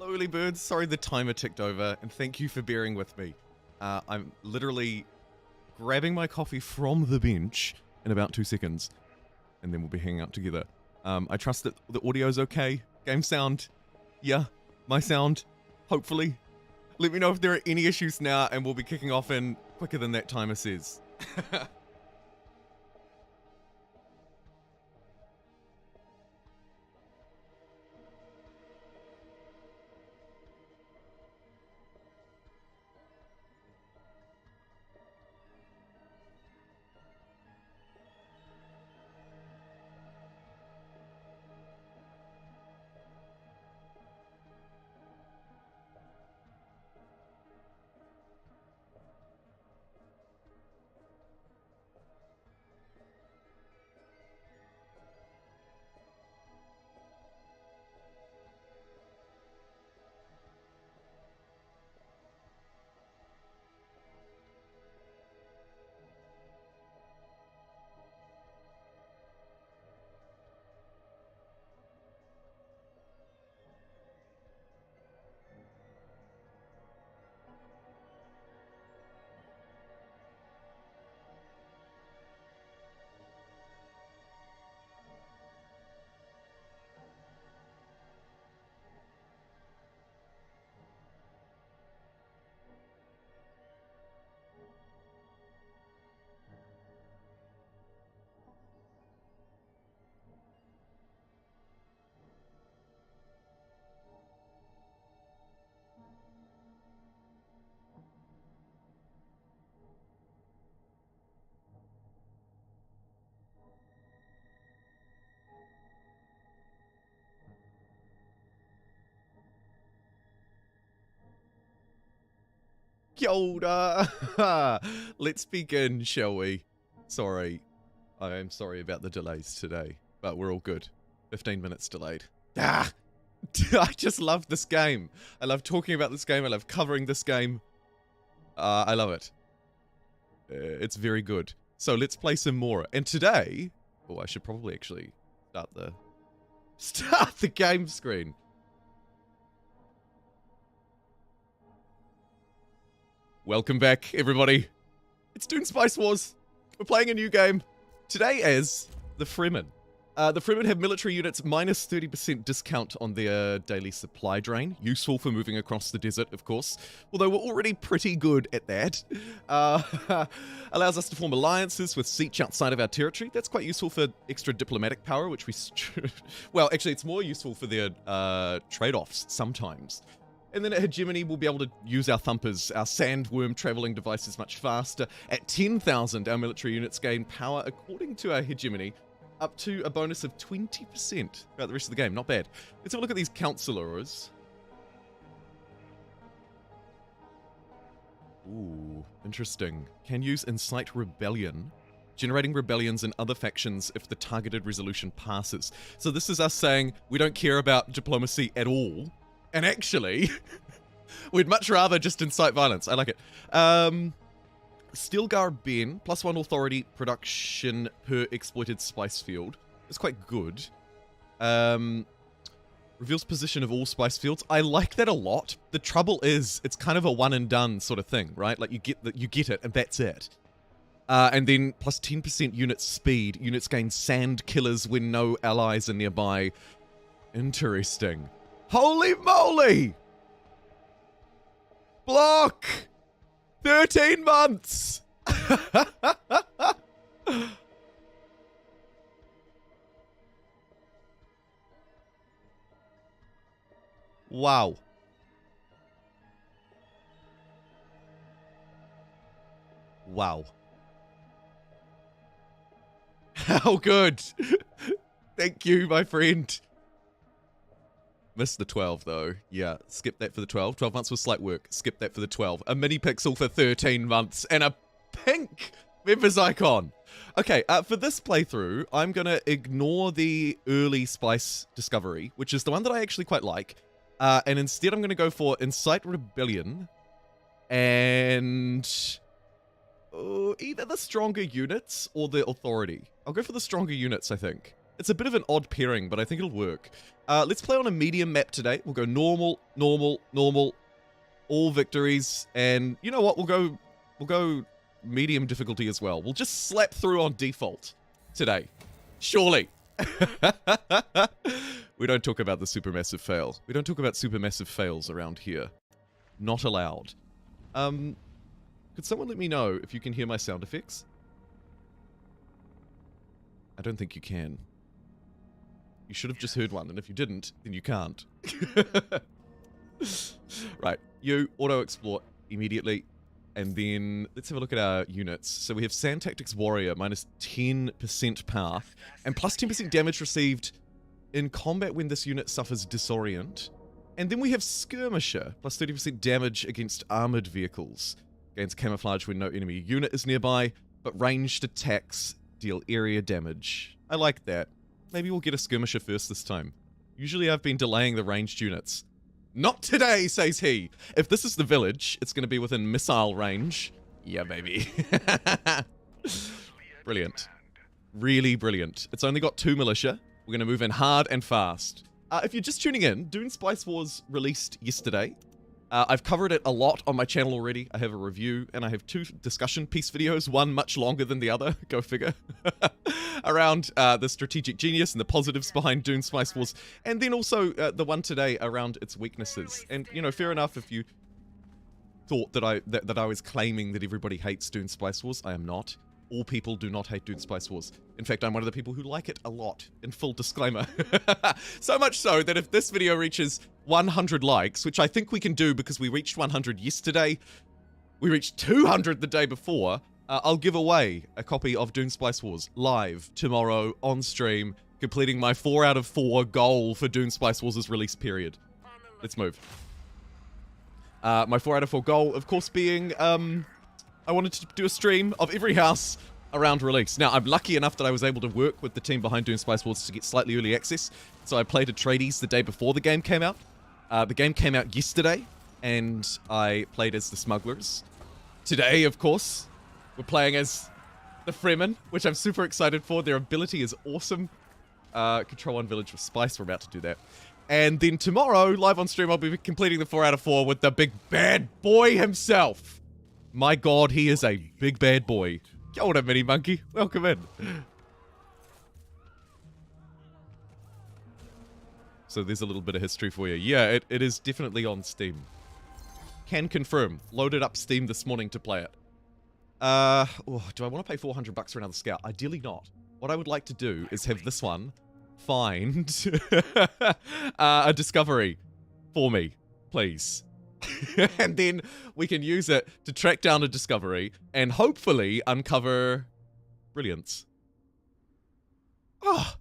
Hello, early birds. Sorry the timer ticked over, and thank you for bearing with me. I'm literally grabbing my coffee from the bench in about 2 seconds, and then we'll be hanging out together. I trust that the audio's okay. Game sound, yeah. My sound, hopefully. Let me know if there are any issues now, and we'll be kicking off in quicker than that timer says. Kia ora. Let's begin, shall we? Sorry. I am sorry about the delays today, but we're all good. 15 minutes delayed. Ah! I just love this game. I love talking about this game. I love covering this game. I love it. It's very good. So let's play some more. And today... Oh, I should probably actually start the game screen. Welcome back, everybody. It's Dune Spice Wars. We're playing a new game. Today as the Fremen. The Fremen have military units minus 30% discount on their daily supply drain. Useful for moving across the desert, of course. Although we're already pretty good at that. Allows us to form alliances with Siege outside of our territory. That's quite useful for extra diplomatic power, which we... well, actually, it's more useful for their trade-offs sometimes. And then at hegemony, we'll be able to use our thumpers, our sandworm traveling devices much faster. At 10,000, our military units gain power according to our hegemony, up to a bonus of 20% throughout the rest of the game. Not bad. Let's have a look at these counselors. Ooh, interesting. Can use incite rebellion, generating rebellions in other factions if the targeted resolution passes. So this is us saying we don't care about diplomacy at all. And actually, we'd much rather just incite violence. I like it. Stilgar Ben, +1 authority production per exploited spice field. It's quite good. Reveals position of all spice fields. I like that a lot. The trouble is, it's kind of a one and done sort of thing, right? Like you get it, and that's it. And then plus 10% unit speed. Units gain sand killers when no allies are nearby. Interesting. Holy moly! Block! 13 months! Wow. Wow. How good! Thank you, my friend. Missed the 12, though. Yeah, skip that for the 12. 12 months was slight work. Skip that for the 12. A mini pixel for 13 months. And a pink members icon. Okay, for this playthrough, I'm going to ignore the early spice discovery, which is the one that I actually quite like. And instead, I'm going to go for Incite Rebellion. And... either the stronger units or the authority. I'll go for the stronger units, I think. It's a bit of an odd pairing, but I think it'll work. Let's play on a medium map today. We'll go normal, normal, normal, all victories, and you know what? We'll go medium difficulty as well. We'll just slap through on default today. Surely. We don't talk about the supermassive fail. We don't talk about supermassive fails around here. Not allowed. Could someone let me know if you can hear my sound effects? I don't think you can. You should have just heard one, and if you didn't, then you can't. Right, you auto-explore immediately, and then let's have a look at our units. So we have Sand Tactics Warrior, minus 10% power, and plus 10% damage received in combat when this unit suffers disorient. And then we have Skirmisher, plus 30% damage against armored vehicles. Gains camouflage when no enemy unit is nearby, but ranged attacks deal area damage. I like that. Maybe we'll get a Skirmisher first this time. Usually I've been delaying the ranged units. Not today, says he. If this is the village, it's going to be within missile range. Yeah, baby. Brilliant. Really brilliant. It's only got 2 militia. We're going to move in hard and fast. If you're just tuning in, Dune Spice Wars released yesterday. I've covered it a lot on my channel already. I have a review, and I have 2 discussion piece videos, one much longer than the other, go figure, around the strategic genius and the positives behind Dune Spice Wars, and then also the one today around its weaknesses. And, you know, fair enough if you thought that I was claiming that everybody hates Dune Spice Wars. I am not. All people do not hate Dune Spice Wars. In fact, I'm one of the people who like it a lot, in full disclaimer. So much so that if this video reaches 100 likes, which I think we can do because we reached 100 yesterday, we reached 200 the day before, I'll give away a copy of Dune Spice Wars live tomorrow on stream, completing my 4 out of 4 goal for Dune Spice Wars' release period. Let's move. My 4 out of 4 goal, of course, being... I wanted to do a stream of every house around release. Now, I'm lucky enough that I was able to work with the team behind Dune Spice Wars to get slightly early access. So I played a tradies the day before the game came out. The game came out yesterday, and I played as the smugglers. Today, of course, we're playing as the Fremen, which I'm super excited for. Their ability is awesome. Control 1 village with spice. We're about to do that. And then tomorrow, live on stream, I'll be completing the 4 out of 4 with the big bad boy himself. My god, he is a big bad boy. Kia ora, Mini Monkey. Welcome in. So there's a little bit of history for you. Yeah, it is definitely on Steam. Can confirm. Loaded up Steam this morning to play it. Do I want to pay 400 bucks for another scout? Ideally not. What I would like to do is have this one find a discovery for me, please. And then we can use it to track down a discovery and hopefully uncover brilliance. Oh,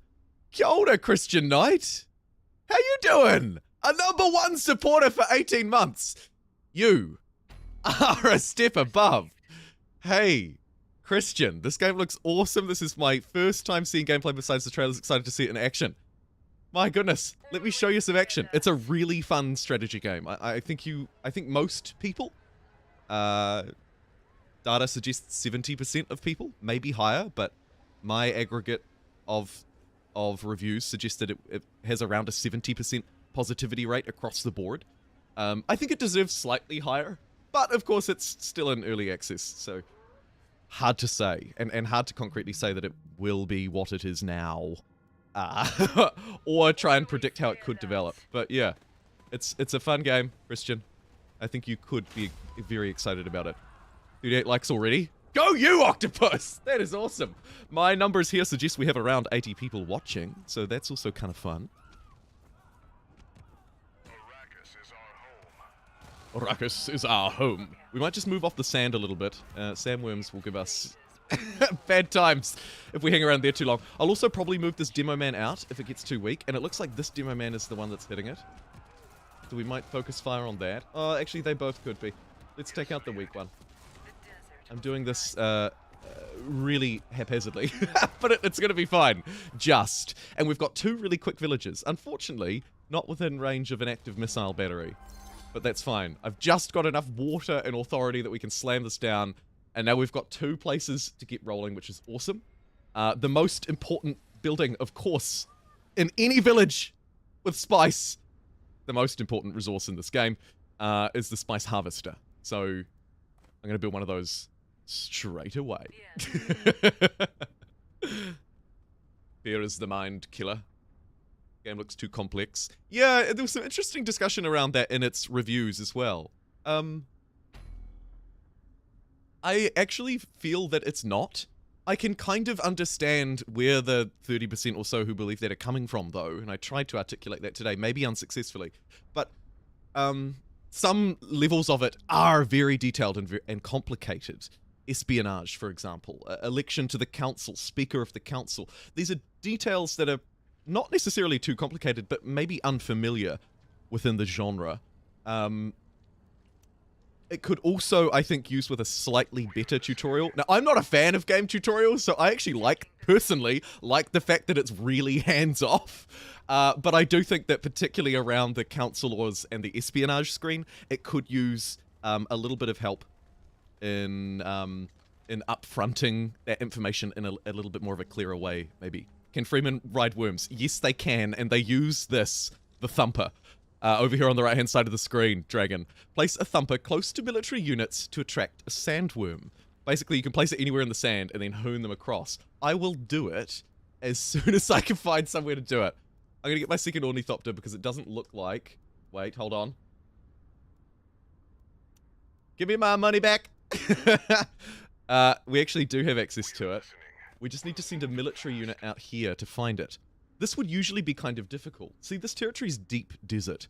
kia ora, Christian Knight. How you doing? A #1 supporter for 18 months. You are a step above. Hey, Christian, this game looks awesome. This is my first time seeing gameplay besides the trailers. Excited to see it in action. My goodness, let me show you some action. It's a really fun strategy game. I think most people, data suggests 70% of people, maybe higher, but my aggregate of reviews suggests that it has around a 70% positivity rate across the board. I think it deserves slightly higher, but of course it's still in early access, so hard to say, and hard to concretely say that it will be what it is now. Or try and predict how it could develop. But yeah, it's a fun game, Christian. I think you could be very excited about it. 38 likes already? Go you, Octopus! That is awesome. My numbers here suggest we have around 80 people watching, so that's also kind of fun. Arrakis is our home. We might just move off the sand a little bit. Sandworms will give us bad times if we hang around there too long. I'll also probably move this demo man out if it gets too weak, and it looks like this demo man is the one that's hitting it. So we might focus fire on that. Oh, actually they both could be. Let's take out the weak one. I'm doing this really haphazardly, but it's going to be fine. Just. And we've got 2 really quick villages. Unfortunately, not within range of an active missile battery. But that's fine. I've just got enough water and authority that we can slam this down. And now we've got 2 places to get rolling, which is awesome. The most important building, of course, in any village with spice, the most important resource in this game is the spice harvester. So I'm going to build one of those straight away. Fear is the mind killer. Game looks too complex. Yeah, there was some interesting discussion around that in its reviews as well. I actually feel that it's not. I can kind of understand where the 30% or so who believe that are coming from, though, and I tried to articulate that today, maybe unsuccessfully. But some levels of it are very detailed and complicated. Espionage, for example, election to the council, speaker of the council. These are details that are not necessarily too complicated, but maybe unfamiliar within the genre. It could also, I think, use with a slightly better tutorial. Now, I'm not a fan of game tutorials, so I actually personally like the fact that it's really hands-off. But I do think that particularly around the councilors and the espionage screen, it could use a little bit of help in upfronting that information in a little bit more of a clearer way, maybe. Can Fremen ride worms? Yes, they can, and they use this, the thumper. Over here on the right-hand side of the screen, Dragon. Place a thumper close to military units to attract a sandworm. Basically, you can place it anywhere in the sand and then hoon them across. I will do it as soon as I can find somewhere to do it. I'm going to get my second ornithopter because it doesn't look like... Wait, hold on. Give me my money back. We actually do have access to it. We just need to send a military unit out here to find it. This would usually be kind of difficult. See, this territory is deep desert.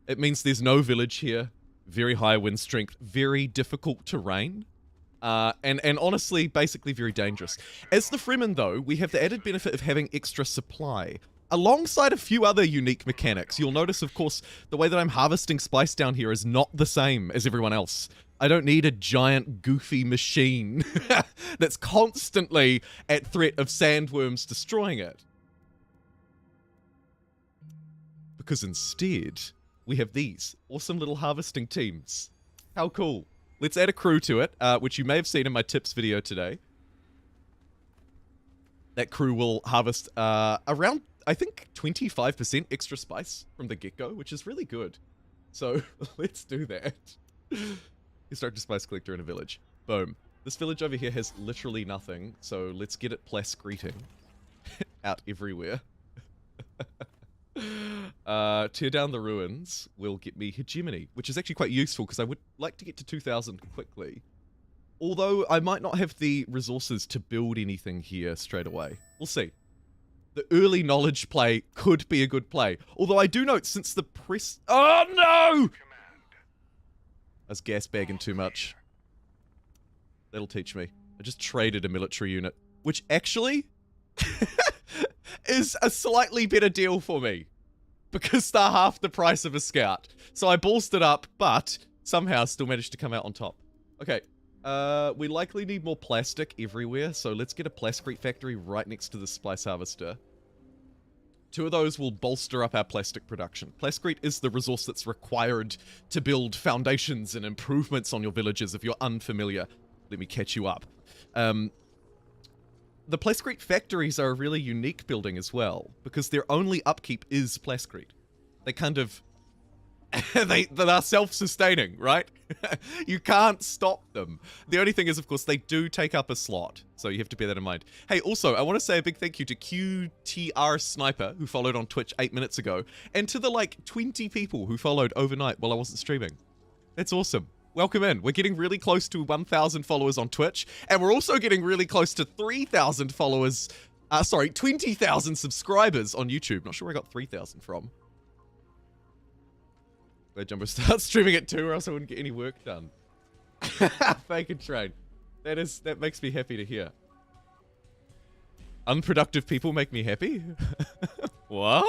It means there's no village here, very high wind strength, very difficult terrain, and honestly, basically very dangerous. As the Fremen, though, we have the added benefit of having extra supply, alongside a few other unique mechanics. You'll notice, of course, the way that I'm harvesting spice down here is not the same as everyone else. I don't need a giant, goofy machine that's constantly at threat of sandworms destroying it. Because instead, we have these awesome little harvesting teams. How cool. Let's add a crew to it, which you may have seen in my tips video today. That crew will harvest around, I think, 25% extra spice from the get-go, which is really good. So, let's do that. Construct a spice collector in a village. Boom. This village over here has literally nothing, so let's get it plascreting out everywhere. Tear down the ruins will get me hegemony, which is actually quite useful because I would like to get to 2,000 quickly. Although I might not have the resources to build anything here straight away. We'll see. The early knowledge play could be a good play. Although I do note since the press... Oh no! I was gas bagging too much. That'll teach me. I just traded a military unit, which actually is a slightly better deal for me because they're half the price of a scout. So I ballsed it up, but somehow still managed to come out on top. Okay, we likely need more plastic everywhere, so let's get a plasticrete factory right next to the spice harvester. 2 of those will bolster up our plastic production. Plasticrete is the resource that's required to build foundations and improvements on your villages. If you're unfamiliar, let me catch you up. The plasticrete factories are a really unique building as well, because their only upkeep is plasticrete. They kind of... they're self-sustaining, right? You can't stop them. The only thing is, of course, they do take up a slot, so you have to bear that in mind. Hey, also, I want to say a big thank you to QTR Sniper, who followed on Twitch 8 minutes ago, and to the, 20 people who followed overnight while I wasn't streaming. That's awesome. Welcome in. We're getting really close to 1,000 followers on Twitch, and we're also getting really close to 3,000 followers, 20,000 subscribers on YouTube. Not sure where I got 3,000 from. Glad Jumbo starts streaming it too, or else I wouldn't get any work done. Fake and train. That makes me happy to hear. Unproductive people make me happy? What?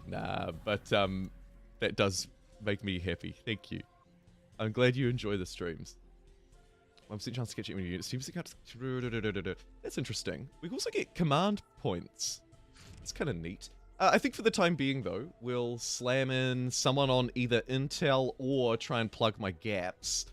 Nah, but that does make me happy. Thank you. I'm glad you enjoy the streams. I'm seeing chance to catch it when you get That's interesting. We can also get command points. It's kind of neat. I think for the time being, though, we'll slam in someone on either intel or try and plug my gaps.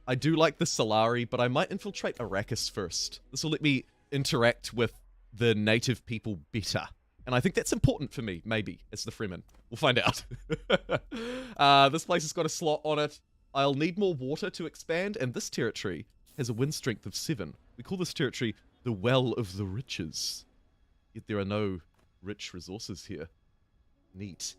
I do like the Solari, but I might infiltrate Arrakis first. This will let me interact with the native people better. And I think that's important for me, maybe, as the Fremen. We'll find out. This place has got a slot on it. I'll need more water to expand, and this territory has a wind strength of 7. We call this territory the Well of the Riches. Yet there are no rich resources here. Neat.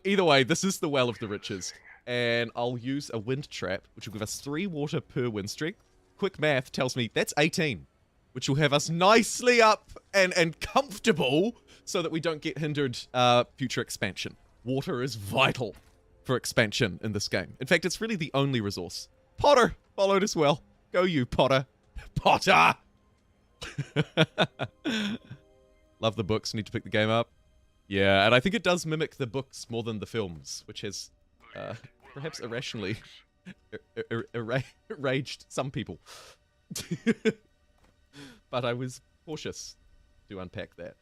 Either way, this is the Well of the Riches. And I'll use a wind trap, which will give us 3 water per wind strength. Quick math tells me that's 18, which will have us nicely up and comfortable so that we don't get hindered future expansion. Water is vital for expansion in this game. In fact, it's really the only resource. Potter followed as well. Go you, Potter. Potter! Love the books. Need to pick the game up. Yeah, and I think it does mimic the books more than the films, which has perhaps irrationally enraged some people. But I was cautious to unpack that.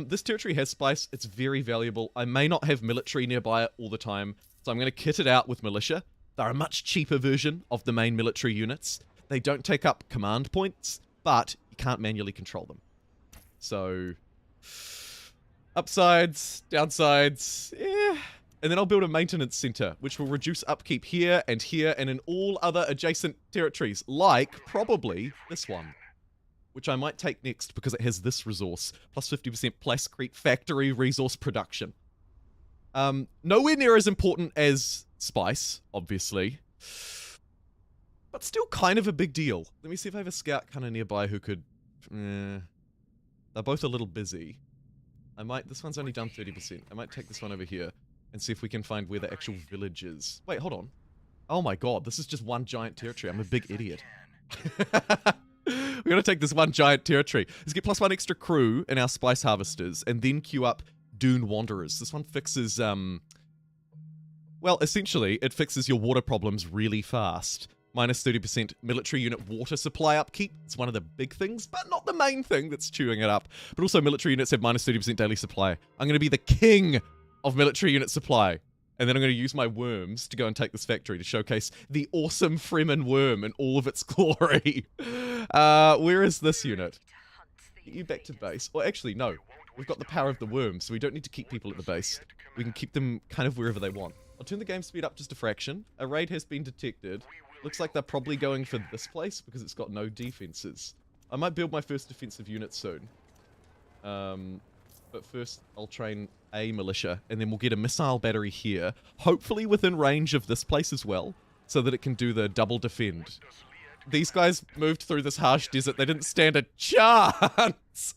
This territory has spice. It's very valuable. I may not have military nearby it all the time, so I'm going to kit it out with militia. They're a much cheaper version of the main military units. They don't take up command points, but you can't manually control them. So, upsides, downsides, yeah. And then I'll build a maintenance center, which will reduce upkeep here and in all other adjacent territories, like probably this one, which I might take next because it has this resource, plus 50% Plascrete factory resource production. Nowhere near as important as spice, obviously, but still kind of a big deal. Let me see if I have a scout kind of nearby who could... they're both a little busy. This one's only done 30%. I might take this one over here and see if we can find where the actual village is. Wait, hold on. Oh my god, this is just one giant territory. I'm a big idiot. We're gonna take this one giant territory. Let's get +1 extra crew in our spice harvesters and then queue up Dune Wanderers. This one fixes, well, essentially, it fixes your water problems really fast. Minus 30% military unit water supply upkeep. It's one of the big things, but not the main thing that's chewing it up. But also military units have minus 30% daily supply. I'm going to be the king of military unit supply. And then I'm going to use my worms to go and take this factory to showcase the awesome Fremen worm in all of its glory. Where is this unit? Get you back to base. Well, actually, no. We've got the power of the worm, so we don't need to keep people at the base. We can keep them kind of wherever they want. I'll turn the game speed up just a fraction. A raid has been detected. Looks like they're probably going for this place because it's got no defenses. I might build my first defensive unit soon. But first I'll train a militia and then we'll get a missile battery here. Hopefully within range of this place as well, so that it can do the double defend. These guys moved through this harsh desert. They didn't stand a chance.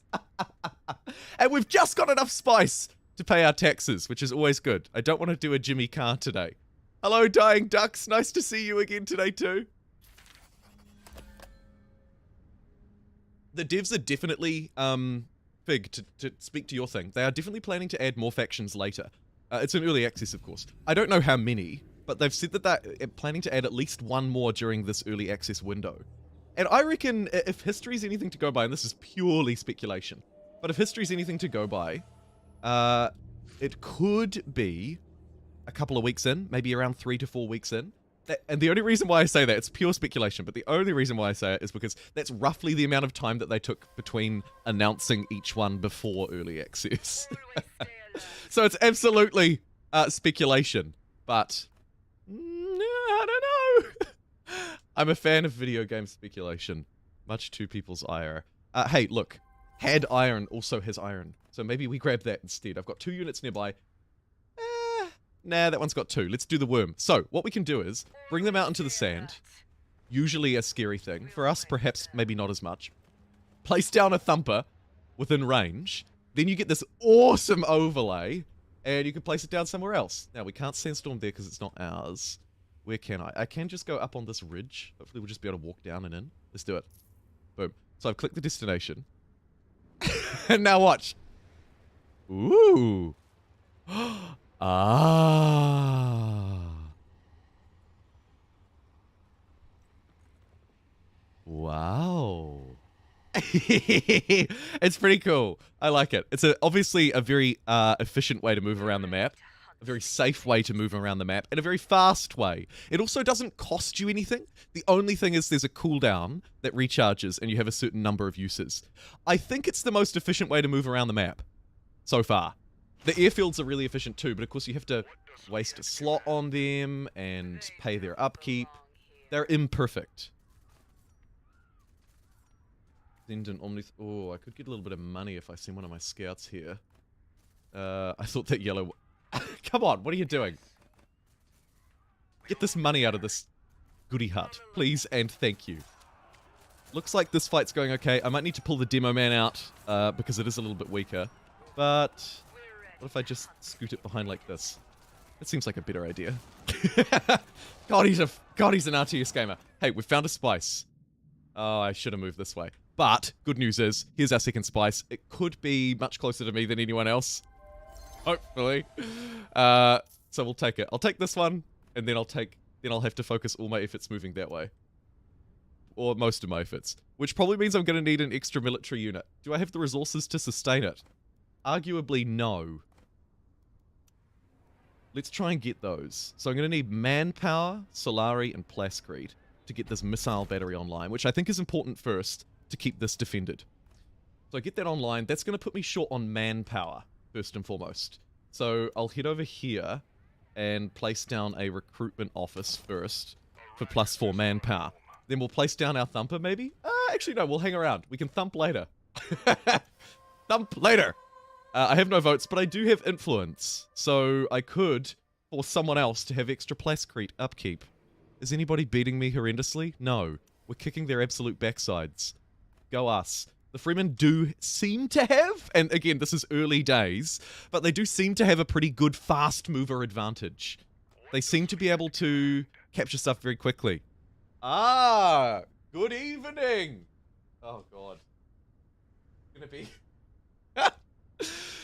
And we've just got enough spice to pay our taxes, which is always good. I don't want to do a Jimmy Carr today. Hello, Dying Ducks. Nice to see you again today, too. The devs are definitely, Fig, to speak to your thing, they are definitely planning to add more factions later. It's in early access, of course. I don't know how many, but they've said that they're planning to add at least one more during this early access window. And I reckon if history's anything to go by, and this is purely speculation, but if history's anything to go by, it could be a couple of weeks in, maybe around 3 to 4 weeks in. And the only reason why I say that, it's pure speculation, but the only reason why I say it is because that's roughly the amount of time that they took between announcing each one before early access. So it's absolutely speculation, but I don't know. I'm a fan of video game speculation, much to people's ire. Hey, look, had iron also has iron, so maybe we grab that instead. I've got 2 units nearby. Nah, that one's got 2. Let's do the worm. So, what we can do is bring them out into the sand. Usually a scary thing. For us, perhaps, maybe not as much. Place down a thumper within range. Then you get this awesome overlay, and you can place it down somewhere else. Now, we can't sandstorm there because it's not ours. Where can I? I can just go up on this ridge. Hopefully, we'll just be able to walk down and in. Let's do it. Boom. So, I've clicked the destination. And now watch. Ooh. Ah. Wow. It's pretty cool. I like it. It's obviously a very efficient way to move around the map. a very safe way to move around the map, and a very fast way. It also doesn't cost you anything. The only thing is there's a cooldown that recharges and you have a certain number of uses. I think it's the most efficient way to move around the map so far. The airfields are really efficient too, but of course you have to waste a slot on them and pay their upkeep. They're imperfect. Send an Omni... Oh, I could get a little bit of money if I send one of my scouts here. I thought that yellow... Come on, what are you doing? Get this money out of this goody hut, please and thank you. Looks like this fight's going okay. I might need to pull the demo man out because it is a little bit weaker. But what if I just scoot it behind like this? That seems like a better idea. God, he's an RTS gamer. Hey, we found a spice. Oh, I should have moved this way. But good news is, here's our second spice. It could be much closer to me than anyone else. Hopefully. So we'll take it. I'll take this one, and then I'll have to focus all my efforts moving that way. Or most of my efforts. Which probably means I'm going to need an extra military unit. Do I have the resources to sustain it? Arguably, no. Let's try and get those. So I'm going to need manpower, Solari, and Plascrete to get this missile battery online, which I think is important first to keep this defended. So I get that online. That's going to put me short on manpower, first and foremost. So I'll head over here and place down a recruitment office first for +4 manpower. Then we'll place down our thumper, maybe? Actually, no, we'll hang around. We can thump later. Thump later! I have no votes, but I do have influence. So I could force someone else to have extra Plascrete upkeep. Is anybody beating me horrendously? No. We're kicking their absolute backsides. Go us. The Fremen do seem to have, and again, this is early days, but they do seem to have a pretty good fast mover advantage. They seem to be able to capture stuff very quickly. Ah, good evening. Oh God. It's gonna be...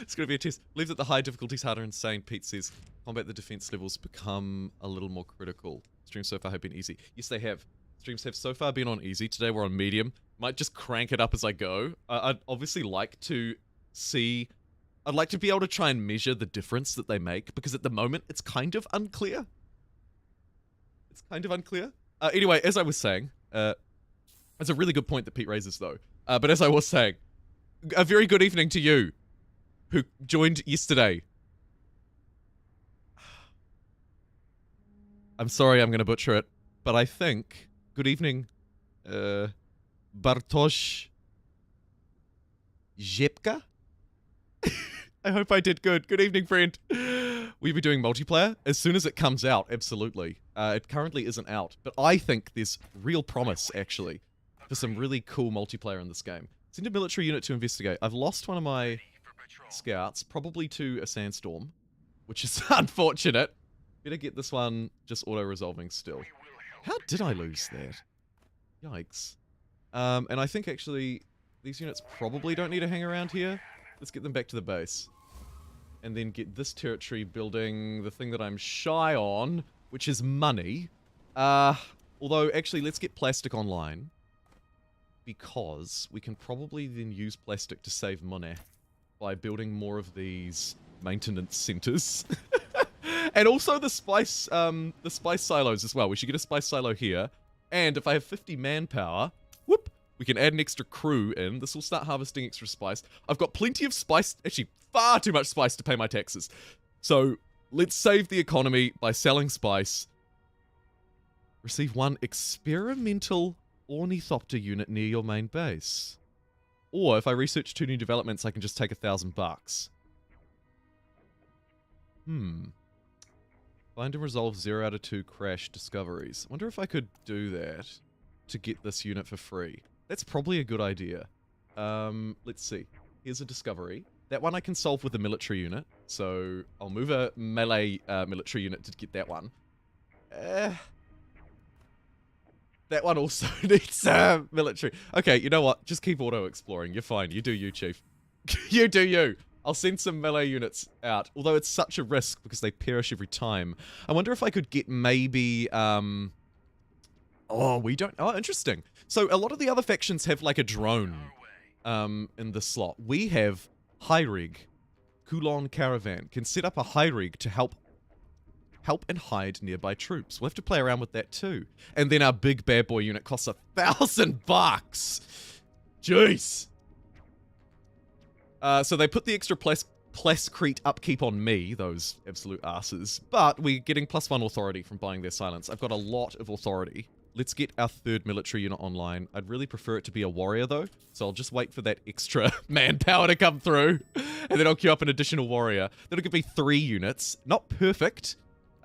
It's gonna be a test. Leave that the high difficulty's harder and insane, Pete says. Combat the defense levels become a little more critical. Streams so far have been easy. Yes, they have. Streams have so far been on easy. Today we're on medium. Might just crank it up as I go. I'd obviously like to see... I'd like to be able to try and measure the difference that they make, because at the moment it's kind of unclear. It's kind of unclear. Anyway, as I was saying, it's a really good point that Pete raises though. But as I was saying, a very good evening to you, who joined yesterday. I'm sorry I'm going to butcher it, but I think... Good evening, Bartosz Zepka? I hope I did good. Good evening, friend. We'll be doing multiplayer as soon as it comes out, absolutely. It currently isn't out, but I think there's real promise, actually, for some really cool multiplayer in this game. Send a military unit to investigate. I've lost one of my scouts, probably to a sandstorm, which is unfortunate. Better get this one just auto-resolving still. How did I lose that? Yikes. And I think actually these units probably don't need to hang around here. Let's get them back to the base. And then get this territory building the thing that I'm shy on, which is money. Although, actually, let's get plastic online. Because we can probably then use plastic to save money by building more of these maintenance centers. And also the spice silos as well. We should get a spice silo here. And if I have 50 manpower, whoop, we can add an extra crew in. This will start harvesting extra spice. I've got plenty of spice, actually far too much spice to pay my taxes. So let's save the economy by selling spice. Receive 1 experimental ornithopter unit near your main base. Or if I research 2 new developments, I can just take $1,000. Find and resolve 0 out of 2 crash discoveries. Wonder if I could do that to get this unit for free. That's probably a good idea. Let's see. Here's a discovery. That one I can solve with a military unit. So I'll move a melee military unit to get that one. That one also needs military. Okay, you know what? Just keep auto-exploring. You're fine. You do you, Chief. You do you. I'll send some melee units out, although it's such a risk because they perish every time. I wonder if I could get maybe, oh, we don't, oh, interesting. So a lot of the other factions have like a drone in the slot. We have High Rig, Kulon Caravan, can set up a High Rig to help Help and hide nearby troops. We'll have to play around with that too. And then our big bad boy unit costs $1,000. Jeez. So they put the extra Plascrete upkeep on me, those absolute asses. But we're getting +1 authority from buying their silence. I've got a lot of authority. Let's get our 3rd military unit online. I'd really prefer it to be a warrior though, so I'll just wait for that extra manpower to come through, and then I'll queue up an additional warrior. That'll give me 3 units. Not perfect.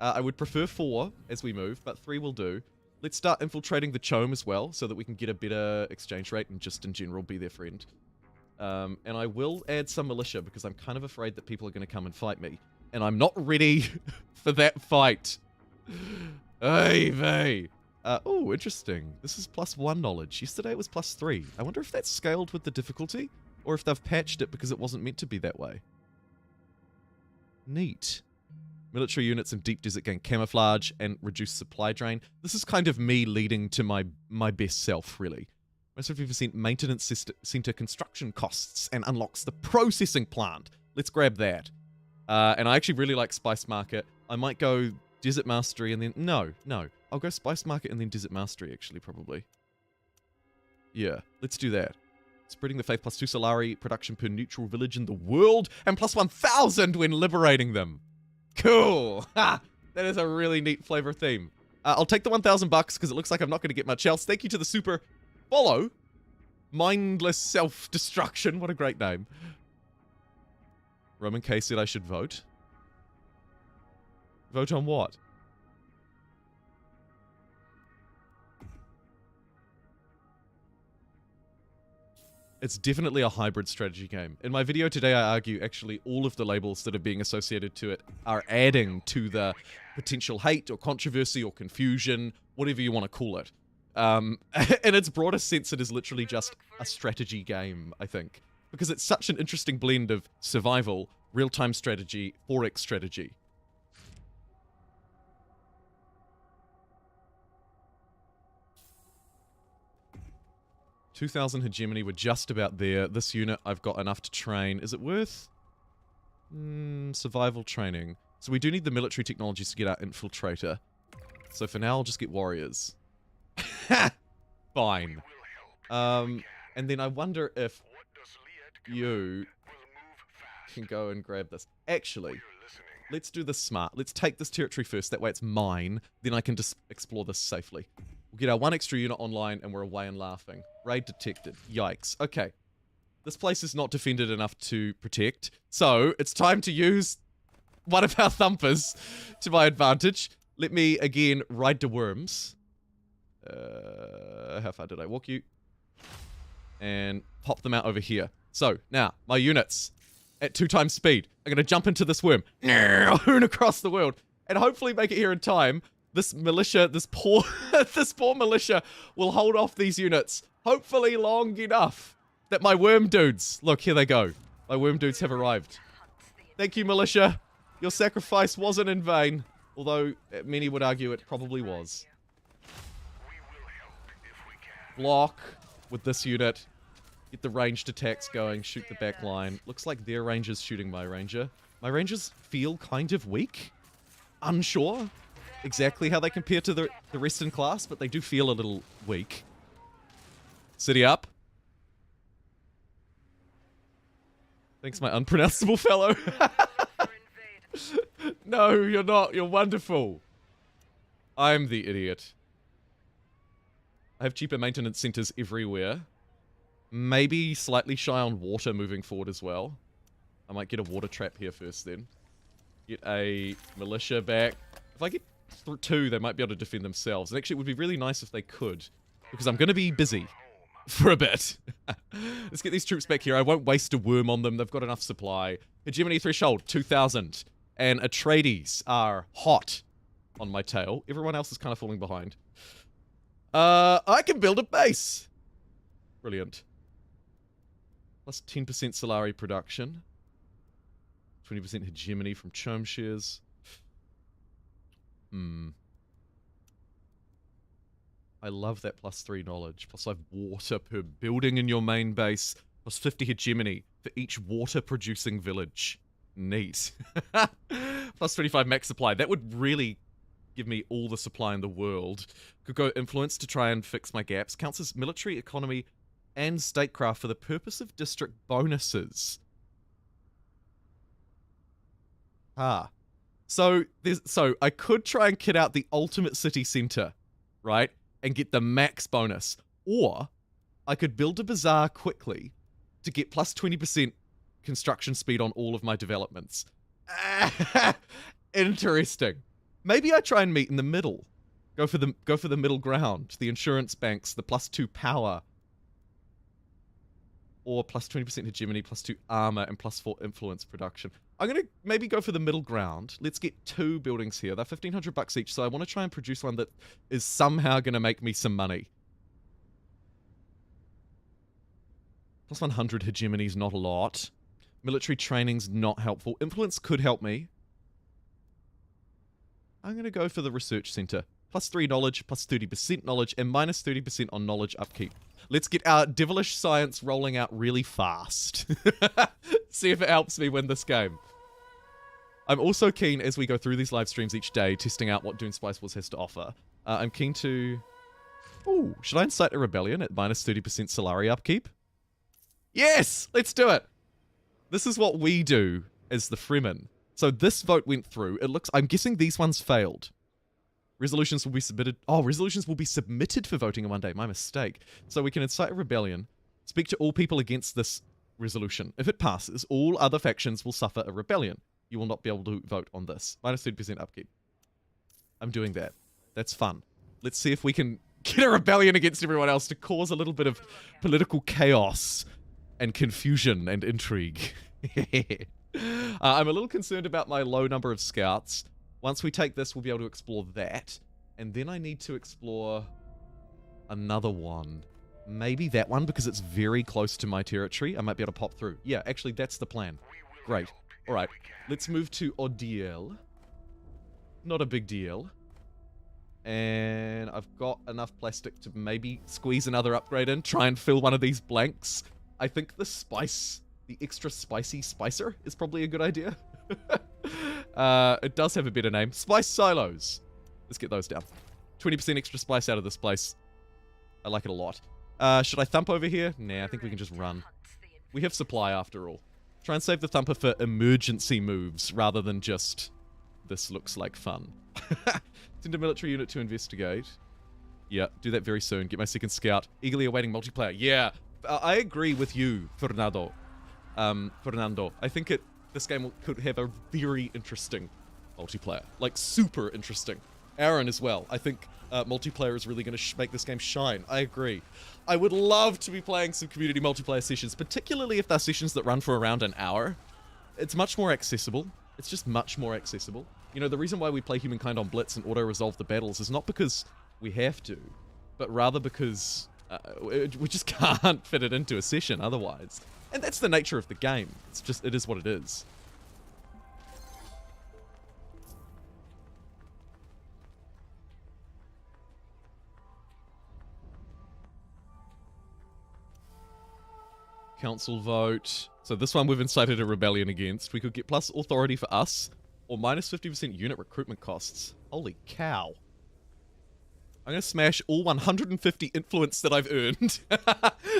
I would prefer 4 as we move, but 3 will do. Let's start infiltrating the Chome as well, so that we can get a better exchange rate and just in general be their friend. And I will add some militia, because I'm kind of afraid that people are going to come and fight me. And I'm not ready for that fight. Hey, vey. Oh, interesting. This is +1 knowledge. Yesterday it was +3. I wonder if that's scaled with the difficulty, or if they've patched it because it wasn't meant to be that way. Neat. Military units in deep desert gain camouflage and reduce supply drain. This is kind of me leading to my best self, really. Most 50% maintenance center construction costs and unlocks the processing plant. Let's grab that. And I actually really like Spice Market. I might go Desert Mastery and then... No. I'll go Spice Market and then Desert Mastery, actually, probably. Yeah, let's do that. Spreading the faith +2 Solari, production per neutral village in the world, and +1,000 when liberating them. Cool! Ha! That is a really neat flavor theme. I'll take the $1,000 because it looks like I'm not going to get much else. Thank you to the super follow. Mindless self-destruction. What a great name. Roman K said I should vote. Vote on what? It's definitely a hybrid strategy game. In my video today, I argue actually all of the labels that are being associated to it are adding to the potential hate or controversy or confusion, whatever you want to call it. In its broader sense, it is literally just a strategy game, I think. Because it's such an interesting blend of survival, real-time strategy, 4X strategy. $2,000 hegemony, we're just about there. This unit, I've got enough to train. Is it worth? Survival training. So we do need the military technologies to get our infiltrator. So for now, I'll just get warriors. Fine. And then I wonder if you can go and grab this. Actually, let's do this smart. Let's take this territory first. That way it's mine. Then I can just explore this safely. We'll get our 1 extra unit online and we're away and laughing. Raid detected. Yikes. Okay. This place is not defended enough to protect. So, it's time to use one of our thumpers to my advantage. Let me, again, ride to worms. How far did I walk you? And pop them out over here. So, now, my units at 2 times speed are going to jump into this worm. Hoon across the world. And hopefully make it here in time. This militia, this poor militia will hold off these units, hopefully long enough that my worm dudes, look, here they go. My worm dudes have arrived. Thank you, militia. Your sacrifice wasn't in vain, although many would argue it probably was. Block with this unit. Get the ranged attacks going, shoot the back line. Looks like their ranger's shooting my ranger. My rangers feel kind of weak. Unsure exactly how they compare to the rest in class, but they do feel a little weak. City up. Thanks, my unpronounceable fellow. No, you're not. You're wonderful. I'm the idiot. I have cheaper maintenance centers everywhere. Maybe slightly shy on water moving forward as well. I might get a water trap here first then. Get a militia back. If I get 2, they might be able to defend themselves. And actually, it would be really nice if they could. Because I'm going to be busy for a bit. Let's get these troops back here. I won't waste a worm on them. They've got enough supply. Hegemony threshold, 2,000. And Atreides are hot on my tail. Everyone else is kind of falling behind. I can build a base. Brilliant. Plus 10% Solari production. 20% hegemony from Chome shares. I love that +3 knowledge. Plus 5 water per building in your main base. Plus 50 hegemony for each water producing village. Neat. Plus 25 max supply. That would really give me all the supply in the world. Could go influence to try and fix my gaps. Counts as military, economy, and statecraft for the purpose of district bonuses. So I could try and kit out the ultimate city center, right? And get the max bonus. Or I could build a bazaar quickly to get plus 20% construction speed on all of my developments. Interesting. Maybe I try and meet in the middle. Go for the middle ground. The insurance banks, the plus 2 power. Or plus 20% hegemony, plus 2 armor, and plus 4 influence production. I'm going to maybe go for the middle ground. Let's get 2 buildings here. They're 1,500 bucks each, so I want to try and produce one that is somehow going to make me some money. Plus 100 hegemony is not a lot. Military training's not helpful. Influence could help me. I'm going to go for the research center. Plus 3 knowledge, plus 30% knowledge, and minus 30% on knowledge upkeep. Let's get our devilish science rolling out really fast. See if it helps me win this game. I'm also keen, as we go through these live streams each day, testing out what Dune Spice Wars has to offer. I'm keen to... Ooh, should I incite a rebellion at minus 30% Solari upkeep? Yes! Let's do it! This is what we do as the Fremen. So this vote went through. It looks... I'm guessing these ones failed. Resolutions will be submitted... Oh, resolutions will be submitted for voting in one day. My mistake. So we can incite a rebellion. Speak to all people against this resolution. If it passes, all other factions will suffer a rebellion. You will not be able to vote on this. Minus 30% upkeep. I'm doing that. That's fun. Let's see if we can get a rebellion against everyone else to cause a little bit of political chaos and confusion and intrigue. I'm a little concerned about my low number of scouts. Once we take this, we'll be able to explore that. And then I need to explore another one. Maybe that one, because it's very close to my territory. I might be able to pop through. Yeah, actually, that's the plan. Great. All right. Let's move to Odiel. Not a big deal. And I've got enough plastic to maybe squeeze another upgrade in. Try and fill one of these blanks. I think the spice, the extra spicy spicer, is probably a good idea. It does have a better name. Spice silos. Let's get those down. 20% extra spice out of this place. I like it a lot. Should I thump over here? Nah, I think we can just run. We have supply after all. Try and save the thumper for emergency moves rather than just this looks like fun. Send a military unit to investigate. Yeah, do that very soon. Get my second scout. Eagerly awaiting multiplayer. Yeah, I agree with you, Fernando. I think this game could have a very interesting multiplayer. Like, super interesting. Aaron as well. I think multiplayer is really going to make this game shine. I agree. I would love to be playing some community multiplayer sessions, particularly if they're sessions that run for around an hour. It's much more accessible. It's just much more accessible. You know, the reason why we play Humankind on Blitz and auto-resolve the battles is not because we have to, but rather because we just can't fit it into a session otherwise. And that's the nature of the game. It's just, it is what it is. Council vote. So this one we've incited a rebellion against. We could get plus authority for us, or minus 50% unit recruitment costs. Holy cow. I'm going to smash all 150 influence that I've earned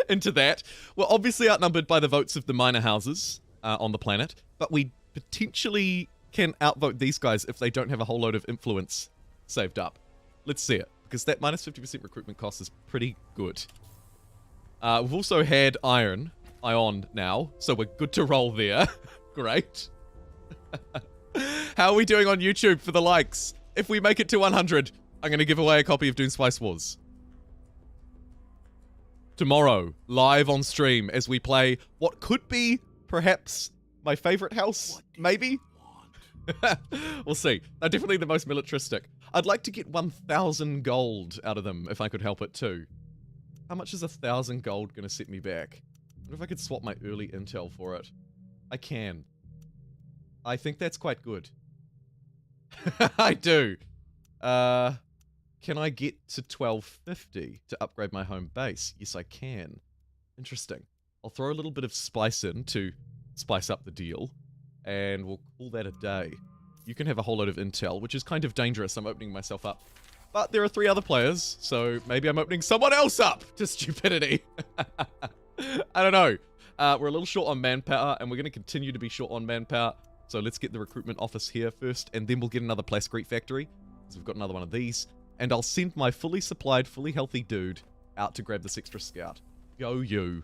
into that. We're obviously outnumbered by the votes of the minor houses on the planet, but we potentially can outvote these guys if they don't have a whole load of influence saved up. Let's see it, because that minus 50% recruitment cost is pretty good. We've also had Ion now, so we're good to roll there. Great. How are we doing on YouTube for the likes? If we make it to 100, I'm going to give away a copy of Dune Spice Wars. Tomorrow, live on stream, as we play what could be, perhaps, my favorite house, maybe? We'll see. They're definitely the most militaristic. I'd like to get 1,000 gold out of them, if I could help it too. How much is 1,000 gold going to set me back? What if I could swap my early intel for it? I can. I think that's quite good. I do. Can I get to 1250 to upgrade my home base? Yes, I can. Interesting. I'll throw a little bit of spice in to spice up the deal, and we'll call that a day. You can have a whole load of intel, which is kind of dangerous. I'm opening myself up. But there are 3 other players, so maybe I'm opening someone else up to stupidity. I don't know. We're a little short on manpower, and we're going to continue to be short on manpower. So let's get the recruitment office here first, and then we'll get another plascrete factory. So we've got another one of these. And I'll send my fully supplied, fully healthy dude out to grab this extra scout. Go you.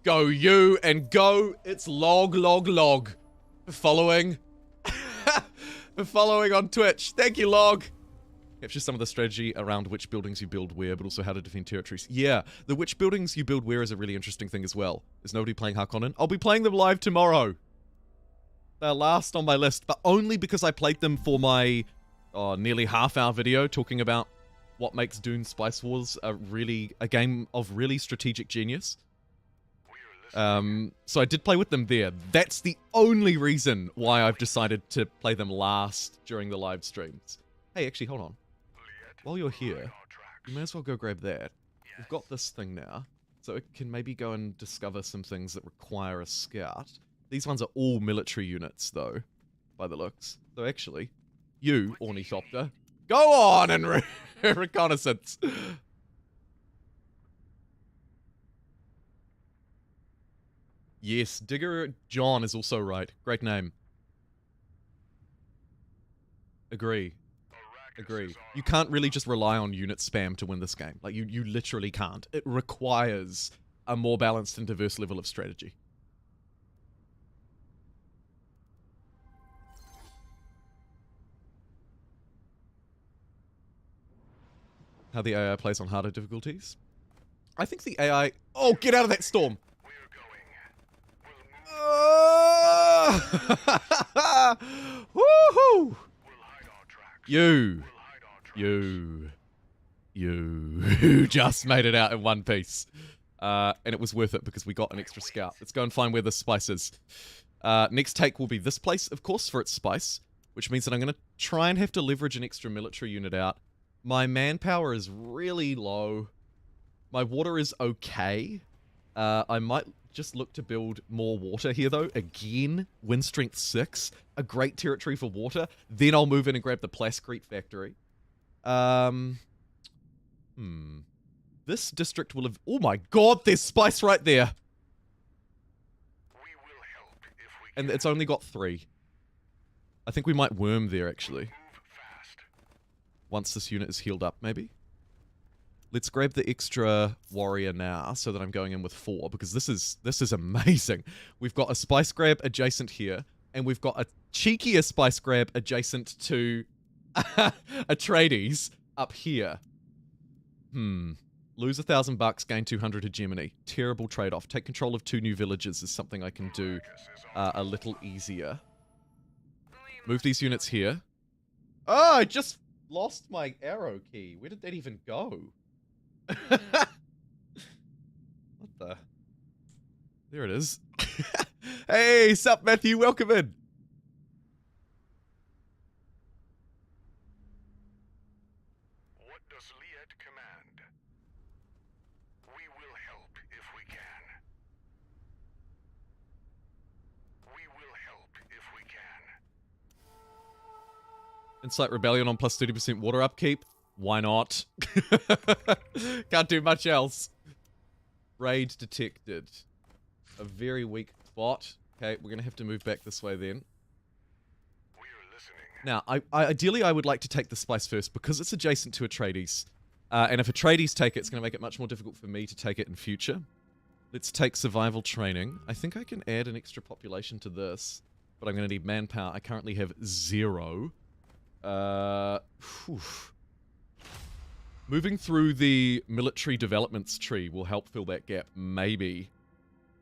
Go you, and go. It's log. For following. For following on Twitch. Thank you, log. Capture some of the strategy around which buildings you build where, but also how to defend territories. Yeah, the which buildings you build where is a really interesting thing as well. Is nobody playing Harkonnen? I'll be playing them live tomorrow. They're last on my list, but only because I played them for my nearly half-hour video talking about what makes Dune Spice Wars a game of really strategic genius. So I did play with them there. That's the only reason why I've decided to play them last during the live streams. Hey, actually, hold on. While you're here, you may as well go grab that. We've got this thing now, so it can maybe go and discover some things that require a scout. These ones are all military units, though, by the looks. So actually, you, Ornithopter, go on and reconnaissance. Yes, Digger John is also right. Great name. Agree. You can't really just rely on unit spam to win this game. Like, you literally can't. It requires a more balanced and diverse level of strategy. How the AI plays on harder difficulties? I think the AI... Oh, get out of that storm! Woohoo! You just made it out in one piece. And it was worth it because we got an extra scout. Let's go and find where the spice is. Next take will be this place, of course, for its spice, which means that I'm going to try and have to leverage an extra military unit out. My manpower is really low. My water is okay. I might just look to build more water here, though. Again, wind strength 6. A great territory for water. Then I'll move in and grab the plascrete factory. This district will have... Oh my god, there's spice right there! And it's only got 3. I think we might worm there, actually. Once this unit is healed up, maybe? Let's grab the extra warrior now, so that I'm going in with 4, because this is amazing. We've got a spice grab adjacent here, and we've got a cheekier spice grab adjacent to Atreides up here. Lose $1,000, gain 200 hegemony. Terrible trade-off. Take control of 2 new villages is something I can do a little easier. Move these units here. Oh, I just lost my arrow key. Where did that even go? What the? There it is. Hey, sup, Matthew? Welcome in. What does Liet command? We will help if we can. We will help if we can. Incite rebellion on plus 30% water upkeep. Why not? Can't do much else. Raid detected. A very weak spot. Okay, we're gonna have to move back this way then. We're listening. Now, ideally I would like to take the spice first because it's adjacent to Atreides. And if Atreides take it, it's gonna make it much more difficult for me to take it in future. Let's take survival training. I think I can add an extra population to this, but I'm gonna need manpower. I currently have 0. Moving through the military developments tree will help fill that gap, maybe.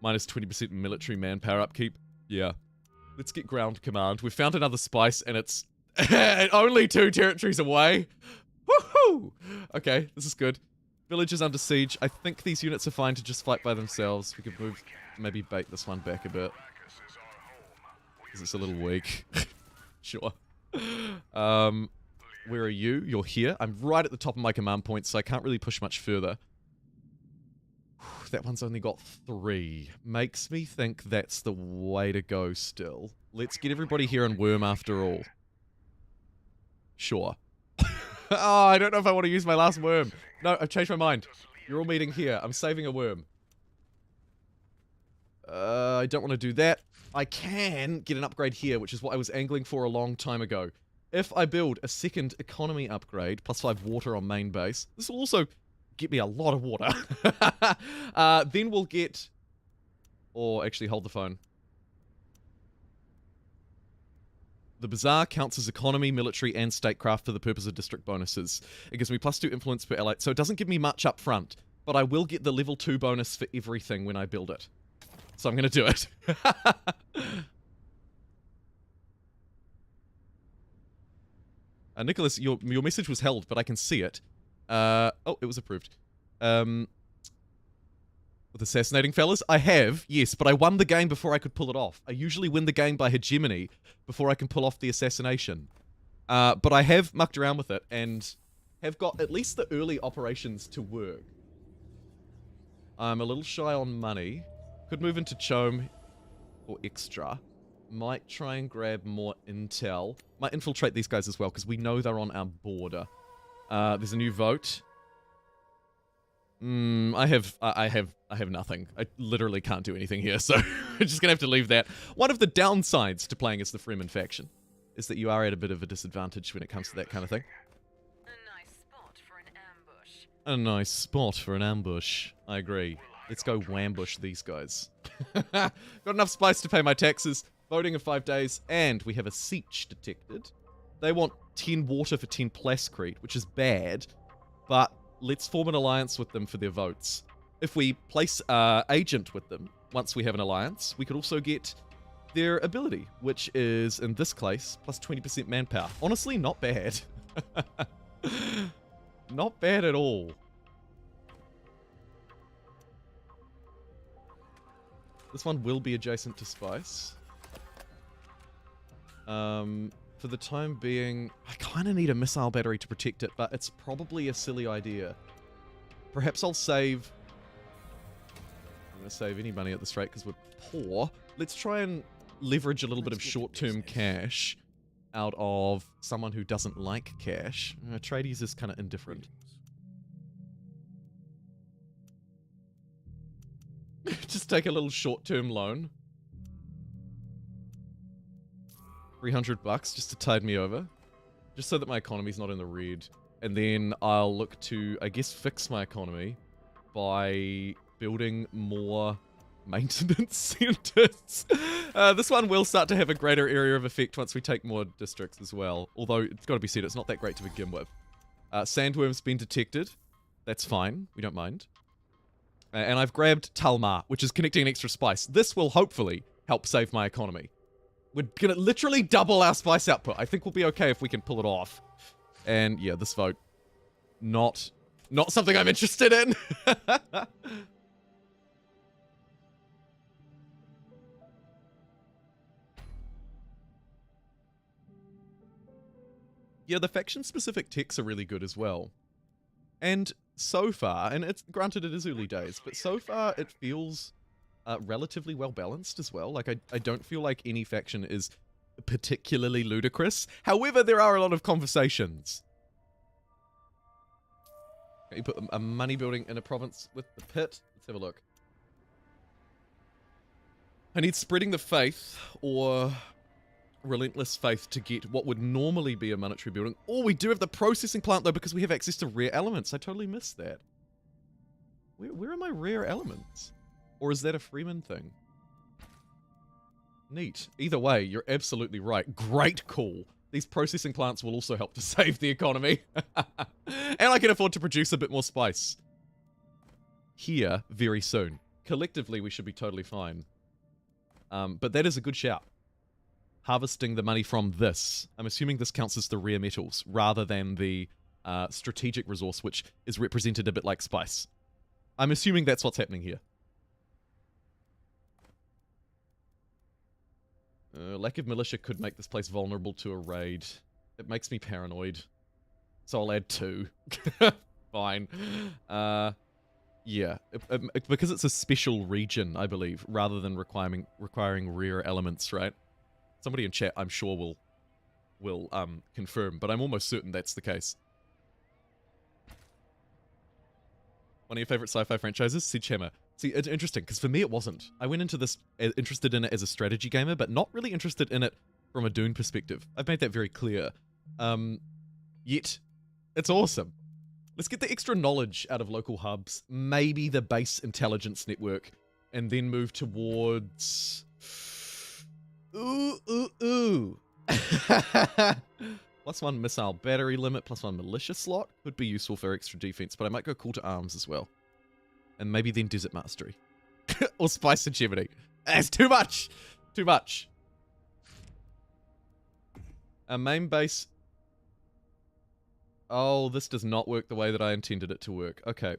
Minus 20% military manpower upkeep. Yeah. Let's get ground command. We've found another spice, and it's only 2 territories away. Woohoo! Okay, this is good. Village is under siege. I think these units are fine to just fight by themselves. We could move, maybe bait this one back a bit. Because it's a little weak. Sure. Where are you? You're here. I'm right at the top of my command point, so I can't really push much further. That one's only got 3. Makes me think that's the way to go still. Let's get everybody here and worm after all. Sure. Oh, I don't know if I want to use my last worm. No, I've changed my mind. You're all meeting here. I'm saving a worm. I don't want to do that. I can get an upgrade here, which is what I was angling for a long time ago. If I build a second economy upgrade, plus 5 water on main base, this will also get me a lot of water. Then we'll get... Or actually, hold the phone. The bazaar counts as economy, military, and statecraft for the purpose of district bonuses. It gives me +2 influence per ally, so it doesn't give me much up front, but I will get the level 2 bonus for everything when I build it. So I'm going to do it. Nicholas, your message was held, but I can see it. Oh, it was approved. With assassinating fellas? I have, yes, but I won the game before I could pull it off. I usually win the game by hegemony before I can pull off the assassination. But I have mucked around with it and have got at least the early operations to work. I'm a little shy on money. Could move into Chome or extra. Might try and grab more intel. Might infiltrate these guys as well, because we know they're on our border. There's a new vote. I have nothing. I literally can't do anything here, so I'm just gonna have to leave that. One of the downsides to playing as the Fremen faction is that you are at a bit of a disadvantage when it comes to that kind of thing. A nice spot for an ambush. A nice spot for an ambush. I agree. Let's go wambush these guys. Got enough spice to pay my taxes. Voting in 5 days, and we have a siege detected. They want 10 water for 10 plascrete, which is bad, but let's form an alliance with them for their votes. If we place agent with them, once we have an alliance, we could also get their ability, which is, in this case, plus 20% manpower. Honestly, not bad. Not bad at all. This one will be adjacent to spice. For the time being, I kind of need a missile battery to protect it, but it's probably a silly idea. Perhaps I'll save... I'm going to save any money at this rate because we're poor. Let's try and leverage a little bit of short-term cash out of someone who doesn't like cash. Tradies is kind of indifferent. Just take a little short-term loan. 300 bucks just to tide me over. Just so that my economy's not in the red. And then I'll look to, I guess, fix my economy by building more maintenance centers. This one will start to have a greater area of effect once we take more districts as well. Although, it's got to be said, it's not that great to begin with. Sandworm's been detected. That's fine. We don't mind. And I've grabbed Talmar, which is connecting an extra spice. This will hopefully help save my economy. We're gonna literally double our spice output. I think we'll be okay if we can pull it off. And yeah, this vote, not something I'm interested in. Yeah, the faction-specific techs are really good as well. And so far, and it's granted it is early days, but so far it feels relatively well balanced as well. Like I don't feel like any faction is particularly ludicrous. However, there are a lot of conversations. You put a money building in a province with the pit. Let's have a look. I need spreading the faith or relentless faith to get what would normally be a monetary building. Oh, we do have the processing plant though because we have access to rare elements. I totally missed that. Where are my rare elements? Or is that a Fremen thing? Neat. Either way, you're absolutely right. Great call. These processing plants will also help to save the economy. And I can afford to produce a bit more spice. Here, very soon. Collectively, we should be totally fine. But that is a good shout. Harvesting the money from this. I'm assuming this counts as the rare metals, rather than the strategic resource, which is represented a bit like spice. I'm assuming that's what's happening here. Lack of militia could make this place vulnerable to a raid. It makes me paranoid. So I'll add 2. Fine. Yeah. Because it's a special region, I believe, rather than requiring rare elements, right? Somebody in chat, I'm sure, will will confirm, but I'm almost certain that's the case. One of your favorite sci-fi franchises? Sledgehammer. See, it's interesting, because for me it wasn't. I went into this interested in it as a strategy gamer, but not really interested in it from a Dune perspective. I've made that very clear. Yet, it's awesome. Let's get the extra knowledge out of local hubs, maybe the base intelligence network, and then move towards... Ooh. +1 missile battery limit, +1 militia slot. Could be useful for extra defense, but I might go call to arms as well. And maybe then desert mastery. Or spice hegemony. That's too much! Too much. Our main base... Oh, this does not work the way that I intended it to work. Okay.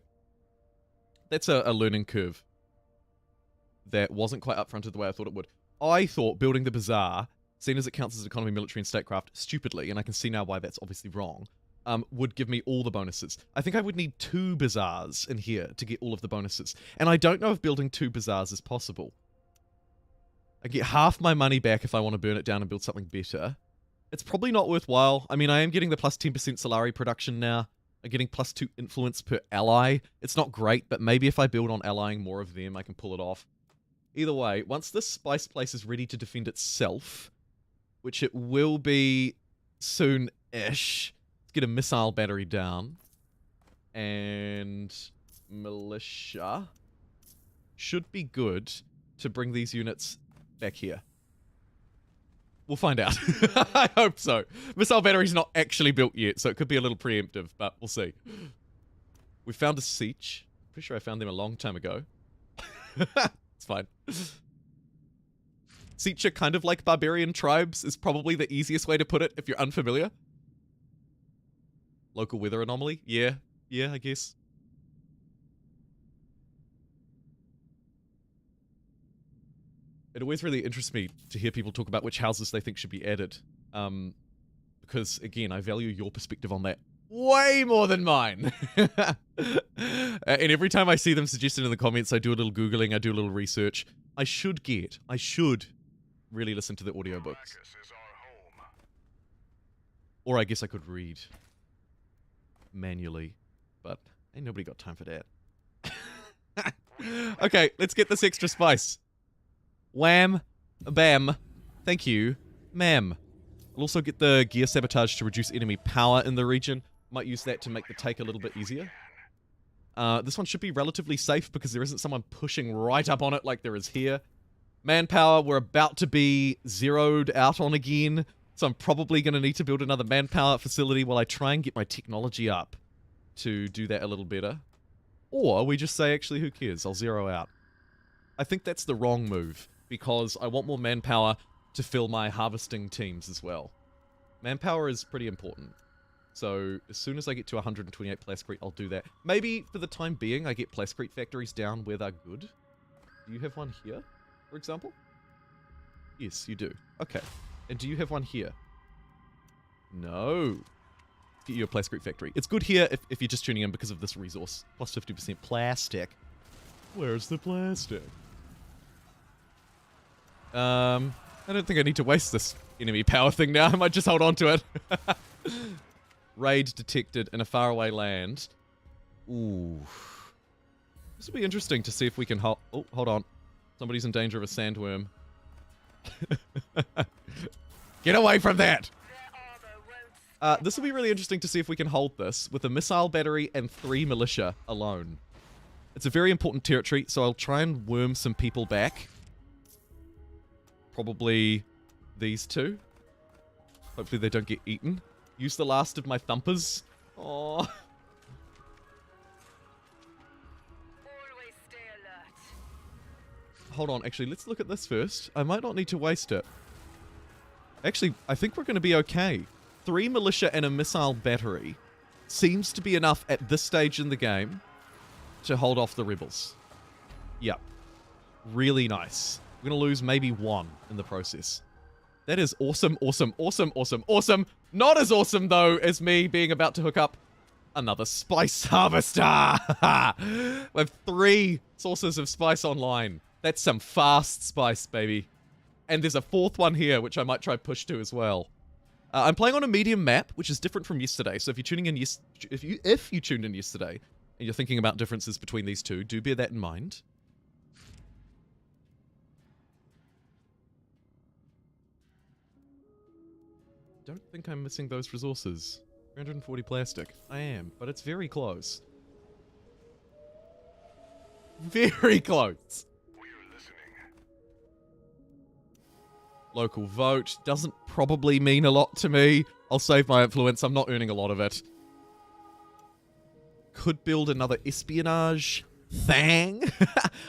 That's a learning curve. That wasn't quite upfronted the way I thought it would. I thought building the bazaar, seeing as it counts as economy, military, and statecraft, stupidly, and I can see now why that's obviously wrong, would give me all the bonuses. I think I would need 2 bazaars in here to get all of the bonuses. And I don't know if building 2 bazaars is possible. I get half my money back if I want to burn it down and build something better. It's probably not worthwhile. I mean, I am getting the +10% Solari production now. I'm getting +2 influence per ally. It's not great, but maybe if I build on allying more of them, I can pull it off. Either way, once this spice place is ready to defend itself, which it will be soon-ish, let's get a missile battery down. And militia should be good to bring these units back here. We'll find out. I hope so. Missile battery's not actually built yet, so it could be a little preemptive, but we'll see. We found a siege. Pretty sure I found them a long time ago. It's fine. Siege are kind of like barbarian tribes, is probably the easiest way to put it if you're unfamiliar. Local weather anomaly? Yeah, I guess. It always really interests me to hear people talk about which houses they think should be added. Because, again, I value your perspective on that way more than mine. And every time I see them suggested in the comments, I do a little Googling, I do a little research. I should really listen to the audiobooks. Or I guess I could read manually, but ain't nobody got time for that. Okay, let's get this extra spice. Wham, bam, thank you, ma'am. I'll also get the gear sabotage to reduce enemy power in the region. Might use that to make the take a little bit easier. This one should be relatively safe because there isn't someone pushing right up on it like there is here. Manpower, we're about to be zeroed out on again, so I'm probably going to need to build another manpower facility while I try and get my technology up to do that a little better. Or we just say, actually, who cares? I'll zero out. I think that's the wrong move, because I want more manpower to fill my harvesting teams as well. Manpower is pretty important. So as soon as I get to 128 plascrete, I'll do that. Maybe for the time being, I get plascrete factories down where they're good. Do you have one here, for example? Yes, you do. Okay. And do you have one here? No. Get you a plascrete factory. It's good here if you're just tuning in because of this resource. Plus 50% plastic. Where's the plastic? I don't think I need to waste this enemy power thing now. I might just hold on to it. Raid detected in a faraway land. Ooh. This will be interesting to see if we can hold... Oh, hold on. Somebody's in danger of a sandworm. Get away from that! This will be really interesting to see if we can hold this with a missile battery and 3 militia alone. It's a very important territory, so I'll try and worm some people back. Probably these 2. Hopefully they don't get eaten. Use the last of my thumpers. Aww. Always stay alert. Hold on, actually, let's look at this first. I might not need to waste it. Actually, I think we're going to be okay. 3 militia and a missile battery seems to be enough at this stage in the game to hold off the rebels. Yep. Really nice. We're going to lose maybe 1 in the process. That is awesome, awesome, awesome, awesome, awesome. Not as awesome, though, as me being about to hook up another spice harvester. We have 3 sources of spice online. That's some fast spice, baby. And there's a 4th one here, which I might try push to as well. I'm playing on a medium map, which is different from yesterday. So if you're tuning in if you tuned in yesterday and you're thinking about differences between these two, do bear that in mind. Don't think I'm missing those resources. 340 plastic. I am, but it's very close. Very close. We're listening. Local vote doesn't probably mean a lot to me. I'll save my influence. I'm not earning a lot of it. Could build another espionage thing.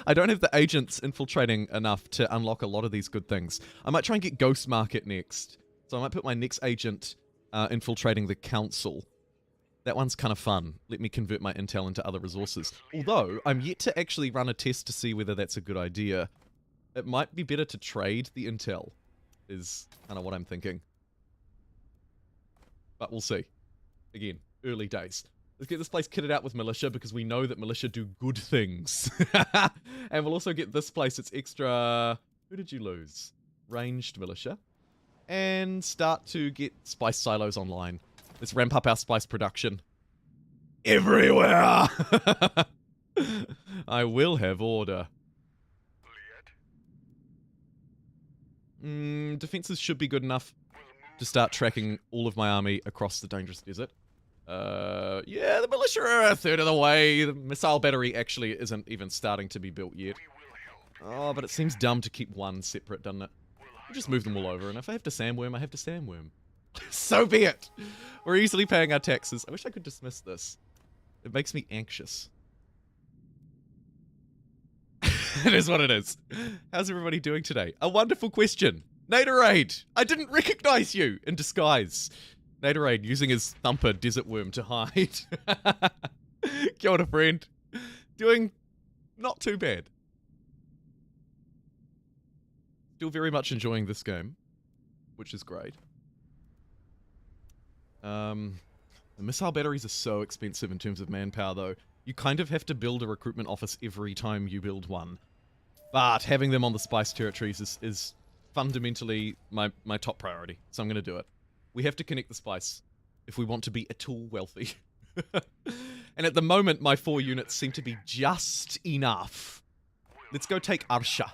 I don't have the agents infiltrating enough to unlock a lot of these good things. I might try and get Ghost Market next. So I might put my next agent infiltrating the council. That one's kind of fun. Let me convert my intel into other resources. Although, I'm yet to actually run a test to see whether that's a good idea. It might be better to trade the intel, is kind of what I'm thinking. But we'll see. Again, early days. Let's get this place kitted out with militia, because we know that militia do good things. And we'll also get this place its extra... Who did you lose? Ranged militia. And start to get spice silos online. Let's ramp up our spice production. Everywhere! I will have order. Defenses should be good enough to start tracking all of my army across the dangerous desert. Yeah, the militia are a third of the way. The missile battery actually isn't even starting to be built yet. Oh, but it seems dumb to keep one separate, doesn't it? I'll just move them all over, and if I have to sandworm, I have to sandworm. So be it! We're easily paying our taxes. I wish I could dismiss this. It makes me anxious. It is what it is. How's everybody doing today? A wonderful question. Naderade! I didn't recognize you in disguise. Naderade using his thumper desert worm to hide. Kia ora, friend. Doing not too bad. Still very much enjoying this game, which is great. The missile batteries are so expensive in terms of manpower, though. You kind of have to build a recruitment office every time you build one. But having them on the spice territories is fundamentally my top priority, so I'm going to do it. We have to connect the spice if we want to be at all wealthy. And at the moment, my 4 units seem to be just enough. Let's go take Arsha.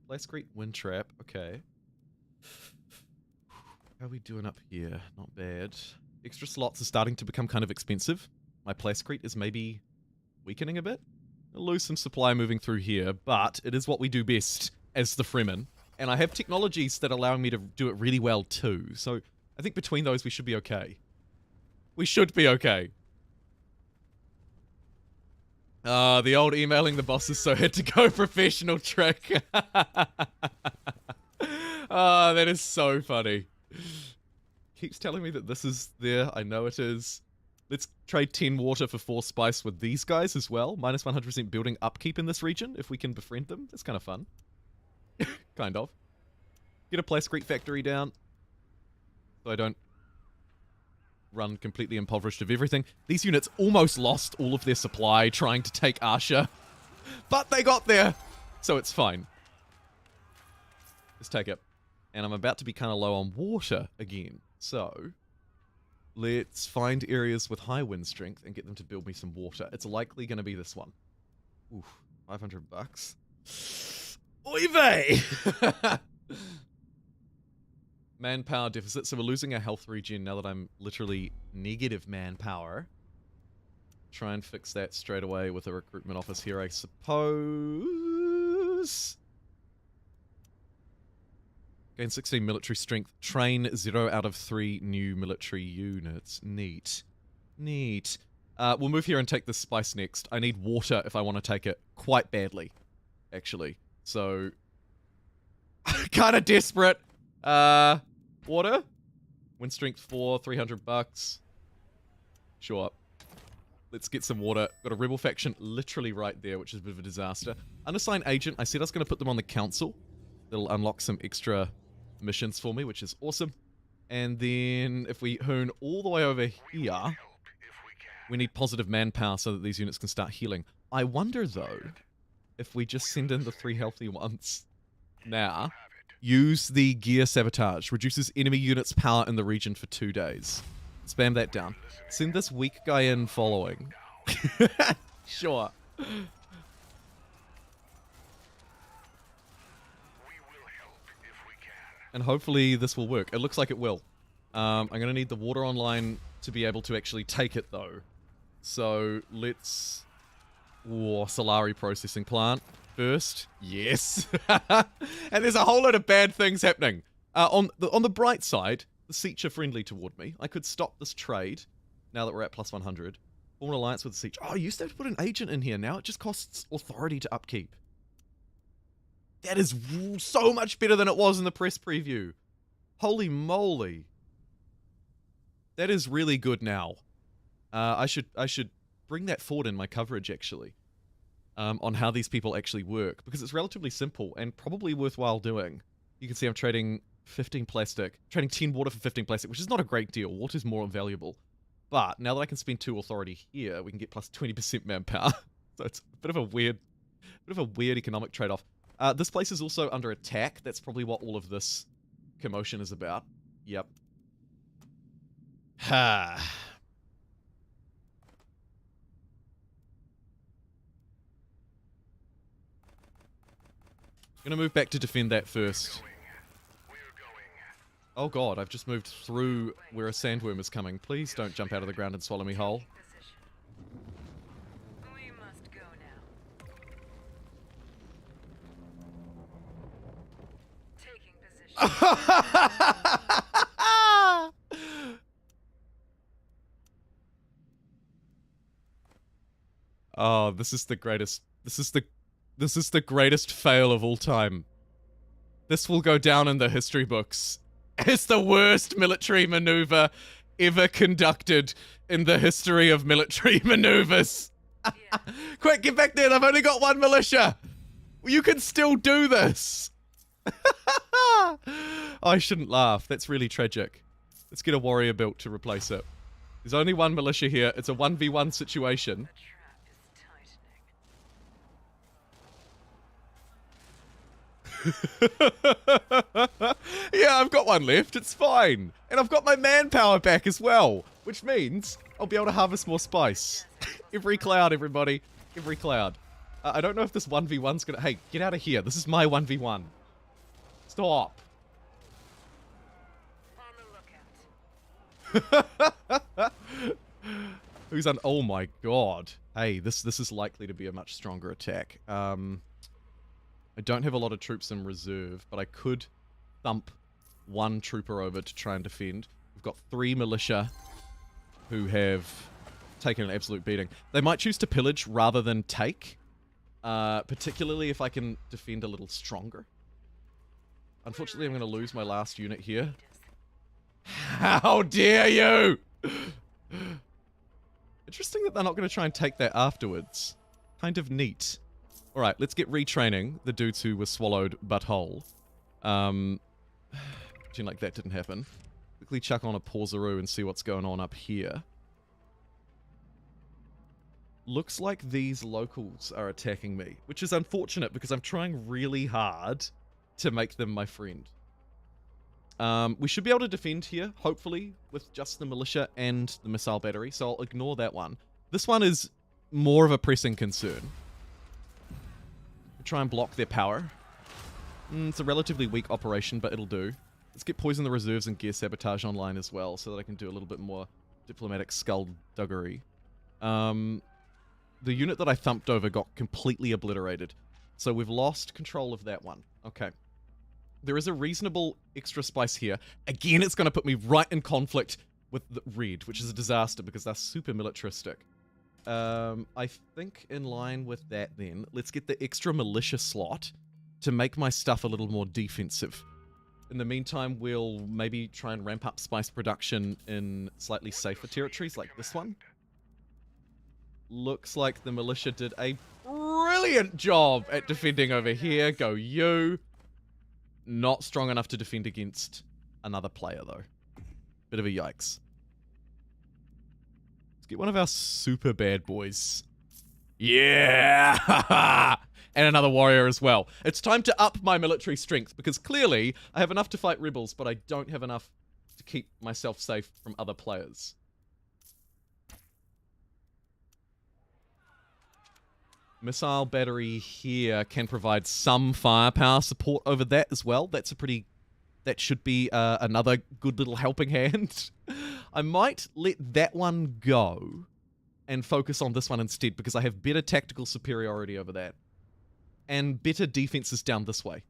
Blascrete Wind Trap, okay. How are we doing up here? Not bad. Extra slots are starting to become kind of expensive. My Plascrete is maybe weakening a bit. I'll lose some supply moving through here, but it is what we do best as the Fremen. And I have technologies that allow me to do it really well too. So I think between those we should be okay. We should be okay. The old emailing the bosses so had to go professional trick. That is so funny. Keeps telling me that this is there. I know it is. Let's trade 10 water for 4 spice with these guys as well. Minus 100% building upkeep in this region if we can befriend them. That's kind of fun. Kind of. Get a Plascrete factory down so I don't run completely impoverished of everything. These units almost lost all of their supply trying to take Arsha, but they got there, so it's fine. Let's take it. And I'm about to be kind of low on water again, so let's find areas with high wind strength and get them to build me some water. It's likely going to be this one. Oof, $500. Oy vey! Manpower deficit, so we're losing our health regen now that I'm literally negative manpower. Try and fix that straight away with a recruitment office here, I suppose. Gain 16 military strength. Train 0 out of 3 new military units. Neat. Neat. We'll move here and take this spice next. I need water if I want to take it quite badly, actually. So, kind of desperate. Water? Wind strength 4, $300. Sure. Let's get some water. Got a rebel faction literally right there, which is a bit of a disaster. Unassigned agent. I said I was going to put them on the council. That'll unlock some extra missions for me, which is awesome. And then if we hoon all the way over here, we need positive manpower so that these units can start healing. I wonder, though, if we just send in the 3 healthy ones now. Use the gear sabotage. Reduces enemy units' power in the region for 2 days. Spam that down. Send this weak guy in following. Sure. We will help if we can. And hopefully this will work. It looks like it will. I'm going to need the water online to be able to actually take it, though. So let's... Whoa, Solari processing plant first. Yes. And there's a whole lot of bad things happening. On the bright side, the Siege are friendly toward me. I could stop this trade now that we're at plus 100. Form an alliance with the Siege. Oh, I used to have to put an agent in here. Now it just costs authority to upkeep. That is so much better than it was in the press preview. Holy moly. That is really good now. I should bring that forward in my coverage, actually. On how these people actually work. Because it's relatively simple and probably worthwhile doing. You can see I'm trading 15 plastic. Trading 10 water for 15 plastic, which is not a great deal. Water is more valuable. But now that I can spend 2 authority here, we can get plus 20% manpower. So it's a bit of a weird economic trade-off. This place is also under attack. That's probably what all of this commotion is about. Yep. Ha. Gonna move back to defend that first. Oh god, I've just moved through where a sandworm is coming. Please don't jump out of the ground and swallow me whole. We must go now. Taking position. Oh, this is the greatest. This is the greatest fail of all time. This will go down in the history books as the worst military maneuver ever conducted in the history of military maneuvers. Quick, get back there. I've only got 1 militia. You can still do this. I shouldn't laugh. That's really tragic. Let's get a warrior built to replace it. There's only 1 militia here. It's a 1v1 situation. The trap is tightening. Yeah, I've got 1 left. It's fine. And I've got my manpower back as well, which means I'll be able to harvest more spice. Every cloud, everybody. Every cloud. I don't know if this 1v1's gonna... Hey, get out of here. This is my 1v1. Stop. On the lookout. Who's on? Oh my god. Hey, this is likely to be a much stronger attack. I don't have a lot of troops in reserve, but I could thump 1 trooper over to try and defend. We've got 3 militia who have taken an absolute beating. They might choose to pillage rather than take, particularly if I can defend a little stronger. Unfortunately, I'm going to lose my last unit here. How dare you! Interesting that they're not going to try and take that afterwards. Kind of neat. Alright, let's get retraining the dudes who were swallowed but whole. Pretend like that didn't happen. Quickly chuck on a pauseroo and see what's going on up here. Looks like these locals are attacking me, which is unfortunate because I'm trying really hard to make them my friend. We should be able to defend here, hopefully, with just the militia and the missile battery, so I'll ignore that one. This one is more of a pressing concern. Try and block their power. It's a relatively weak operation, but it'll do. Let's get poison the reserves and gear sabotage online as well, so that I can do a little bit more diplomatic skullduggery. The unit that I thumped over got completely obliterated, so we've lost control of that one. Okay. There is a reasonable extra spice here. Again, it's going to put me right in conflict with the red, which is a disaster because they're super militaristic. I think in line with that then, let's get the extra militia slot to make my stuff a little more defensive. In the meantime, we'll maybe try and ramp up spice production in slightly safer territories like this one. Looks like the militia did a brilliant job at defending over here. Go you. Not strong enough to defend against another player though. Bit of a yikes. Let's get one of our super bad boys. Yeah! and another warrior as well. It's time to up my military strength, because clearly I have enough to fight rebels, but I don't have enough to keep myself safe from other players. Missile battery here can provide some firepower support over that as well. That should be another good little helping hand. I might let that one go and focus on this one instead, because I have better tactical superiority over that. And better defenses down this way.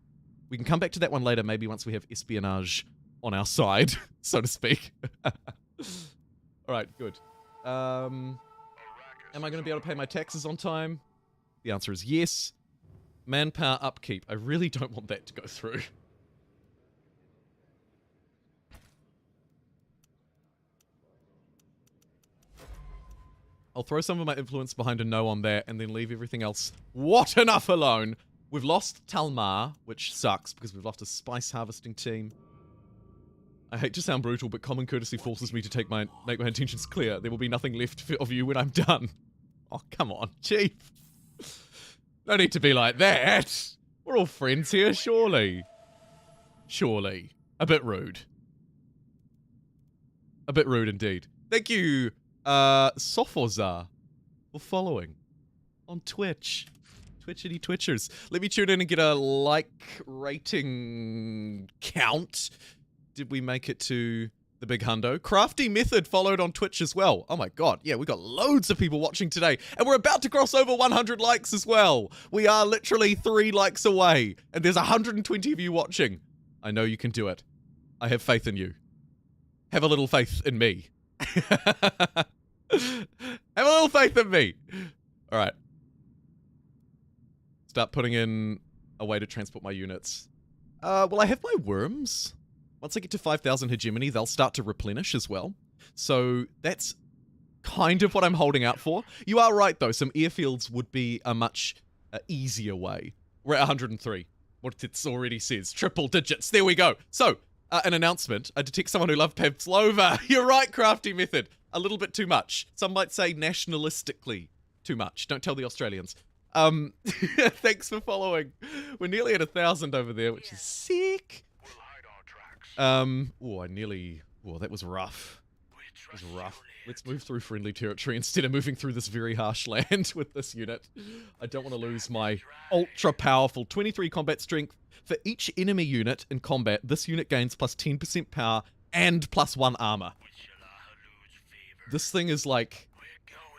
We can come back to that one later, maybe once we have espionage on our side, so to speak. Alright, good. Am I going to be able to pay my taxes on time? The answer is yes. Manpower upkeep. I really don't want that to go through. I'll throw some of my influence behind a no on that and then leave everything else enough alone. We've lost Talmar, which sucks because we've lost a spice harvesting team. I hate to sound brutal, but common courtesy forces me to make my intentions clear. There will be nothing left of you when I'm done. Oh, come on, Chief. No need to be like that. We're all friends here, surely. Surely. A bit rude. A bit rude indeed. Thank you, Sophozar, for following on Twitch. Twitchity Twitchers. Let me tune in and get a like rating count. Did we make it to the big hundo? Crafty Method followed on Twitch as well. Oh my god, yeah, we got loads of people watching today, and we're about to cross over 100 likes as well. We are literally 3 likes away, and there's 120 of you watching. I know you can do it. I have faith in you. Have a little faith in me. Have a little faith in me. Alright. Start putting in a way to transport my units. Well, I have my worms. Once I get to 5,000 hegemony, they'll start to replenish as well. So that's kind of what I'm holding out for. You are right, though. Some airfields would be a much easier way. We're at 103. What it already says. Triple digits. There we go. So, an announcement. I detect someone who loved Pavlova. You're right, Crafty Method. A little bit too much. Some might say nationalistically too much. Don't tell the Australians. Thanks for following. We're nearly at 1,000 over there, which is sick. Oh, that was rough. That was rough. Let's move through friendly territory instead of moving through this very harsh land with this unit. I don't want to lose my ultra powerful 23 combat strength. For each enemy unit in combat, this unit gains plus 10% power and plus 1 armor. This thing is like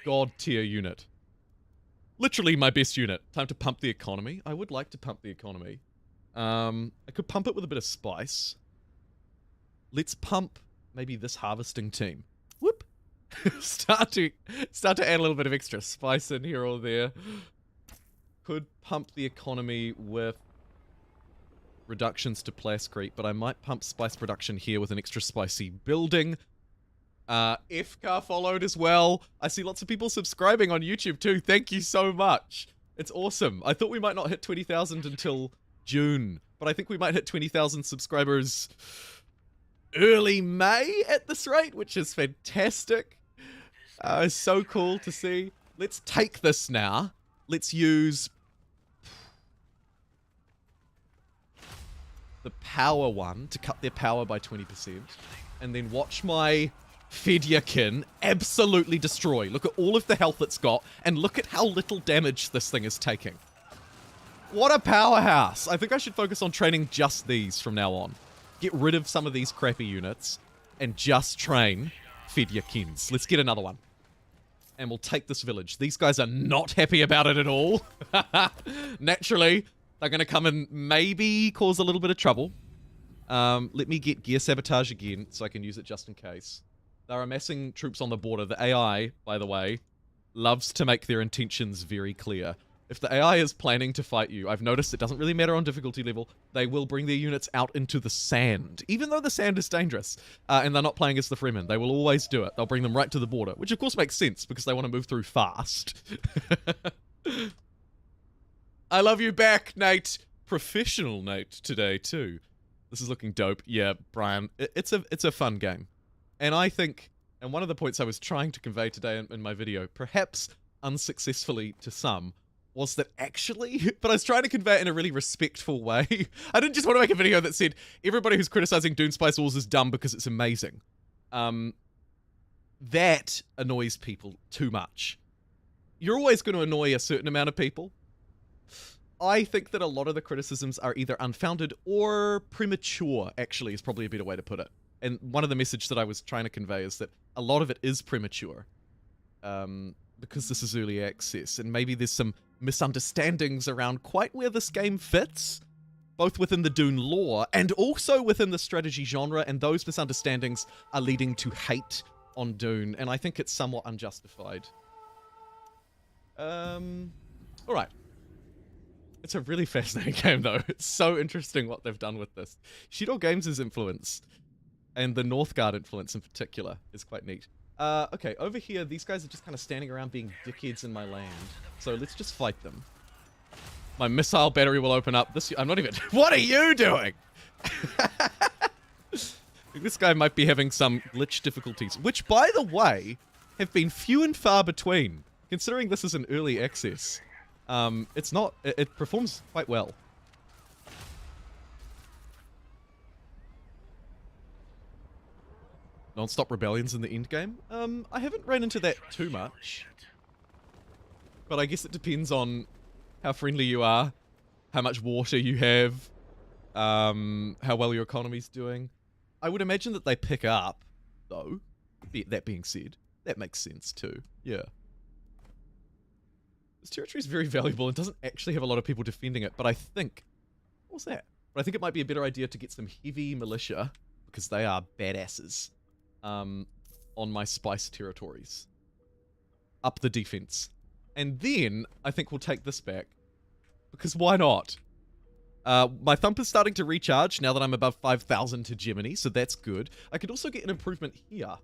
god tier unit. Literally my best unit. Time to pump the economy. I would like to pump the economy. I could pump it with a bit of spice. Let's pump maybe this harvesting team. Whoop. start to add a little bit of extra spice in here or there. Could pump the economy with reductions to plascrete, but I might pump spice production here with an extra spicy building. FCAR followed as well. I see lots of people subscribing on YouTube too. Thank you so much. It's awesome. I thought we might not hit 20,000 until June, but I think we might hit 20,000 subscribers early May at this rate, which is fantastic. It's so cool to see. Let's take this now. Let's use the power one to cut their power by 20%, and then watch my Fedyakin absolutely destroy. Look at all of the health it's got, and look at how little damage this thing is taking. What a powerhouse! I think I should focus on training just these from now on. Get rid of some of these crappy units, and just train Fedyakins. Let's get another one. And we'll take this village. These guys are not happy about it at all. Naturally, they're going to come and maybe cause a little bit of trouble. Let me get gear sabotage again, so I can use it just in case. They're amassing troops on the border. The AI, by the way, loves to make their intentions very clear. If the AI is planning to fight you, I've noticed it doesn't really matter on difficulty level, they will bring their units out into the sand, even though the sand is dangerous, and they're not playing as the Fremen. They will always do it. They'll bring them right to the border, which of course makes sense, because they want to move through fast. I love you back, Nate. Professional Nate today, too. This is looking dope. Yeah, Brian, it's a fun game. And I think, and one of the points I was trying to convey today in my video, perhaps unsuccessfully to some, was that actually, but I was trying to convey it in a really respectful way. I didn't just want to make a video that said everybody who's criticizing Dune Spice Wars is dumb because it's amazing. That annoys people too much. You're always going to annoy a certain amount of people. I think that a lot of the criticisms are either unfounded or premature, actually, is probably a better way to put it. And one of the message that I was trying to convey is that a lot of it is premature. Because this is early access, and maybe there's some misunderstandings around quite where this game fits, both within the Dune lore and also within the strategy genre, and those misunderstandings are leading to hate on Dune, and I think it's somewhat unjustified. Alright. It's a really fascinating game, though. It's so interesting what they've done with this. Shidor Games' influence, and the Northgard influence in particular, is quite neat. Okay, over here, these guys are just kind of standing around being dickheads in my land. So let's just fight them. My missile battery will open up. I'm not even... What are you doing? This guy might be having some glitch difficulties, which, by the way, have been few and far between. Considering this is an early access, it's not... It performs quite well. Non-stop rebellions in the end game? I haven't ran into that too much. But I guess it depends on how friendly you are, how much water you have, how well your economy's doing. I would imagine that they pick up, though. That being said, that makes sense too. Yeah. This territory is very valuable and doesn't actually have a lot of people defending it, but I think... What's that? But I think it might be a better idea to get some heavy militia, because they are badasses. On my spice territories. Up the defense. And then, I think we'll take this back. Because why not? My thump is starting to recharge now that I'm above 5,000 hegemony, so that's good. I could also get an improvement here.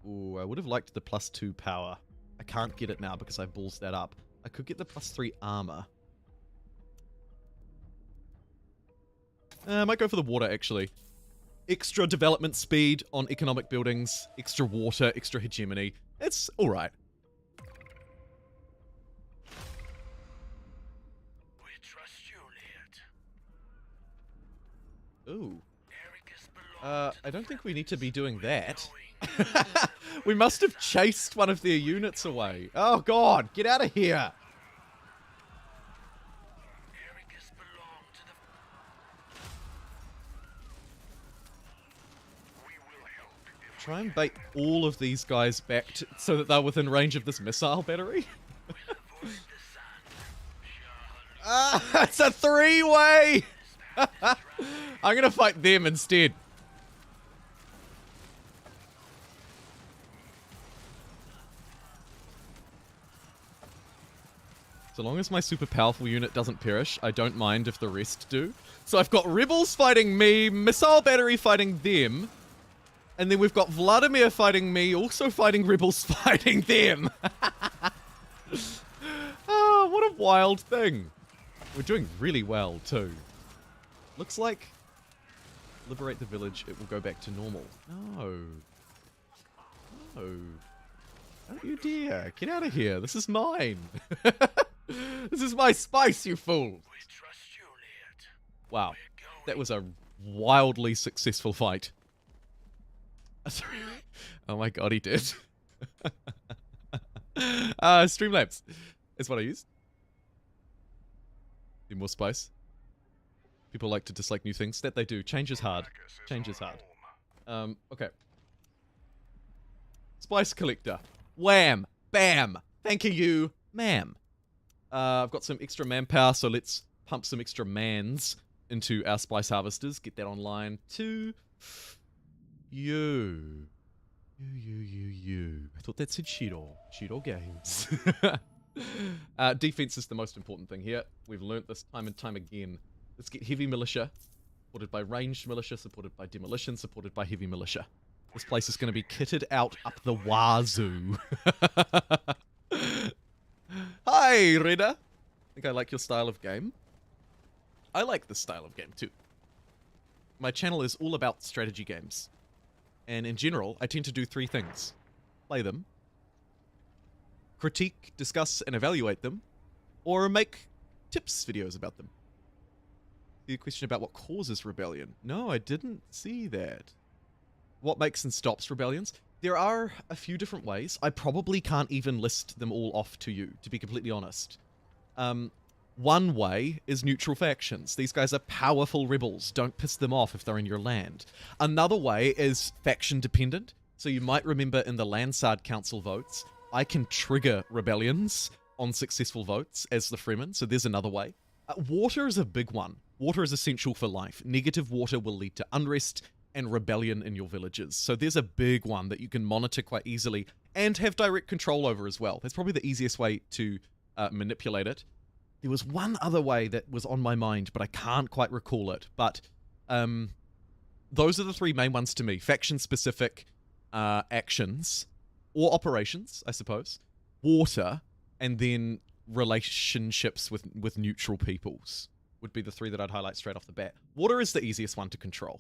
Ooh, I would have liked the +2 power. I can't get it now because I ballsed that up. I could get the +3 armor. I might go for the water, actually. Extra development speed on economic buildings, extra water, extra hegemony. It's alright. We trust you, Liet. Ooh. I don't think we need to be doing that. We must have chased one of their units away. Oh god, get out of here! Try and bait all of these guys back so that they're within range of this missile battery. It's a three-way! I'm gonna fight them instead. So long as my super powerful unit doesn't perish, I don't mind if the rest do. So I've got rebels fighting me, missile battery fighting them, and then we've got Vladimir fighting me, also fighting rebels fighting them. Oh, what a wild thing. We're doing really well, too. Looks like... Liberate the village, it will go back to normal. No. No. Don't you dare. Get out of here. This is mine. This is my spice, you fools. Wow. That was a wildly successful fight. Sorry. Oh my god, he did. Streamlabs is what I used. Need more spice. People like to dislike new things. That they do. Change is hard. Change is hard. Okay. Spice collector. Wham! Bam! Thank you, ma'am. I've got some extra manpower, so let's pump some extra mans into our spice harvesters. Get that online to you. You. I thought that said Shidor. Shidor Games. Defense is the most important thing here. We've learnt this time and time again. Let's get heavy militia, supported by ranged militia, supported by demolition, supported by heavy militia. This place is going to be kitted out up the wazoo. Hi, Reda. Think I like your style of game? I like this style of game too. My channel is all about strategy games. And in general, I tend to do three things. Play them. critique, discuss, and evaluate them, or make tips videos about them. The question about what causes rebellion. No, I didn't see that. What makes and stops rebellions? There are a few different ways. I probably can't even list them all off to you, to be completely honest. One way is neutral factions. These guys are powerful rebels. Don't piss them off if they're in your land. Another way is faction dependent. So you might remember in the Lansard Council votes, I can trigger rebellions on successful votes as the Fremen. So there's another way. Water is a big one. Water is essential for life. Negative water will lead to unrest and rebellion in your villages. So there's a big one that you can monitor quite easily and have direct control over as well. That's probably the easiest way to manipulate it. There was one other way that was on my mind, but I can't quite recall it. But those are the three main ones to me. Faction-specific actions, or operations, I suppose. Water, and then relationships with neutral peoples would be the three that I'd highlight straight off the bat. Water is the easiest one to control.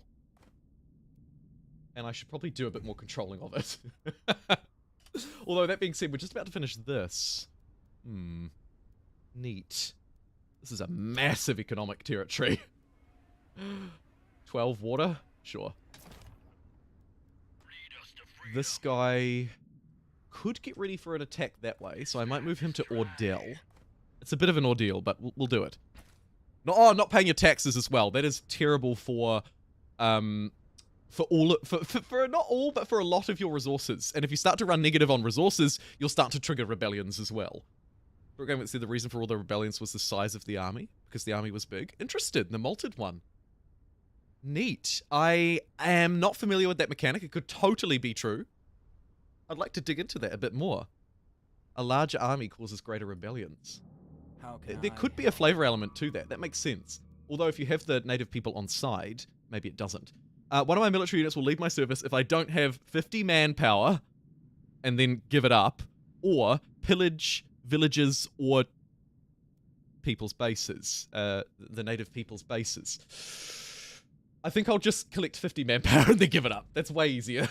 And I should probably do a bit more controlling of it. Although, that being said, we're just about to finish this. Neat. This is a massive economic territory. 12 water? Sure. This guy could get ready for an attack that way, so I might move him to Ordell. It's a bit of an ordeal, but we'll do it. No, oh, not paying your taxes as well. That is terrible for not all, but for a lot of your resources. And if you start to run negative on resources, you'll start to trigger rebellions as well. For a game that said the reason for all the rebellions was the size of the army, because the army was big. Interested in the malted one. Neat. I am not familiar with that mechanic. It could totally be true. I'd like to dig into that a bit more. A larger army causes greater rebellions. There could be a flavor element to that. That makes sense. Although if you have the native people on side, maybe it doesn't. One of my military units will leave my service if I don't have 50 manpower and then give it up, or pillage villages or people's bases, the native people's bases. I think I'll just collect 50 manpower and then give it up. That's way easier.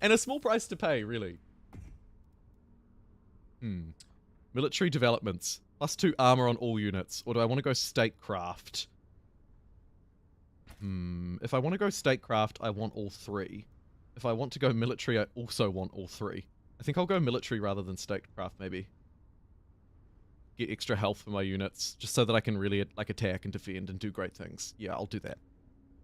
And a small price to pay, really. Military developments. +2 armor on all units. Or do I want to go statecraft? If I want to go statecraft, I want all 3. If I want to go military, I also want all 3. I think I'll go military rather than statecraft, maybe. Get extra health for my units, just so that I can really like attack and defend and do great things. Yeah, I'll do that.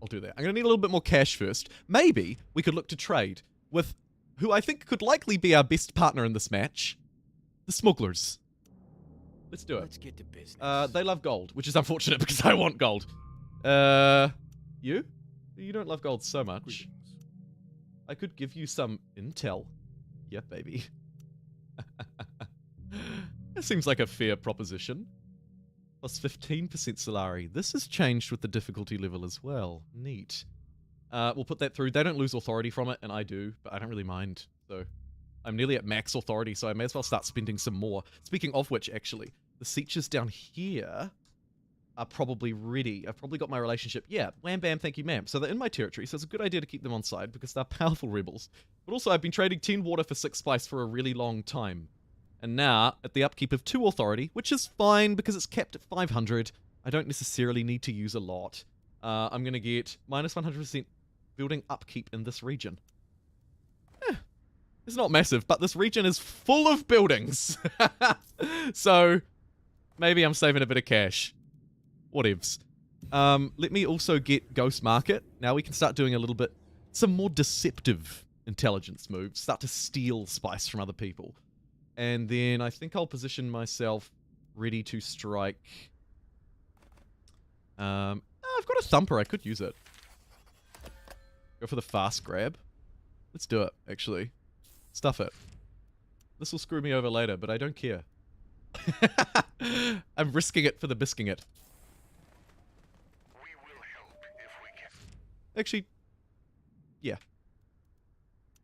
I'll do that. I'm going to need a little bit more cash first. Maybe we could look to trade with who I think could likely be our best partner in this match. The smugglers. Let's do it. Let's get to business. They love gold, which is unfortunate because I want gold. You? You don't love gold so much. Greetings. I could give you some intel. Yeah, baby. That seems like a fair proposition. Plus 15% Solari. This has changed with the difficulty level as well. Neat. We'll put that through. They don't lose authority from it, and I do, but I don't really mind. So I'm nearly at max authority, so I may as well start spending some more. Speaking of which, actually, the sieges down here are probably ready. I've probably got my relationship. Yeah, wham bam, thank you ma'am. So they're in my territory, so it's a good idea to keep them on side because they're powerful rebels. But also, I've been trading 10 water for 6 spice for a really long time. And now, at the upkeep of 2 authority, which is fine because it's capped at 500, I don't necessarily need to use a lot. I'm going to get minus 100% building upkeep in this region. It's not massive, but this region is full of buildings. So, maybe I'm saving a bit of cash. Whatevs. Let me also get Ghost Market. Now we can start doing a little bit, some more deceptive intelligence moves. Start to steal spice from other people. And then I think I'll position myself ready to strike. I've got a thumper. I could use it. Go for the fast grab. Let's do it, actually. Stuff it. This will screw me over later, but I don't care. I'm risking it for the bisking it. We will help if we can. Actually, yeah.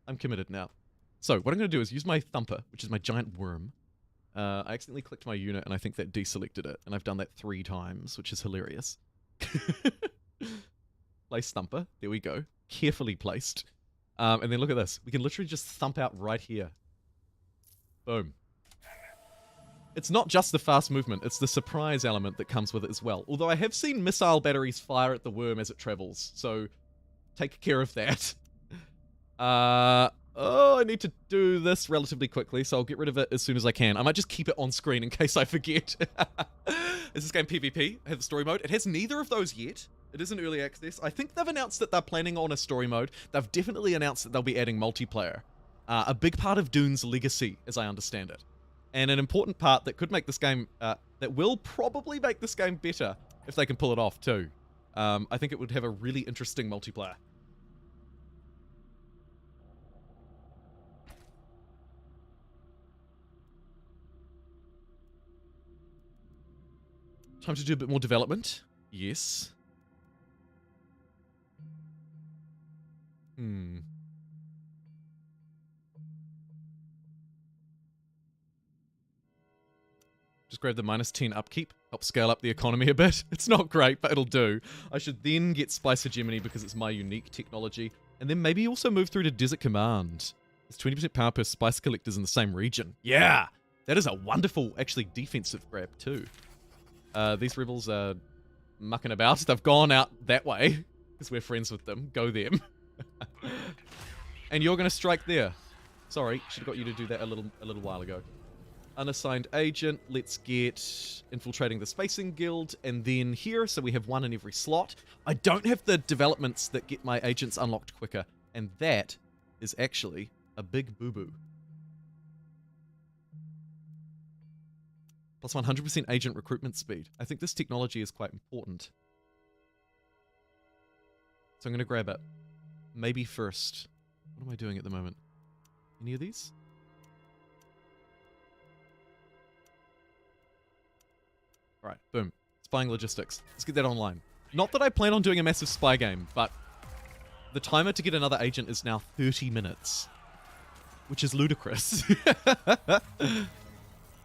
I'm committed now. So, what I'm going to do is use my thumper, which is my giant worm. I accidentally clicked my unit, and I think that deselected it. And I've done that 3 times, which is hilarious. Place thumper. There we go. Carefully placed. And then look at this. We can literally just thump out right here. Boom. It's not just the fast movement, it's the surprise element that comes with it as well. Although I have seen missile batteries fire at the worm as it travels, so take care of that. Oh, I need to do this relatively quickly, so I'll get rid of it as soon as I can. I might just keep it on screen in case I forget. Is this game PvP? I have the story mode. It has neither of those yet. It is in early access. I think they've announced that they're planning on a story mode. They've definitely announced that they'll be adding multiplayer. A big part of Dune's legacy, as I understand it. And an important part that could make this game, that will probably make this game better if they can pull it off too. I think it would have a really interesting multiplayer. Time to do a bit more development. Yes. Just grab the -10 upkeep. Help scale up the economy a bit. It's not great, but it'll do. I should then get Spice Hegemony because it's my unique technology. And then maybe also move through to Desert Command. There's 20% power per Spice Collectors in the same region. Yeah! That is a wonderful, actually, defensive grab too. These rebels are mucking about. They've gone out that way because we're friends with them. Go them. And you're going to strike there. Sorry, should have got you to do that a little while ago. Unassigned agent. Let's get infiltrating the Spacing Guild, and then here, so we have one in every slot. I don't have the developments that get my agents unlocked quicker, and that is actually a big boo-boo. Plus 100% agent recruitment speed. I think this technology is quite important. So I'm going to grab it. Maybe first. What am I doing at the moment? Any of these? Alright, boom. Spying logistics. Let's get that online. Not that I plan on doing a massive spy game, but the timer to get another agent is now 30 minutes. Which is ludicrous.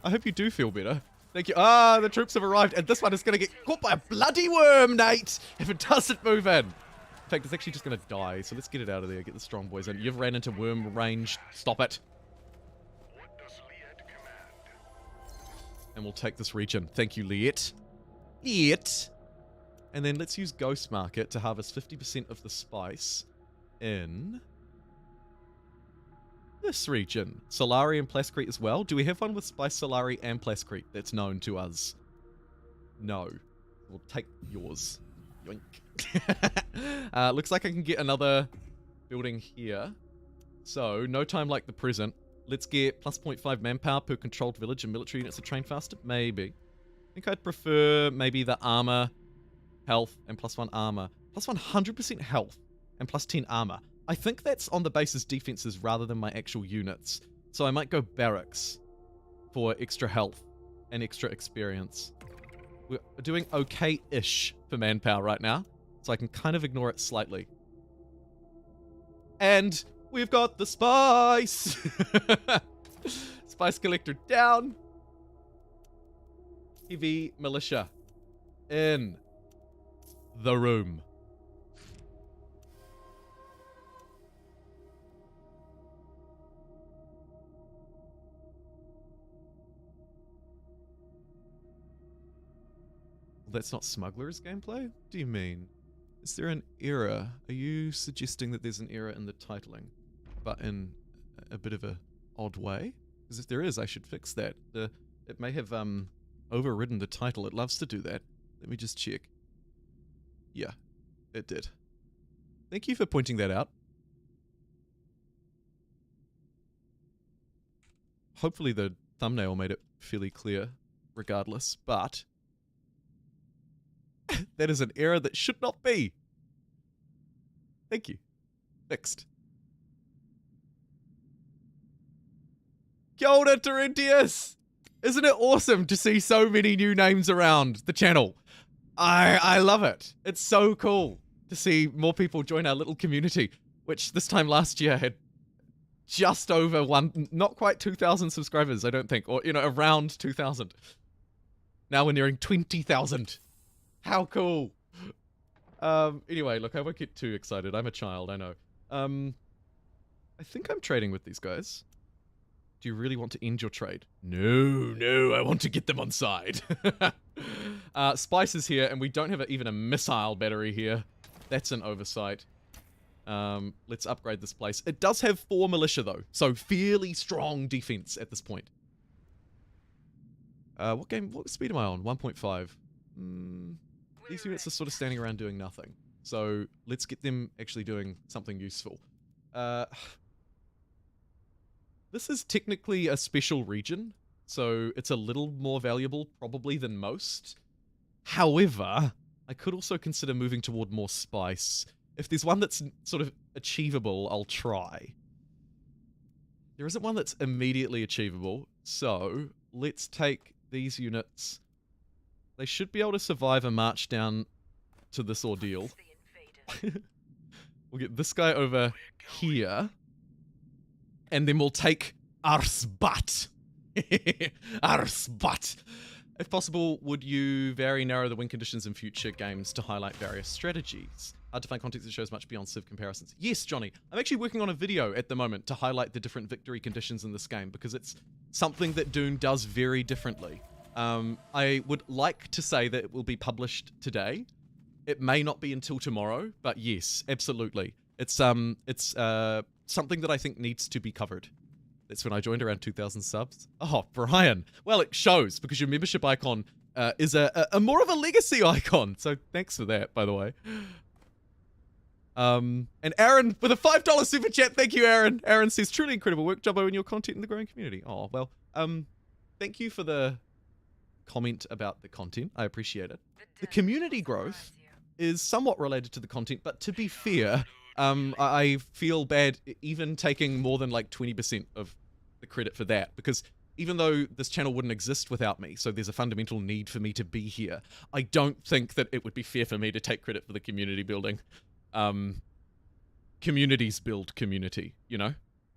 I hope you do feel better. Thank you. Ah, the troops have arrived, and this one is going to get caught by a bloody worm, Nate, if it doesn't move in. In fact, it's actually just going to die, so let's get it out of there. Get the strong boys in. You've ran into worm range. Stop it. What does Liet command? And we'll take this region. Thank you, Liet. Liet. And then let's use Ghost Market to harvest 50% of the spice in this region. Solari and Plascrete as well. Do we have one with Spice Solari and Plascrete that's known to us? No. We'll take yours. Yoink. Looks like I can get another building here. So, no time like the present. Let's get plus 0.5 manpower per controlled village and military units to train faster. Maybe. I think I'd prefer maybe the armor, health, and plus 1 armor. Plus 100% health and plus 10 armor. I think that's on the base's defenses rather than my actual units. So I might go barracks for extra health and extra experience. We're doing okay-ish for manpower right now, so I can kind of ignore it slightly. And we've got the spice! Spice collector down. Heavy militia in the room. That's not Smuggler's gameplay? What do you mean? Is there an error? Are you suggesting that there's an error in the titling, but in a bit of a odd way? Because if there is, I should fix that. It may have overridden the title. It loves to do that. Let me just check. Yeah, it did. Thank you for pointing that out. Hopefully the thumbnail made it fairly clear, regardless, but that is an error that should not be. Thank you. Fixed. Kia ora, Terentius! Isn't it awesome to see so many new names around the channel? I love it. It's so cool to see more people join our little community, which this time last year had just over not quite 2,000 subscribers, I don't think, or, you know, around 2,000. Now we're nearing 20,000. How cool. Anyway, look, I won't get too excited. I'm a child, I know. I think I'm trading with these guys. Do you really want to end your trade? No, I want to get them on side. Spice is here, and we don't have even a missile battery here. That's an oversight. Let's upgrade this place. It does have 4 militia, though, so fairly strong defense at this point. What speed am I on? 1.5. These units are sort of standing around doing nothing. So let's get them actually doing something useful. This is technically a special region, so it's a little more valuable probably than most. However, I could also consider moving toward more spice. If there's one that's sort of achievable, I'll try. There isn't one that's immediately achievable, so let's take these units. They should be able to survive a march down to this ordeal. We'll get this guy over here, and then we'll take Arsbat. Arsbat. If possible, would you vary narrow the win conditions in future games to highlight various strategies? Hard to find context that shows much beyond Civ comparisons. Yes, Johnny. I'm actually working on a video at the moment to highlight the different victory conditions in this game because it's something that Dune does very differently. I would like to say that it will be published today. It may not be until tomorrow, but yes, absolutely. It's something that I think needs to be covered. That's when I joined, around 2,000 subs. Oh, Brian. Well, it shows because your membership icon is a more of a legacy icon. So thanks for that, by the way. And Aaron with a $5 super chat. Thank you, Aaron. Aaron says, truly incredible work, Jumbo, and your content in the growing community. Oh, well, thank you for the comment about the content. I appreciate it. The community growth is somewhat related to the content, but to be fair, I feel bad even taking more than like 20% of the credit for that, because even though this channel wouldn't exist without me, so there's a fundamental need for me to be here, I don't think that it would be fair for me to take credit for the community building. Communities build community, you know?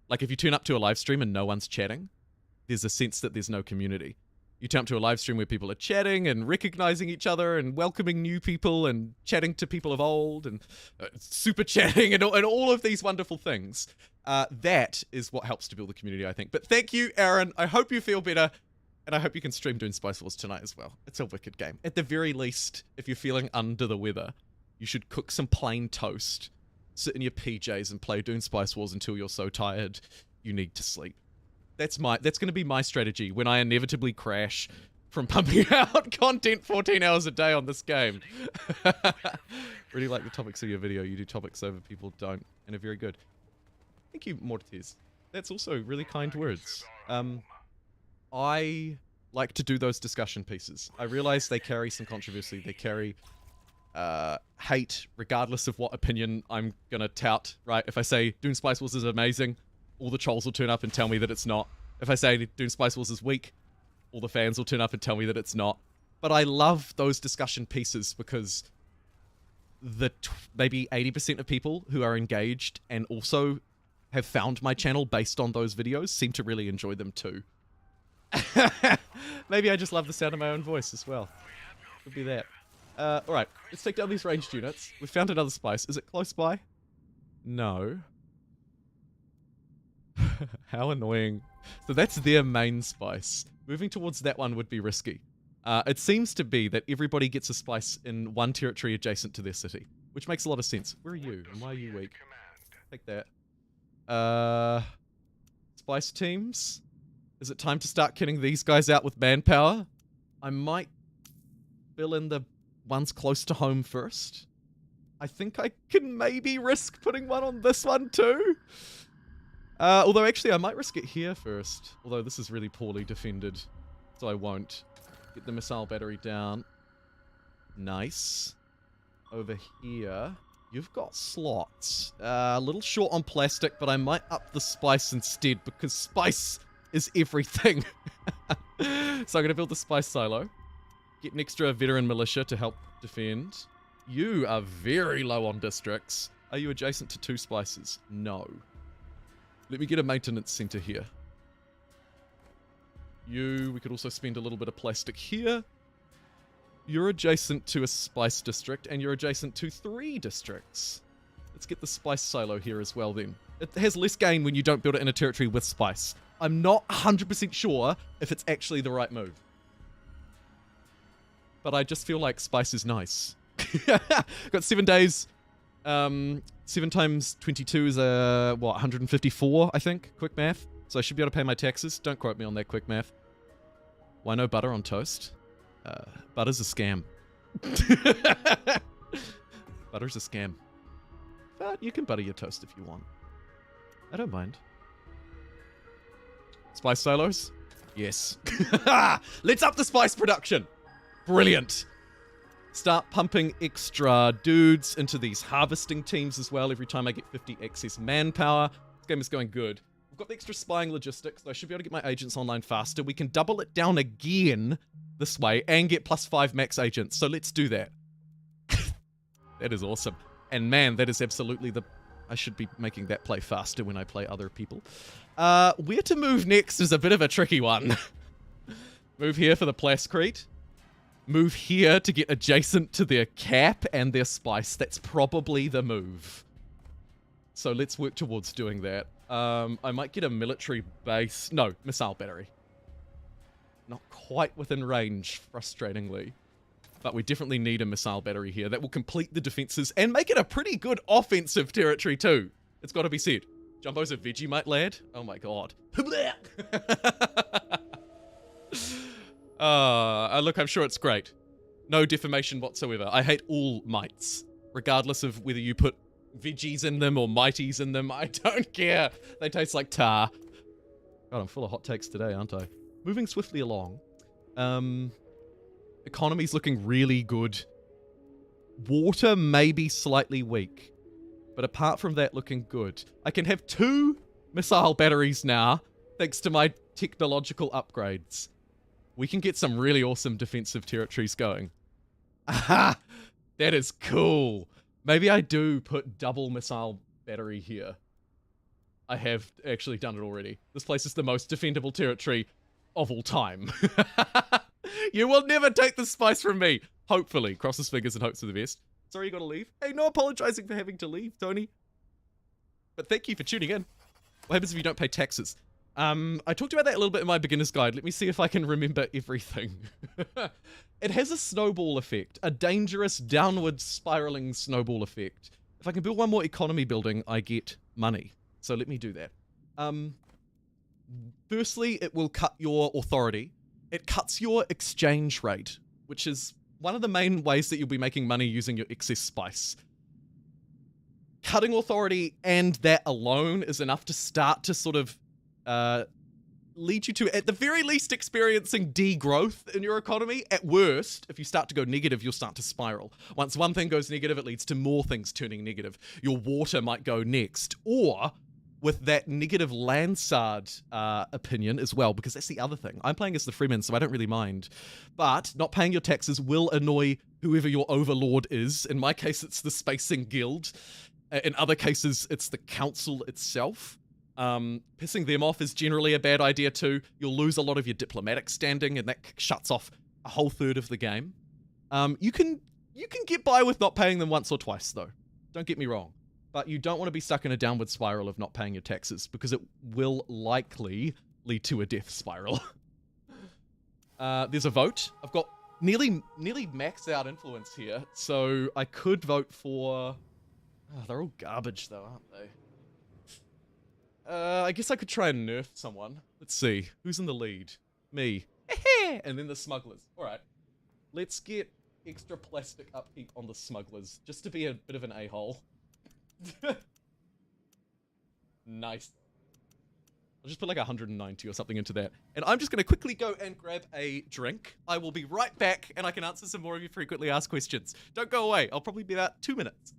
Like if you turn up to a live stream and no one's chatting, there's a sense that there's no community. You turn up to a live stream where people are chatting and recognizing each other and welcoming new people and chatting to people of old and super chatting and all of these wonderful things. That is what helps to build the community, I think. But thank you, Aaron. I hope you feel better. And I hope you can stream Dune Spice Wars tonight as well. It's a wicked game. At the very least, if you're feeling under the weather, you should cook some plain toast, sit in your PJs and play Dune Spice Wars until you're so tired you need to sleep. That's going to be my strategy when I inevitably crash from pumping out content 14 hours a day on this game. Really like the topics of your video. You do topics over people don't, and are very good. Thank you, Mortiz. That's also really kind words. I like to do those discussion pieces. I realize they carry some controversy. They carry hate, regardless of what opinion I'm gonna tout, right? If I say Dune Spice Wars is amazing, all the trolls will turn up and tell me that it's not. If I say Dune Spice Wars is weak, all the fans will turn up and tell me that it's not. But I love those discussion pieces because the maybe 80% of people who are engaged and also have found my channel based on those videos seem to really enjoy them too. Maybe I just love the sound of my own voice as well. Could be that. Alright, let's take down these ranged units. We found another spice. Is it close by? No. How annoying. So that's their main spice. Moving towards that one would be risky. It seems to be that everybody gets a spice in one territory adjacent to their city, which makes a lot of sense. Where are you? And why are you weak? Take that. Spice teams? Is it time to start kitting these guys out with manpower? I might fill in the ones close to home first. I think I can maybe risk putting one on this one too. Although actually I might risk it here first. Although this is really poorly defended, so I won't. Get the missile battery down. Nice. Over here, you've got slots. A little short on plastic, but I might up the spice instead because spice is everything. So I'm going to build the spice silo. Get an extra veteran militia to help defend. You are very low on districts. Are you adjacent to 2 spices? No. Let me get a maintenance center here. We could also spend a little bit of plastic here. You're adjacent to a spice district, and you're adjacent to 3 districts. Let's get the spice silo here as well then. It has less gain when you don't build it in a territory with spice. I'm not 100% sure if it's actually the right move. But I just feel like spice is nice. Got 7 days. 7 times 22 is, 154, I think? Quick math. So I should be able to pay my taxes. Don't quote me on that quick math. Why no butter on toast? Butter's a scam. Butter's a scam. But you can butter your toast if you want. I don't mind. Spice silos? Yes. Let's up the spice production. Brilliant. Start pumping extra dudes into these harvesting teams as well every time I get 50 excess manpower. This game is going good. We've got the extra spying logistics, so I should be able to get my agents online faster. We can double it down again this way and get +5 max agents, so let's do that. That is awesome. And man, that is absolutely the... I should be making that play faster when I play other people. Where to move next is a bit of a tricky one. Move here for the Plascrete. Move here to get adjacent to their cap and their spice. That's probably the move. So let's work towards doing that. I might get a military base. No, missile battery. Not quite within range, frustratingly. But we definitely need a missile battery here. That will complete the defenses and make it a pretty good offensive territory too. It's got to be said. Jumbo's a Vegemite lad? Oh my god. Look, I'm sure it's great. No defamation whatsoever. I hate all mites. Regardless of whether you put veggies in them or mighties in them, I don't care. They taste like tar. God, I'm full of hot takes today, aren't I? Moving swiftly along. Economy's looking really good. Water may be slightly weak. But apart from that, looking good. I can have 2 missile batteries now, thanks to my technological upgrades. We can get some really awesome defensive territories going. Aha! That is cool. Maybe I do put double missile battery here. I have actually done it already. This place is the most defendable territory of all time. You will never take the spice from me. Hopefully. Crosses fingers and hopes for the best. Sorry you gotta leave. Hey, no apologizing for having to leave, Tony. But thank you for tuning in. What happens if you don't pay taxes? I talked about that a little bit in my beginner's guide. Let me see if I can remember everything. It has a snowball effect. A dangerous downward spiraling snowball effect. If I can build one more economy building, I get money. So let me do that. Firstly, it will cut your authority. It cuts your exchange rate, which is one of the main ways that you'll be making money using your excess spice. Cutting authority and that alone is enough to start to sort of lead you to, at the very least, experiencing degrowth in your economy. At worst, if you start to go negative, you'll start to spiral. Once one thing goes negative, it leads to more things turning negative. Your water might go next, or with that negative Lansard opinion as well, because that's the other thing. I'm playing as the Fremen, so I don't really mind. But not paying your taxes will annoy whoever your overlord is. In my case, it's the Spacing Guild. In other cases, it's the council itself. Pissing them off is generally a bad idea too. You'll lose a lot of your diplomatic standing, and that shuts off a whole third of the game. You can get by with not paying them once or twice, though. Don't get me wrong. But you don't want to be stuck in a downward spiral of not paying your taxes, because it will likely lead to a death spiral. There's a vote. I've got nearly maxed out influence here, so I could vote for... Oh, they're all garbage, though, aren't they? I guess I could try and nerf someone. Let's see. Who's in the lead? Me. And then the smugglers. Alright. Let's get extra plastic upkeep on the smugglers, just to be a bit of an a-hole. Nice. I'll just put like 190 or something into that. And I'm just going to quickly go and grab a drink. I will be right back, and I can answer some more of your frequently asked questions. Don't go away. I'll probably be about 2 minutes.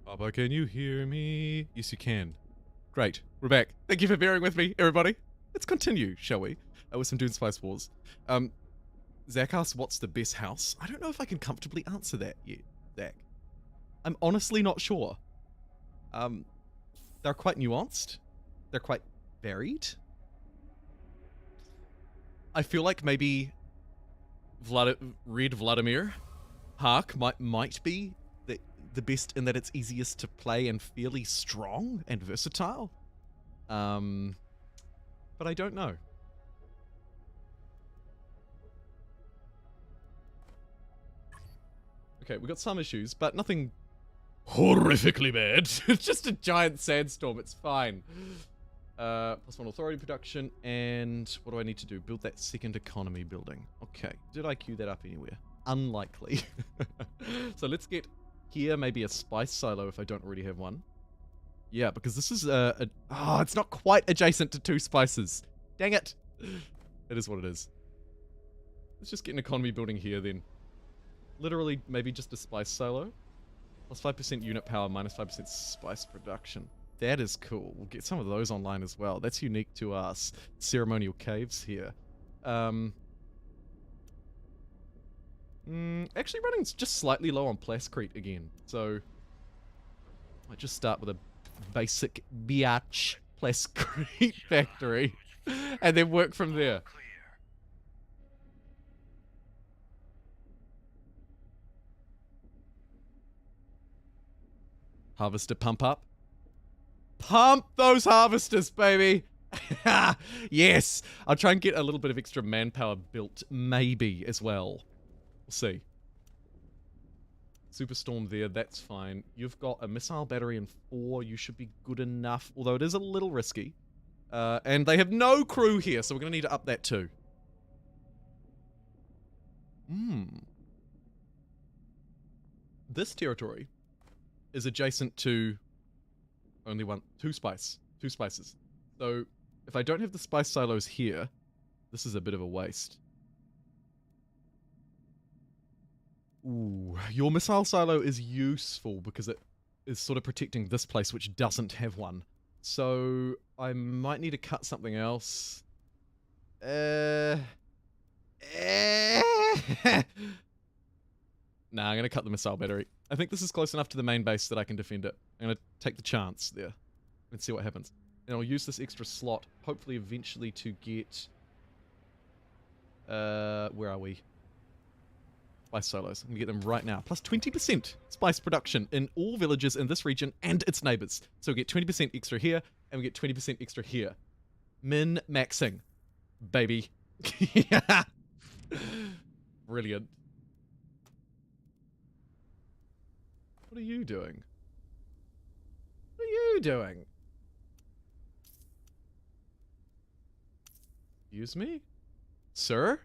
Papa, can you hear me? Yes, you can. Great. We're back. Thank you for bearing with me, everybody. Let's continue, shall we? With some Dune Spice Wars. Zach asks, what's the best house? I don't know if I can comfortably answer that yet, Zach. I'm honestly not sure. They're quite nuanced. They're quite varied. I feel like maybe Red Vladimir Hark might be the best in that it's easiest to play and fairly strong and versatile. But I don't know. Okay, we got some issues, but nothing horrifically bad. It's just a giant sandstorm, it's fine. +1 authority production, and what do I need to do? Build that second economy building. Okay, did I queue that up anywhere? Unlikely. So let's get here maybe a spice silo if I don't already have one. Yeah, because this is it's not quite adjacent to 2 spices. Dang it. It is what it is. Let's just get an economy building here then. Literally, maybe just a spice silo. +5% unit power, -5% spice production. That is cool. We'll get some of those online as well. That's unique to us. Ceremonial caves here. Actually running just slightly low on plascrete again. So, might just start with a basic biatch plascrete factory. And then work from there. Harvester pump up. Pump those harvesters, baby! Yes! I'll try and get a little bit of extra manpower built, maybe, as well. We'll see. Superstorm there, that's fine. You've got a missile battery and 4, you should be good enough, although it is a little risky. And they have no crew here, so we're going to need to up that too. This territory is adjacent to only 2 spices. So if I don't have the spice silos here, this is a bit of a waste. Ooh, your missile silo is useful because it is sort of protecting this place which doesn't have one. So I might need to cut something else. Nah, I'm going to cut the missile battery. I think this is close enough to the main base that I can defend it. I'm going to take the chance there and see what happens. And I'll use this extra slot, hopefully eventually to get... where are we? Spice silos. I'm going to get them right now. Plus 20% spice production in all villages in this region and its neighbors. So we get 20% extra here, and we get 20% extra here. Min-maxing. Baby. Brilliant. What are you doing? What are you doing? Excuse me? Sir?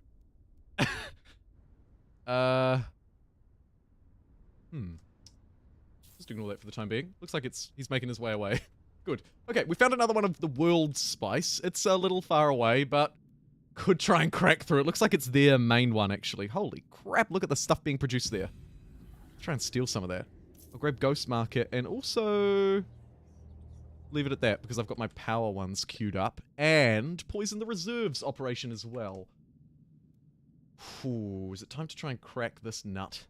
Just ignore that for the time being. Looks like he's making his way away. Good. Okay, we found another one of the world's spice. It's a little far away, but could try and crack through. It looks like it's their main one, actually. Holy crap, look at the stuff being produced there. Try and steal some of that. I'll grab Ghost Market and also leave it at that because I've got my power ones queued up. And Poison the Reserves operation as well. Ooh, is it time to try and crack this nut?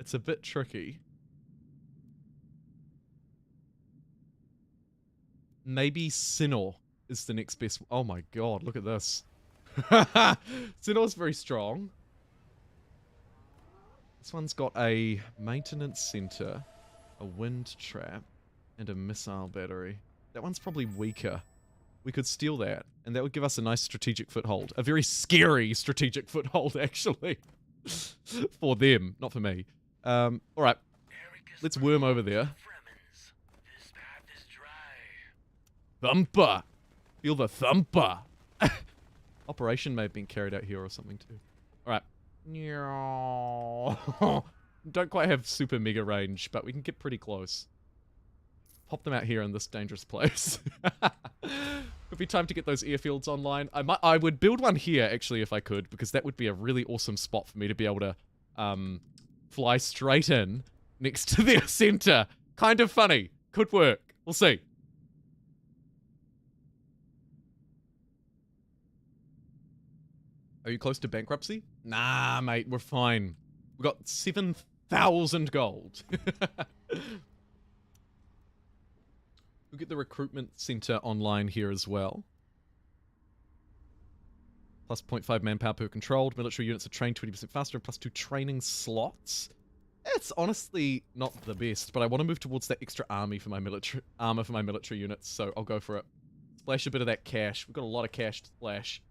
It's a bit tricky. Maybe Sinnoh is the next best. Oh my god, look at this. Sinnoh's very strong. This one's got a maintenance center, a wind trap, and a missile battery. That one's probably weaker. We could steal that, and that would give us a nice strategic foothold. A very scary strategic foothold, actually. For them, not for me. Alright. Let's worm over there. Thumper! Feel the thumper! Operation may have been carried out here or something too. Alright. Don't quite have super mega range, but we can get pretty close. Pop them out here in this dangerous place. Could be time to get those airfields online. I would build one here, actually, if I could, because that would be a really awesome spot for me to be able to fly straight in next to their center. Kind of funny. Could work. We'll see. Are you close to bankruptcy? Nah, mate, we're fine. We got 7,000 gold. We'll get the recruitment center online here as well. Plus 0.5 manpower per controlled. Military units are trained 20% faster and plus 2 training slots. It's honestly not the best, but I want to move towards that extra army for my armor for my military units, so I'll go for it. Splash a bit of that cash. We've got a lot of cash to splash.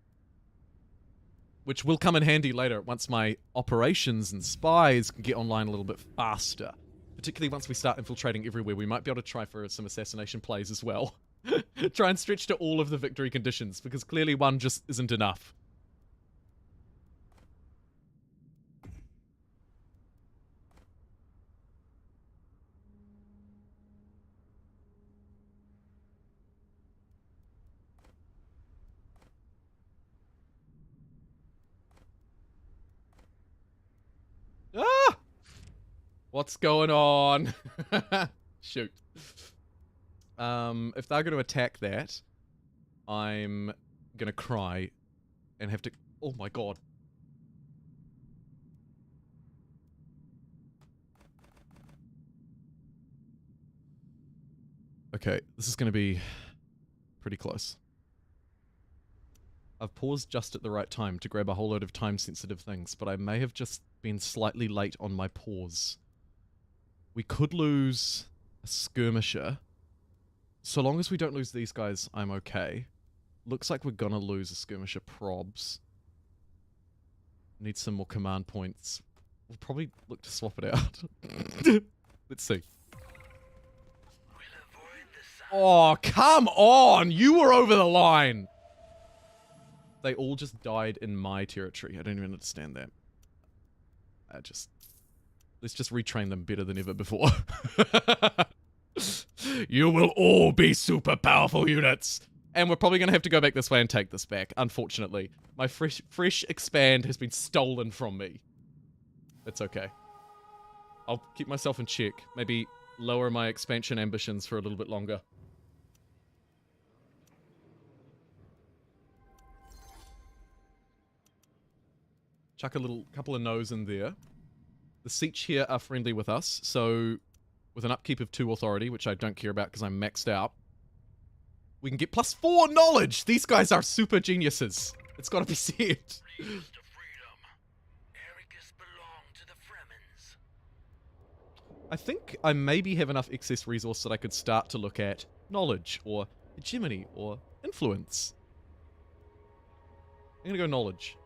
Which will come in handy later once my operations and spies can get online a little bit faster. Particularly once we start infiltrating everywhere, we might be able to try for some assassination plays as well. Try and stretch to all of the victory conditions, because clearly one just isn't enough. Ah! What's going on? Shoot. If they're going to attack that, I'm going to cry and have to... Oh my god. Okay, this is going to be pretty close. I've paused just at the right time to grab a whole load of time-sensitive things, but I may have just been slightly late on my pause. We could lose a skirmisher. So long as we don't lose these guys, I'm okay. Looks like we're gonna lose a skirmisher probs. Need some more command points. We'll probably look to swap it out. Let's see. Oh, come on! You were over the line! They all just died in my territory. I don't even understand that. Let's just retrain them better than ever before. You will all be super powerful units! And we're probably going to have to go back this way and take this back, unfortunately. My fresh expand has been stolen from me. That's okay. I'll keep myself in check. Maybe lower my expansion ambitions for a little bit longer. Chuck a couple of no's in there. The Siege here are friendly with us, so with an upkeep of 2 authority, which I don't care about because I'm maxed out, we can get +4 knowledge! These guys are super geniuses. It's gotta be said. I think I maybe have enough excess resource that I could start to look at knowledge, or hegemony, or influence. I'm gonna go knowledge.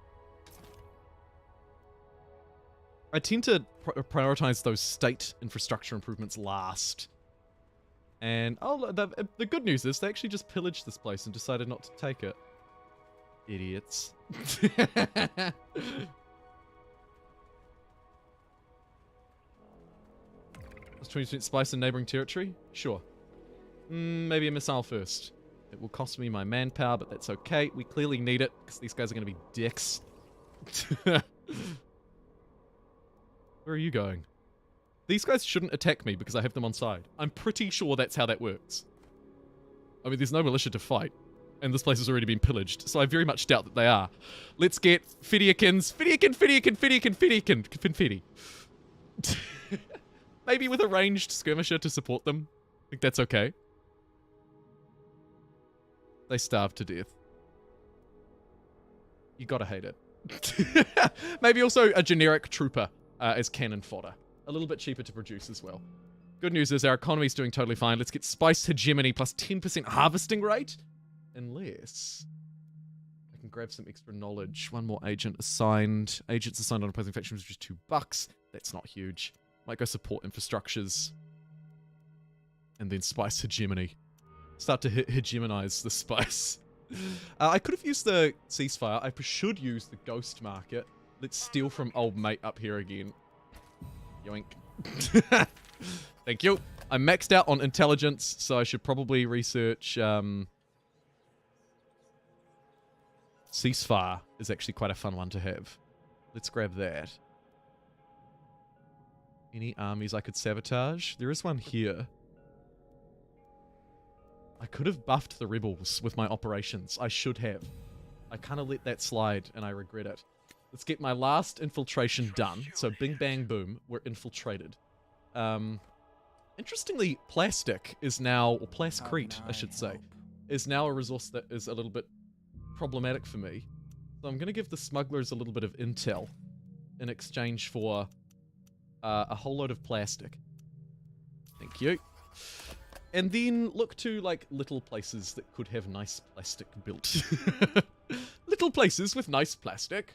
I tend to prioritize those state infrastructure improvements last. And the good news is they actually just pillaged this place and decided not to take it. Idiots. Let's 20% spice in neighboring territory? Sure. Maybe a missile first. It will cost me my manpower, but that's okay. We clearly need it, because these guys are going to be dicks. Where are you going? These guys shouldn't attack me because I have them on side. I'm pretty sure that's how that works. I mean, there's no militia to fight, and this place has already been pillaged, so I very much doubt that they are. Let's get Fidiakins. Confetti. Maybe with a ranged skirmisher to support them. I think that's okay. They starved to death. You gotta hate it. Maybe also a generic trooper as cannon fodder. A little bit cheaper to produce as well. Good news is our economy's doing totally fine. Let's get spice hegemony plus 10% harvesting rate. Unless I can grab some extra knowledge. One more agent assigned. Agents assigned on opposing factions, which is $2. That's not huge. Might go support infrastructures. And then spice hegemony. Start to hegemonize the spice. I could have used the ceasefire. I should use the ghost market. Let's steal from old mate up here again. Yoink. Thank you. I'm maxed out on intelligence, so I should probably research Ceasefire is actually quite a fun one to have. Let's grab that. Any armies I could sabotage? There is one here. I could have buffed the rebels with my operations. I should have. I kind of let that slide, and I regret it. Let's get my last infiltration done. So bing, bang, boom. We're infiltrated. Interestingly, plastic is now, or plascrete, I should say, is now a resource that is a little bit problematic for me. So I'm going to give the smugglers a little bit of intel in exchange for a whole load of plastic. Thank you. And then look to, like, little places that could have nice plastic built. Little places with nice plastic.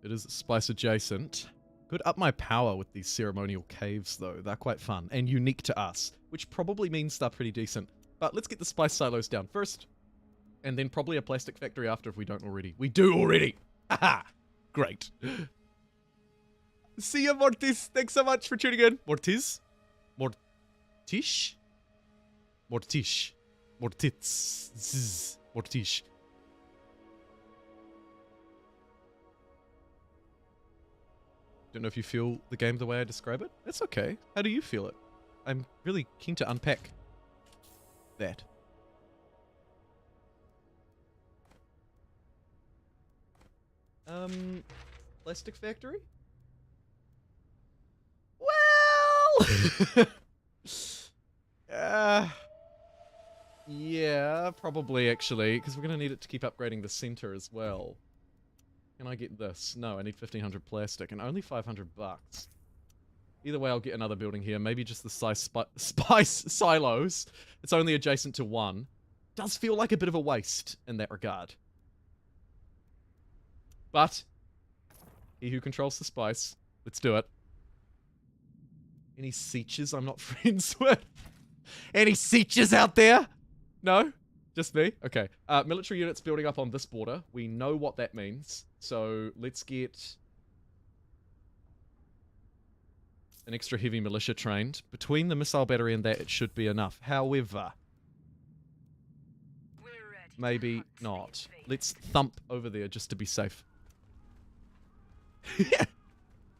It is spice adjacent. Could up my power with these ceremonial caves, though. They're quite fun and unique to us, which probably means they're pretty decent. But let's get the spice silos down first, and then probably a plastic factory after if we don't already. We do already! Haha! Great. See ya, Mortis! Thanks so much for tuning in. Mortis? Mortish? Mortish. Mortits. Zzz. Mortish. Don't know if you feel the game the way I describe it. That's okay. How do you feel it? I'm really keen to unpack that. Plastic factory? Well! Yeah, probably actually, because we're going to need it to keep upgrading the center as well. Can I get this? No, I need 1,500 plastic and only 500 bucks. Either way, I'll get another building here. Maybe just the spice silos. It's only adjacent to one. Does feel like a bit of a waste in that regard. But, he who controls the spice. Let's do it. Any Seaches I'm not friends with? Any Seaches out there? No? Just me? Okay. Military units building up on this border. We know what that means. So let's get an extra heavy militia trained. Between the missile battery and that, it should be enough. However, maybe not. Let's thump over there just to be safe.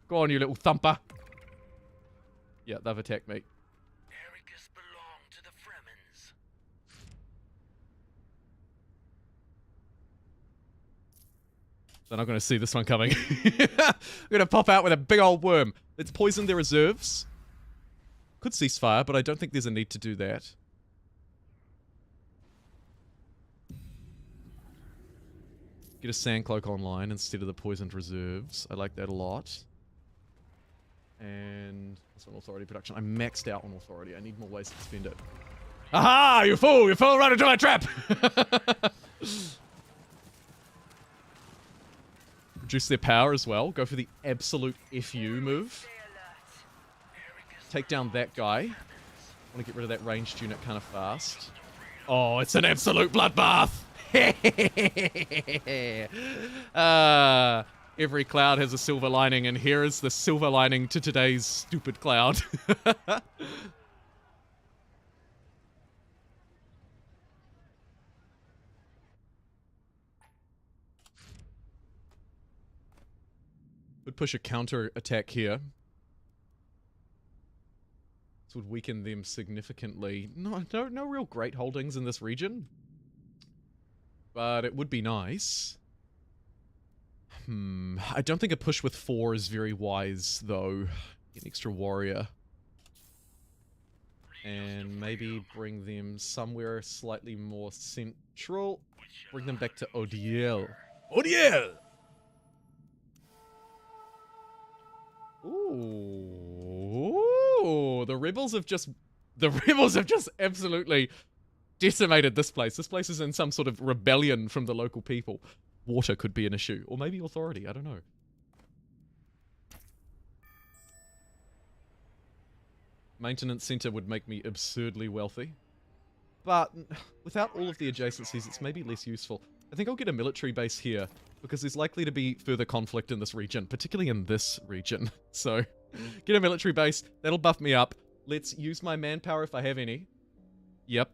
Go on, you little thumper. Yeah, they've attacked me. Ericus belonged to the Fremens. They're not going to see this one coming. I'm going to pop out with a big old worm. Let's poison their reserves. Could ceasefire, but I don't think there's a need to do that. Get a sand cloak online instead of the poisoned reserves. I like that a lot. And this one, authority production. I'm maxed out on authority. I need more ways to spend it. Aha! You fool! You fell right into my trap! Reduce their power as well. Go for the absolute FU move. Take down that guy. I want to get rid of that ranged unit kind of fast. Oh, it's an absolute bloodbath! Every cloud has a silver lining, and here is the silver lining to today's stupid cloud. Would push a counter attack here. This would weaken them significantly. No real great holdings in this region. But it would be nice. I don't think a push with 4 is very wise, though. Get an extra warrior. And maybe bring them somewhere slightly more central. Bring them back to Odiel. Odiel! Ooh, the rebels have just absolutely decimated this place. This place is in some sort of rebellion from the local people. Water could be an issue, or maybe authority, I don't know. Maintenance center would make me absurdly wealthy. But without all of the adjacencies, it's maybe less useful. I think I'll get a military base here, because there's likely to be further conflict in this region, particularly in this region. So, get a military base, that'll buff me up. Let's use my manpower if I have any. Yep.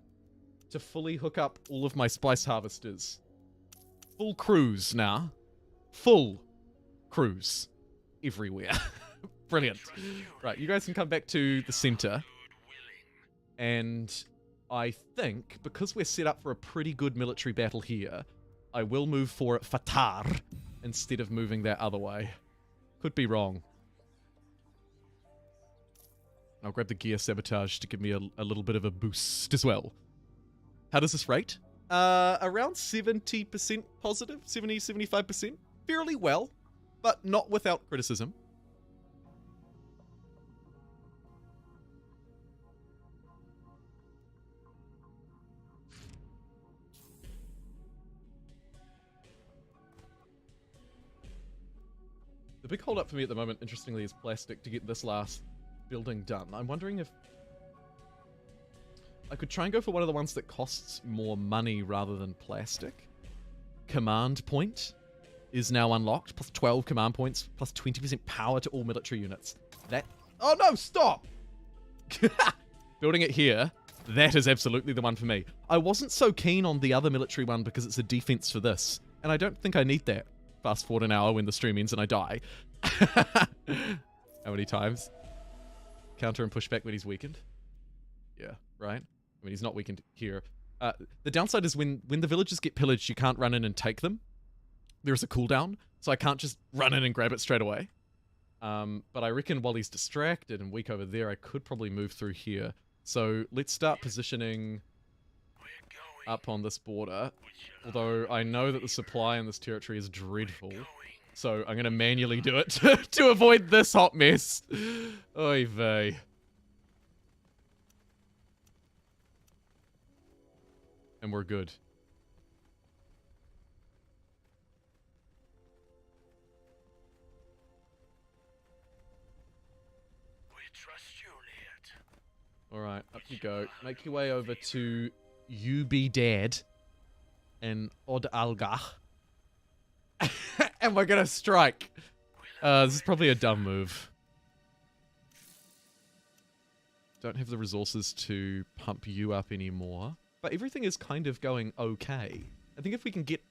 To fully hook up all of my spice harvesters. Full cruise now. Full cruise. Everywhere. Brilliant. Right, you guys can come back to the center. And I think, because we're set up for a pretty good military battle here, I will move for Fatar instead of moving that other way. Could be wrong. I'll grab the gear sabotage to give me a little bit of a boost as well. How does this rate? Around 70% positive, 70-75%. Fairly well, but not without criticism. The big hold up for me at the moment, interestingly, is plastic to get this last building done. I'm wondering if I could try and go for one of the ones that costs more money rather than plastic. Command point is now unlocked, plus 12 command points, plus 20% power to all military units. That... Oh no, stop! Building it here, that is absolutely the one for me. I wasn't so keen on the other military one because it's a defense for this, and I don't think I need that. Fast forward an hour when the stream ends and I die. How many times? Counter and push back when he's weakened? Yeah, right? I mean, he's not weakened here. The downside is when the villagers get pillaged, you can't run in and take them. There's a cooldown, so I can't just run in and grab it straight away. But I reckon while he's distracted and weak over there, I could probably move through here. So let's start positioning up on this border. Although I know that the supply in this territory is dreadful. So I'm going to manually do it to avoid this hot mess. Oy vey. And we're good. We trust you, Liet. Alright, up you go. Make your way over to You Be Dead and Od Algach. And we're gonna strike. This is probably a dumb move. Don't have the resources to pump you up anymore. But everything is kind of going okay. I think if we can get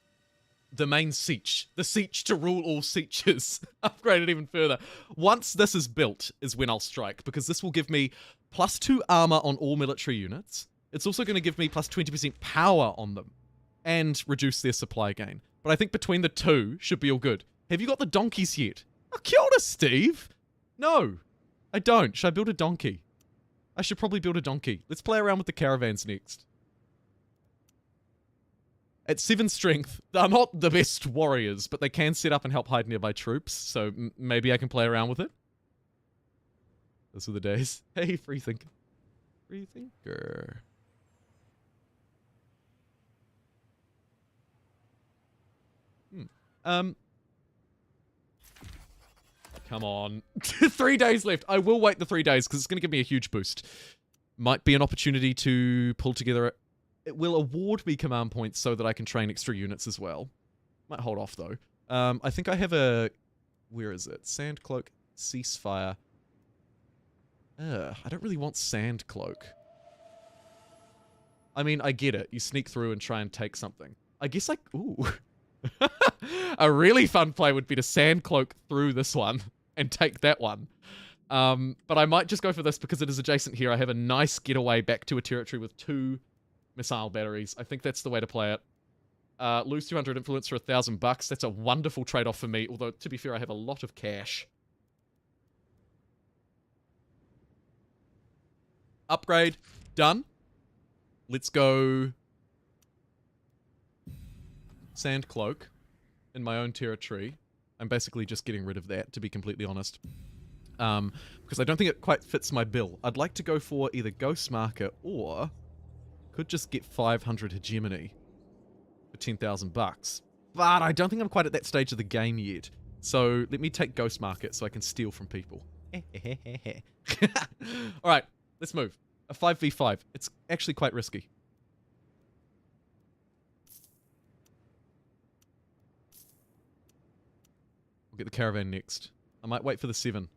the main siege, the siege to rule all sieges, upgraded even further. Once this is built is when I'll strike, because this will give me +2 armor on all military units. It's also going to give me plus 20% power on them and reduce their supply gain. But I think between the two should be all good. Have you got the donkeys yet? Oh, kia ora, Steve! No, I don't. Should I build a donkey? I should probably build a donkey. Let's play around with the caravans next. At 7 strength, they're not the best warriors, but they can set up and help hide nearby troops, so maybe I can play around with it. Those were the days. Hey, Freethinker. Freethinker. Come on. 3 days left. I will wait the 3 days because it's going to give me a huge boost. Might be an opportunity to pull together. It will award me command points so that I can train extra units as well. Might hold off though. I think I have a... Where is it? Sandcloak, ceasefire. I don't really want Sandcloak. I mean, I get it. You sneak through and try and take something. I guess I... Ooh. A really fun play would be to Sandcloak through this one and take that one. But I might just go for this because it is adjacent here. I have a nice getaway back to a territory with 2 missile batteries. I think that's the way to play it. Lose 200 influence for $1,000. That's a wonderful trade-off for me, although, to be fair, I have a lot of cash. Upgrade. Done. Let's go... Sandcloak in my own territory. I'm basically just getting rid of that, to be completely honest. Because I don't think it quite fits my bill. I'd like to go for either Ghost Marker or... Could just get 500 hegemony for $10,000. But I don't think I'm quite at that stage of the game yet. So let me take Ghost Market so I can steal from people. Alright, Let's move. A 5v5. It's actually quite risky. We'll get the caravan next. I might wait for the 7. I'm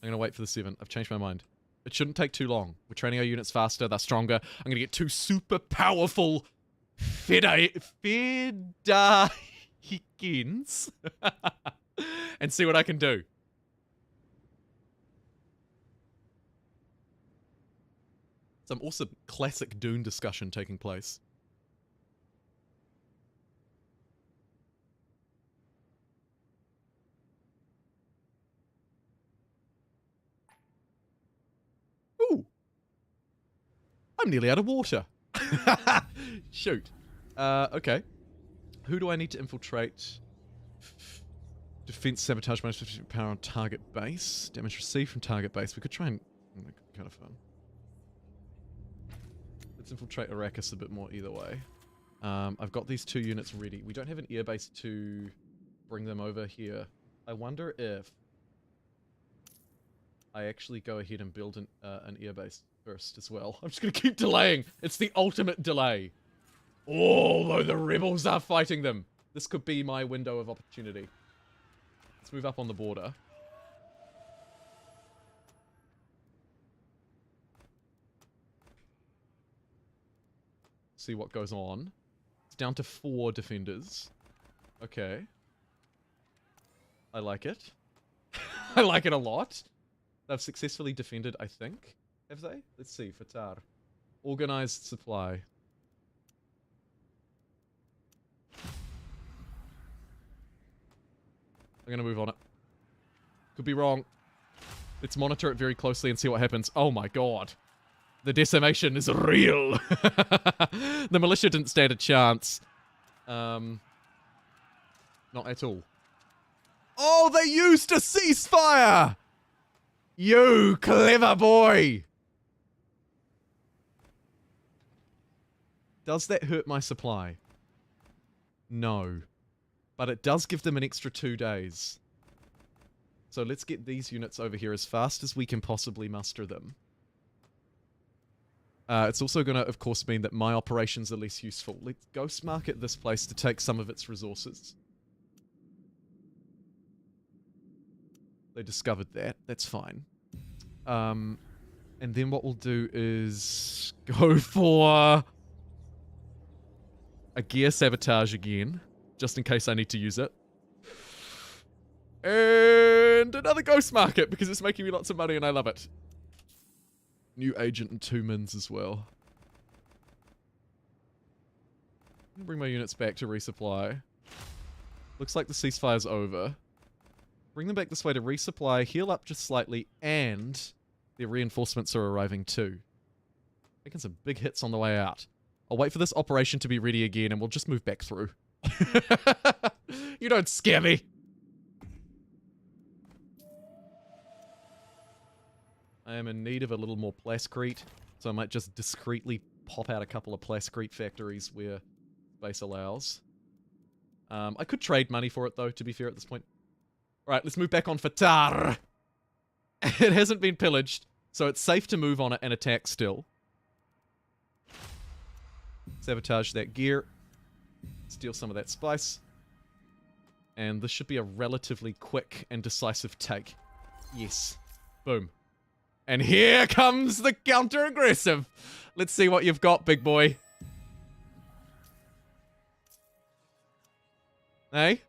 going to wait for the 7. I've changed my mind. It shouldn't take too long. We're training our units faster. They're stronger. I'm going to get 2 super powerful Fedahikins and see what I can do. Some awesome classic Dune discussion taking place. Ooh. I'm nearly out of water. Shoot. Okay. Who do I need to infiltrate? Defense sabotage minus 50 power on target base. Damage received from target base. We could try and... kind of fun. Let's infiltrate Arrakis a bit more either way. I've got these 2 units ready. We don't have an airbase to bring them over here. I wonder if I actually go ahead and build an airbase first as well. I'm just going to keep delaying. It's the ultimate delay. Although the rebels are fighting them. This could be my window of opportunity. Let's move up on the border. See what goes on. It's down to 4 defenders. Okay. I like it. I like it a lot. They've successfully defended, I think. Have they? Let's see. Fatar. Organized supply. I'm gonna move on it. Could be wrong. Let's monitor it very closely and see what happens. Oh my god. The decimation is real. The militia didn't stand a chance. Not at all. Oh, they used a ceasefire! You clever boy! Does that hurt my supply? No. But it does give them an extra 2 days. So let's get these units over here as fast as we can possibly muster them. It's also going to, of course, mean that my operations are less useful. Let's ghost market this place to take some of its resources. They discovered that. That's fine. And then what we'll do is go for a gear sabotage again, just in case I need to use it. And another ghost market, because it's making me lots of money and I love it. New agent and 2 mins as well. Bring my units back to resupply. Looks like the ceasefire's over. Bring them back this way to resupply, heal up just slightly, and their reinforcements are arriving too. Making some big hits on the way out. I'll wait for this operation to be ready again and we'll just move back through. You don't scare me! I am in need of a little more plascrete, so I might just discreetly pop out a couple of plascrete factories where space allows. I could trade money for it though, to be fair at this point. Alright, let's move back on Fatar. It hasn't been pillaged, so it's safe to move on it and attack still. Sabotage that gear. Steal some of that spice. And this should be a relatively quick and decisive take. Yes. Boom. And here comes the counter-aggressive. Let's see what you've got, big boy. Hey?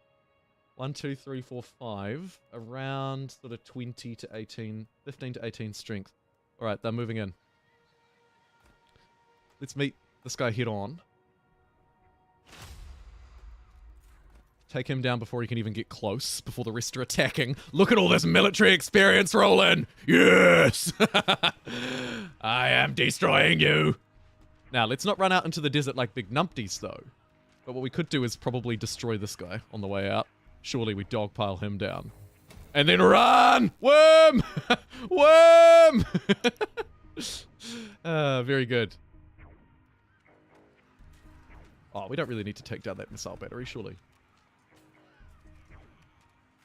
1, 2, 3, 4, 5. Around sort of 20 to 18, 15 to 18 strength. Alright, they're moving in. Let's meet this guy head on. Take him down before he can even get close, before the rest are attacking. Look at all this military experience rolling! Yes! I am destroying you! Now, let's not run out into the desert like big numpties, though. But what we could do is probably destroy this guy on the way out. Surely we dogpile him down. And then run! Worm! Worm! Very good. Oh, we don't really need to take down that missile battery, surely.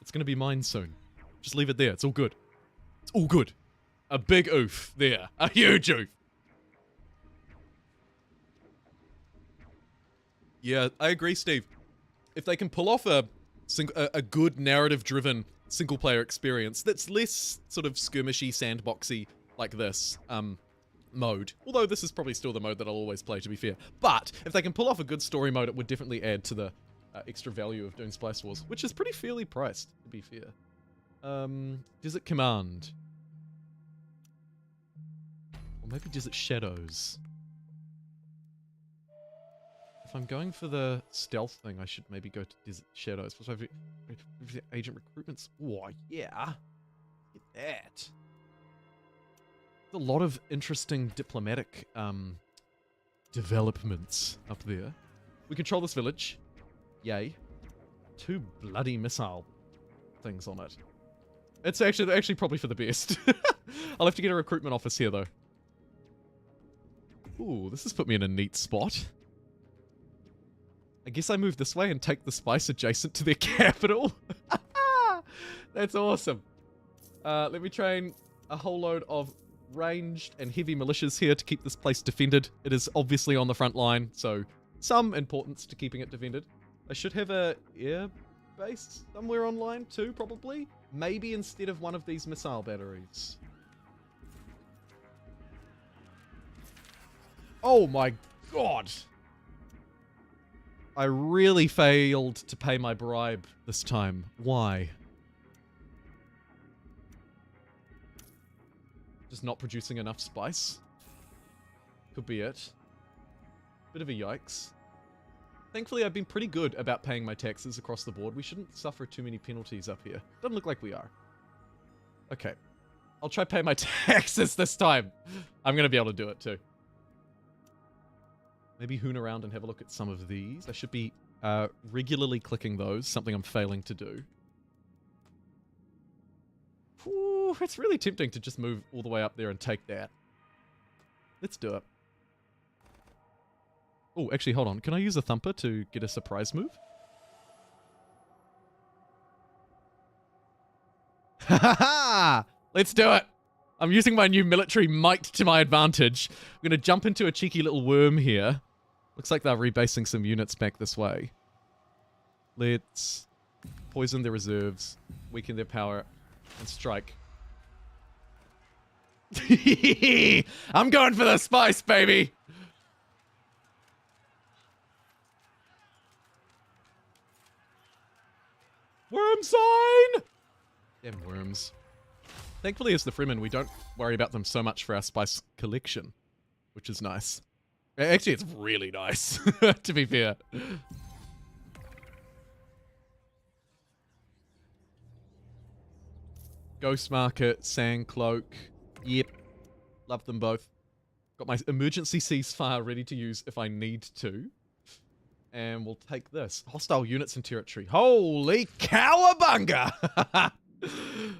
It's going to be mine soon. Just leave it there. It's all good. It's all good. A big oof there. A huge oof. Yeah, I agree, Steve. If they can pull off a good narrative-driven single-player experience that's less sort of skirmishy, sandboxy like this mode, although this is probably still the mode that I'll always play, to be fair. But if they can pull off a good story mode, it would definitely add to the extra value of Dune Spice Wars, which is pretty fairly priced, to be fair. Desert Command. Or maybe Desert Shadows. If I'm going for the stealth thing, I should maybe go to Desert Shadows. Agent recruitments. Oh, yeah. Get that. There's a lot of interesting diplomatic developments up there. We control this village. Yay. 2 bloody missile things on it. It's actually probably for the best. I'll have to get a recruitment office here, though. Ooh, this has put me in a neat spot. I guess I move this way and take the spice adjacent to their capital. That's awesome. Let me train a whole load of ranged and heavy militias here to keep this place defended. It is obviously on the front line, so some importance to keeping it defended. I should have a air base somewhere online too, probably. Maybe instead of one of these missile batteries. Oh my god! I really failed to pay my bribe this time. Why? Just not producing enough spice? Could be it. Bit of a yikes. Thankfully, I've been pretty good about paying my taxes across the board. We shouldn't suffer too many penalties up here. Doesn't look like we are. Okay. I'll try pay my taxes this time. I'm going to be able to do it too. Maybe hoon around and have a look at some of these. I should be regularly clicking those, something I'm failing to do. Ooh, it's really tempting to just move all the way up there and take that. Let's do it. Oh, actually, hold on. Can I use a thumper to get a surprise move? Ha ha ha! Let's do it! I'm using my new military might to my advantage. I'm going to jump into a cheeky little worm here. Looks like they're rebasing some units back this way. Let's poison their reserves, weaken their power, and strike. I'm going for the spice, baby! Worm sign! Damn worms. Thankfully, as the Fremen, we don't worry about them so much for our spice collection, which is nice. Actually, it's really nice, to be fair. Ghost Market, Sand Cloak. Yep. Love them both. Got my emergency ceasefire ready to use if I need to. And we'll take this. Hostile units in territory. Holy cowabunga!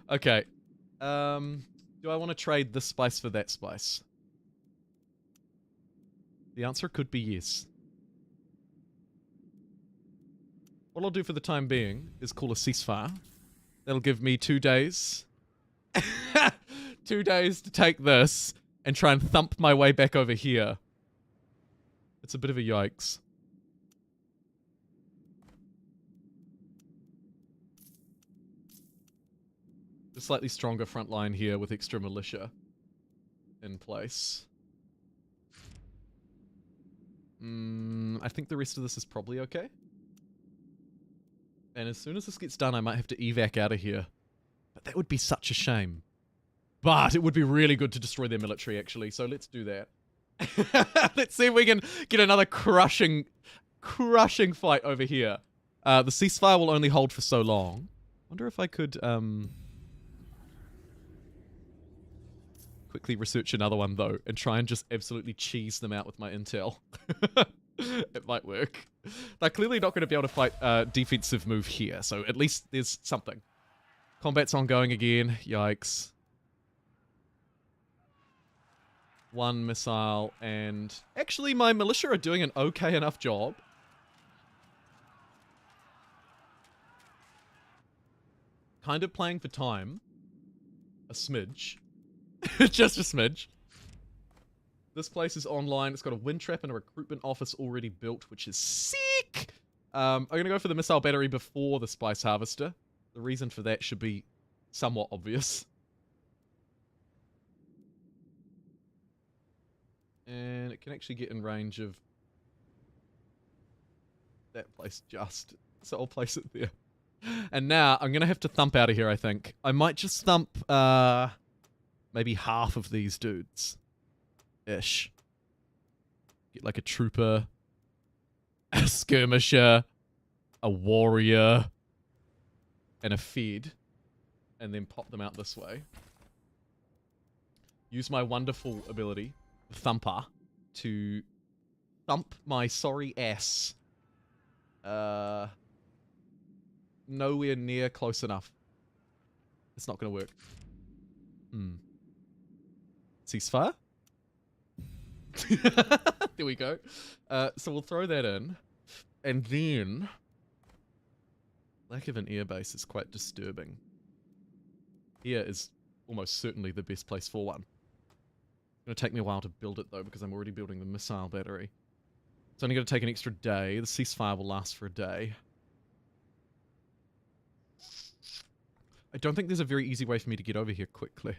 Okay. Do I want to trade this spice for that spice? The answer could be yes. What I'll do for the time being is call a ceasefire. That'll give me 2 days. 2 days to take this and try and thump my way back over here. It's a bit of a yikes. A slightly stronger front line here with extra militia in place. I think the rest of this is probably okay. And as soon as this gets done, I might have to evac out of here. But that would be such a shame. But it would be really good to destroy their military, actually. So let's do that. Let's see if we can get another crushing fight over here. The ceasefire will only hold for so long. Wonder if I could, quickly research another one, though, and try and just absolutely cheese them out with my intel. It might work. They're clearly not going to be able to fight a defensive move here, so at least there's something. Combat's ongoing again. Yikes. One missile, and actually my militia are doing an okay enough job. Kind of playing for time. A smidge. Just a smidge. This place is online. It's got a wind trap and a recruitment office already built, which is sick. I'm going to go for the missile battery before the spice harvester. The reason for that should be somewhat obvious. And it can actually get in range of that place just. So I'll place it there. And now I'm going to have to thump out of here, I think. I might just thump maybe half of these dudes. Ish. Get like a trooper, a skirmisher, a warrior, and a fed. And then pop them out this way. Use my wonderful ability, Thumper, to thump my sorry ass. Nowhere near close enough. It's not going to work. Ceasefire? There we go. So we'll throw that in. And then... lack of an airbase is quite disturbing. Here is almost certainly the best place for one. It's going to take me a while to build it, though, because I'm already building the missile battery. It's only going to take an extra day. The ceasefire will last for a day. I don't think there's a very easy way for me to get over here quickly.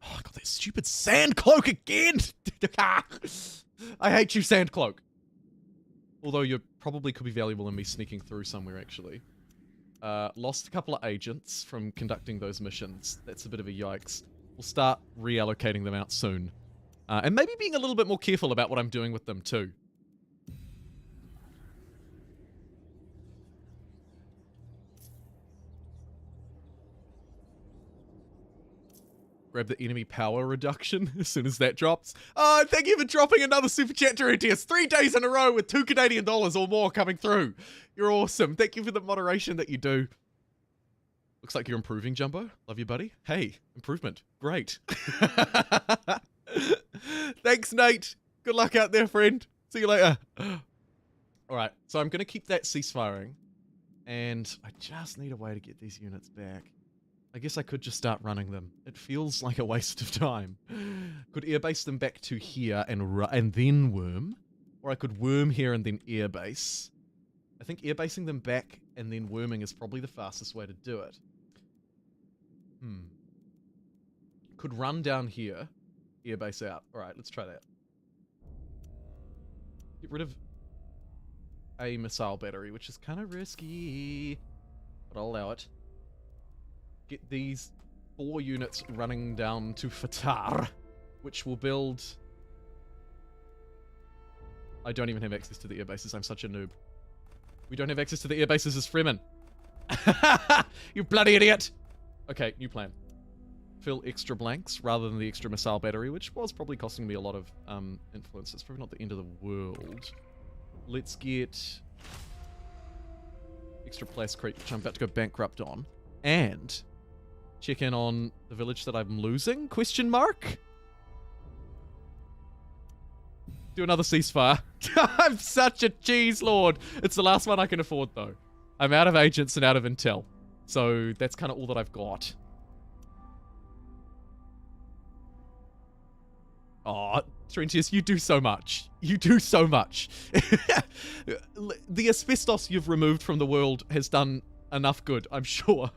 Oh, I got that stupid sand cloak again! I hate you, sand cloak. Although you probably could be valuable in me sneaking through somewhere, actually. Lost a couple of agents from conducting those missions. That's a bit of a yikes. We'll start reallocating them out soon. And maybe being a little bit more careful about what I'm doing with them, too. Grab the enemy power reduction as soon as that drops. Oh, thank you for dropping another super chat to RTS. 3 days in a row with $2 Canadian or more coming through. You're awesome. Thank you for the moderation that you do. Looks like you're improving, Jumbo. Love you, buddy. Hey, improvement. Great. Thanks, Nate. Good luck out there, friend. See you later. Alright, so I'm going to keep that ceasefiring. And I just need a way to get these units back. I guess I could just start running them. It feels like a waste of time. Could airbase them back to here and then worm. Or I could worm here and then airbase. I think airbasing them back and then worming is probably the fastest way to do it. Could run down here. Airbase out. Alright, let's try that. Get rid of a missile battery, which is kind of risky. But I'll allow it. Get these 4 units running down to Fatar, which will build... I don't even have access to the airbases. I'm such a noob. We don't have access to the airbases as Fremen. You bloody idiot! Okay, new plan. Fill extra blanks rather than the extra missile battery, which was probably costing me a lot of influence. It's probably not the end of the world. Let's get extra place crate, which I'm about to go bankrupt on. And check in on the village that I'm losing? Question mark? Do another ceasefire. I'm such a cheese lord. It's the last one I can afford, though. I'm out of agents and out of intel. So that's kind of all that I've got. Oh, Trentius, you do so much. You do so much. The asbestos you've removed from the world has done enough good, I'm sure.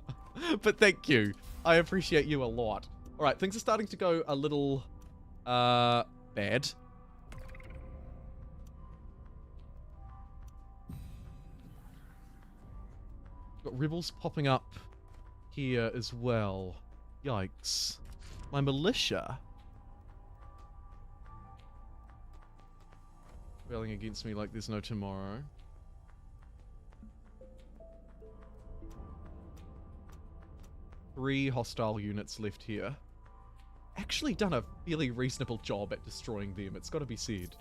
But thank you. I appreciate you a lot. Alright, things are starting to go a little, bad. Got rebels popping up here as well. Yikes. My militia... rebelling against me like there's no tomorrow. Three hostile units left here. Actually done a fairly reasonable job at destroying them, it's got to be said.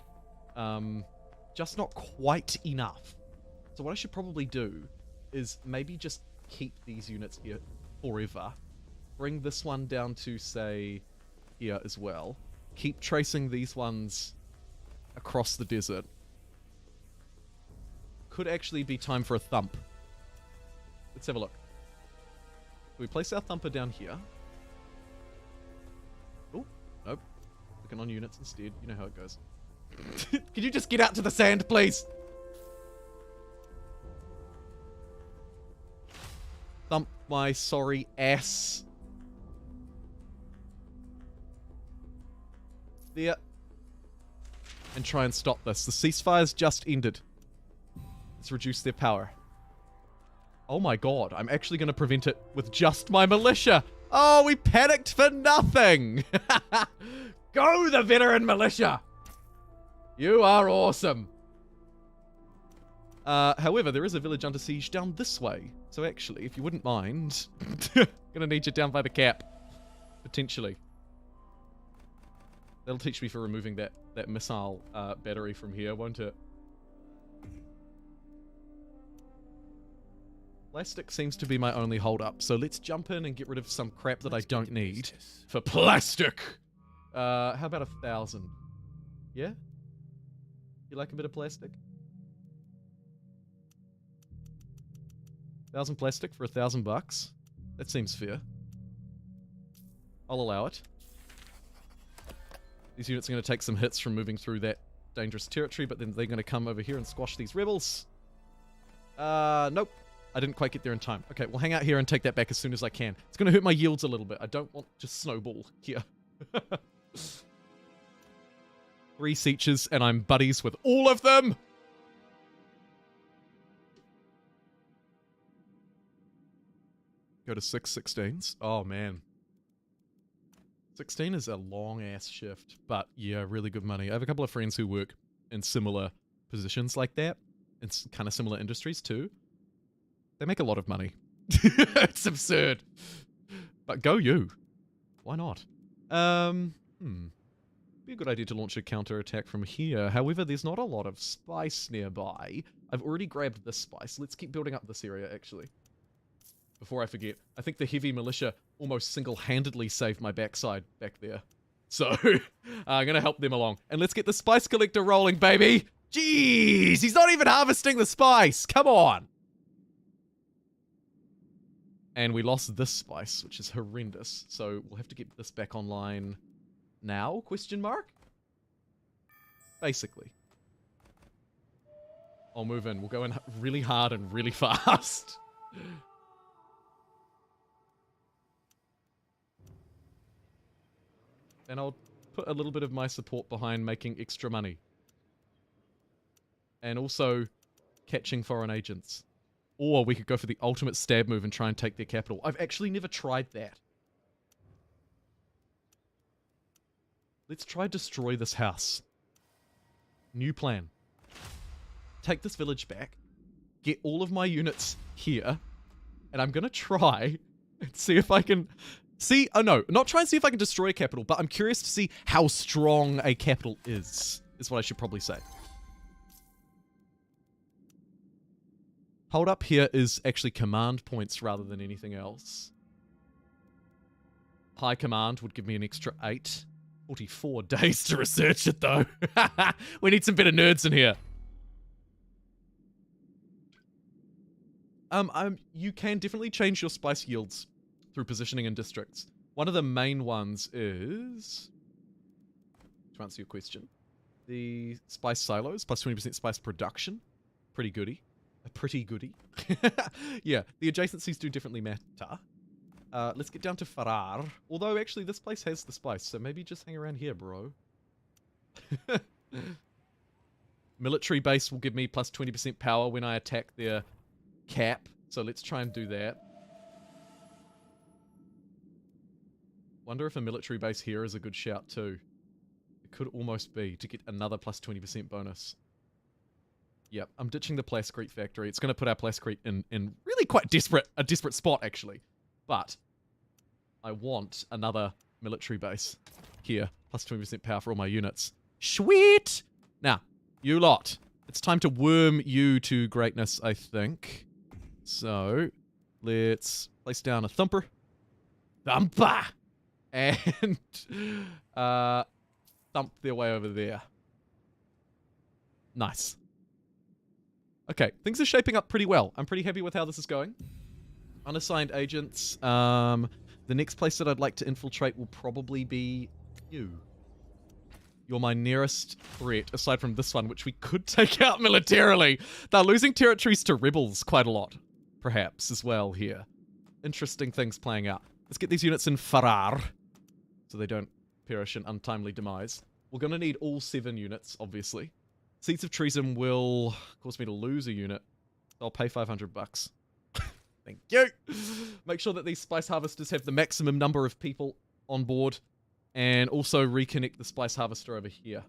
Just not quite enough. So what I should probably do is maybe just keep these units here forever. Bring this one down to, say, here as well. Keep tracing these ones across the desert. Could actually be time for a thump. Let's have a look. We place our thumper down here. working on units instead. You know how it goes. Can you just get out to the sand, please? Thump my sorry ass. There. And try and stop this. The ceasefire's just ended. Let's reduce their power. Oh my god, I'm actually going to prevent it with just my militia. Oh, we panicked for nothing. Go, the veteran militia. You are awesome. However, there is a village under siege down this way. So actually, if you wouldn't mind, gonna need you down by the cap. Potentially. That'll teach me for removing that missile battery from here, won't it? Plastic seems to be my only hold-up, so let's jump in and get rid of some crap that I don't need for plastic. How about 1,000? Yeah? You like a bit of plastic? 1,000 plastic for $1,000? That seems fair. I'll allow it. These units are going to take some hits from moving through that dangerous territory, but then they're going to come over here and squash these rebels. Nope. I didn't quite get there in time. Okay, we'll hang out here and take that back as soon as I can. It's going to hurt my yields a little bit. I don't want to snowball here. 3 sieges, and I'm buddies with all of them! Go to 6 16s. Oh, man. 16 is a long-ass shift, but yeah, really good money. I have a couple of friends who work in similar positions like that, in kind of similar industries too. They make a lot of money. It's absurd. But go you. Why not? Be a good idea to launch a counter-attack from here. However, there's not a lot of spice nearby. I've already grabbed this spice. Let's keep building up this area, actually. Before I forget, I think the heavy militia almost single-handedly saved my backside back there. So, I'm going to help them along. And let's get the spice collector rolling, baby! Jeez! He's not even harvesting the spice! Come on! And we lost this spice, which is horrendous. So, we'll have to get this back online now? Question mark? Basically. I'll move in. We'll go in really hard and really fast. And I'll put a little bit of my support behind making extra money. And also catching foreign agents. Or we could go for the ultimate stab move and try and take their capital. I've actually never tried that. Let's try destroy this house. New plan. Take this village back. Get all of my units here. And I'm going to try and see if I can... See, oh no, not try and see if I can destroy a capital, but I'm curious to see how strong a capital is what I should probably say. Hold up here is actually command points rather than anything else. High command would give me an extra 8. 44 days to research it though. We need some better nerds in here. You can definitely change your spice yields through positioning in districts. One of the main ones is, to answer your question, the spice silos, plus 20% spice production. Pretty goody. A pretty goody. Yeah, the adjacencies do definitely matter. Let's get down to Farrar. Although, actually, this place has the spice, so maybe just hang around here, bro. Military base will give me plus 20% power when I attack their cap, so let's try and do that. Wonder if a military base here is a good shout too. It could almost be to get another plus 20% bonus. Yep, I'm ditching the Plascrete factory. It's going to put our Plascrete in really quite a desperate spot actually. But I want another military base here. Plus 20% power for all my units. Sweet! Now, you lot. It's time to worm you to greatness, I think. So, let's place down a thumper. Thumper! And thump their way over there. Nice. Okay, things are shaping up pretty well. I'm pretty happy with how this is going. Unassigned agents. The next place that I'd like to infiltrate will probably be you. You're my nearest threat, aside from this one, which we could take out militarily. They're losing territories to rebels quite a lot, perhaps, as well here. Interesting things playing out. Let's get these units in Farar, so they don't perish in untimely demise. We're going to need all 7 units, obviously. Seeds of Treason will cause me to lose a unit. I'll pay $500. Thank you. Make sure that these spice harvesters have the maximum number of people on board. And also reconnect the spice harvester over here.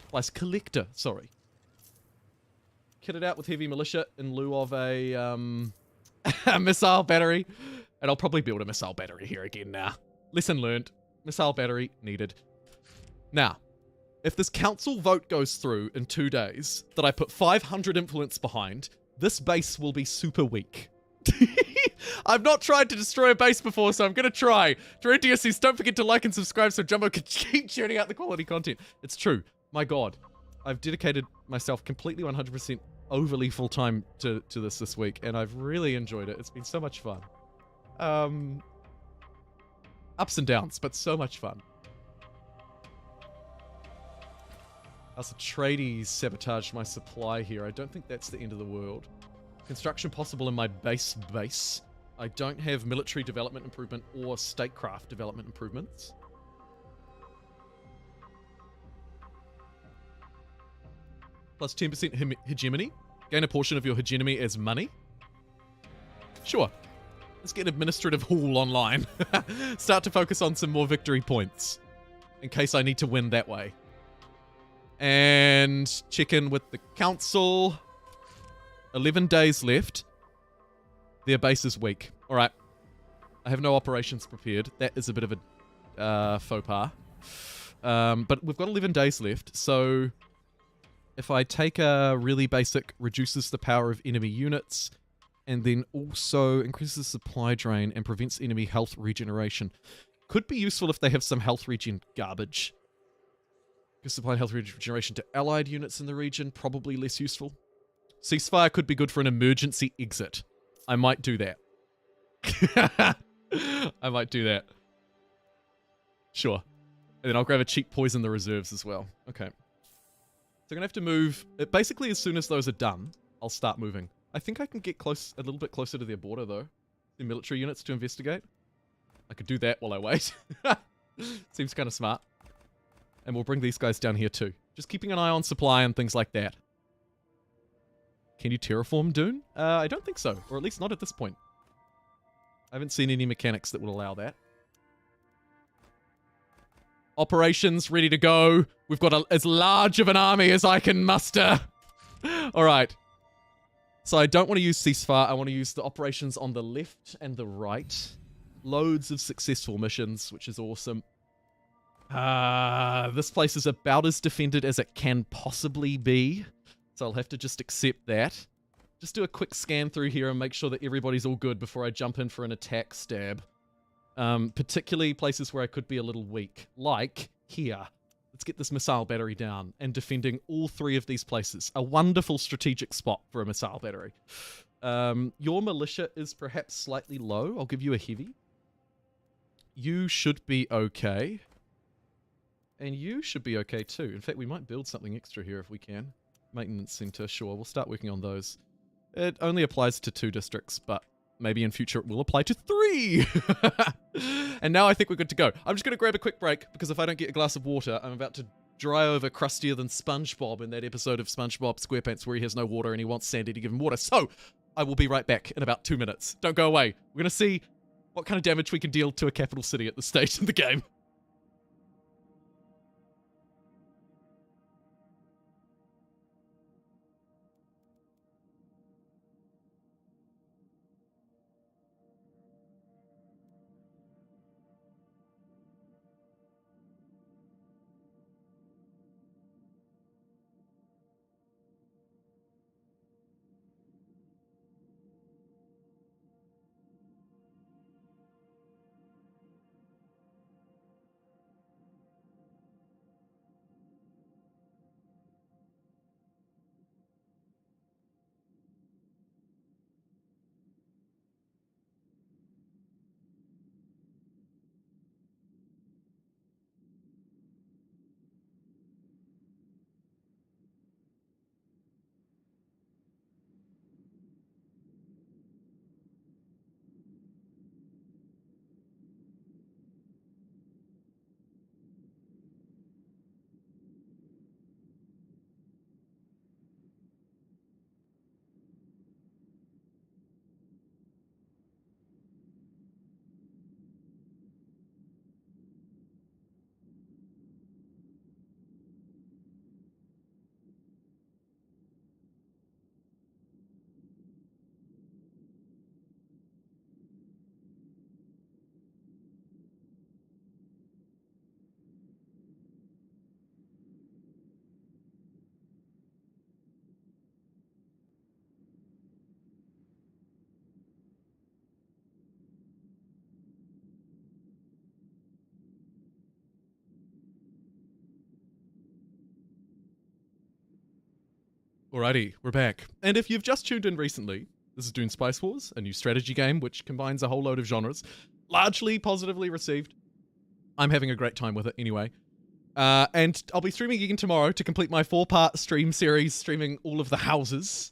Spice collector, sorry. Kit it out with heavy militia in lieu of a missile battery. And I'll probably build a missile battery here again now. Lesson learned. Missile battery needed. Now, if this council vote goes through in 2 days that I put 500 influence behind, this base will be super weak. I've not tried to destroy a base before, so I'm going to try. Torrentius says, don't forget to like and subscribe so Jumbo can keep churning out the quality content. It's true. My God. I've dedicated myself completely 100% overly full-time to this week, and I've really enjoyed it. It's been so much fun. Ups and downs, but so much fun. House Atreides sabotaged my supply here. I don't think that's the end of the world. Construction possible in my base. I don't have military development improvement or statecraft development improvements. Plus 10% hegemony. Gain a portion of your hegemony as money. Sure. Let's get administrative hall online. Start to focus on some more victory points. In case I need to win that way. And check in with the council. 11 days left. Their base is weak. Alright. I have no operations prepared. That is a bit of a faux pas. But we've got 11 days left, so if I take a really basic, reduces the power of enemy units, and then also increases supply drain and prevents enemy health regeneration. Could be useful if they have some health regen garbage. Because supply health regeneration to allied units in the region, probably less useful. Ceasefire could be good for an emergency exit. I might do that. I might do that. Sure. And then I'll grab a cheap poison the reserves as well. Okay. So I'm going to have to move... Basically, as soon as those are done, I'll start moving. I think I can get close, a little bit closer to their border, though. The military units to investigate. I could do that while I wait. Seems kind of smart. And we'll bring these guys down here, too. Just keeping an eye on supply and things like that. Can you terraform Dune? I don't think so. Or at least not at this point. I haven't seen any mechanics that would allow that. Operations ready to go. We've got as large of an army as I can muster. Alright. So I don't want to use ceasefire. I want to use the operations on the left and the right. Loads of successful missions, which is awesome. This place is about as defended as it can possibly be. So I'll have to just accept that. Just do a quick scan through here and make sure that everybody's all good before I jump in for an attack stab. Particularly places where I could be a little weak. Like here. Let's get this missile battery down and defending all 3 of these places. A wonderful strategic spot for a missile battery. Your militia is perhaps slightly low. I'll give you a heavy. You should be okay. And you should be okay too. In fact, we might build something extra here if we can. Maintenance center, sure. We'll start working on those. It only applies to 2 districts, but maybe in future it will apply to 3! And now I think we're good to go. I'm just going to grab a quick break, because if I don't get a glass of water, I'm about to dry over crustier than SpongeBob in that episode of SpongeBob SquarePants where he has no water and he wants Sandy to give him water. So, I will be right back in about 2 minutes. Don't go away. We're going to see what kind of damage we can deal to a capital city at this stage in the game. Alrighty, we're back. And if you've just tuned in recently, this is Dune Spice Wars, a new strategy game which combines a whole load of genres, largely positively received. I'm having a great time with it anyway. And I'll be streaming again tomorrow to complete my 4-part stream series, streaming all of the houses.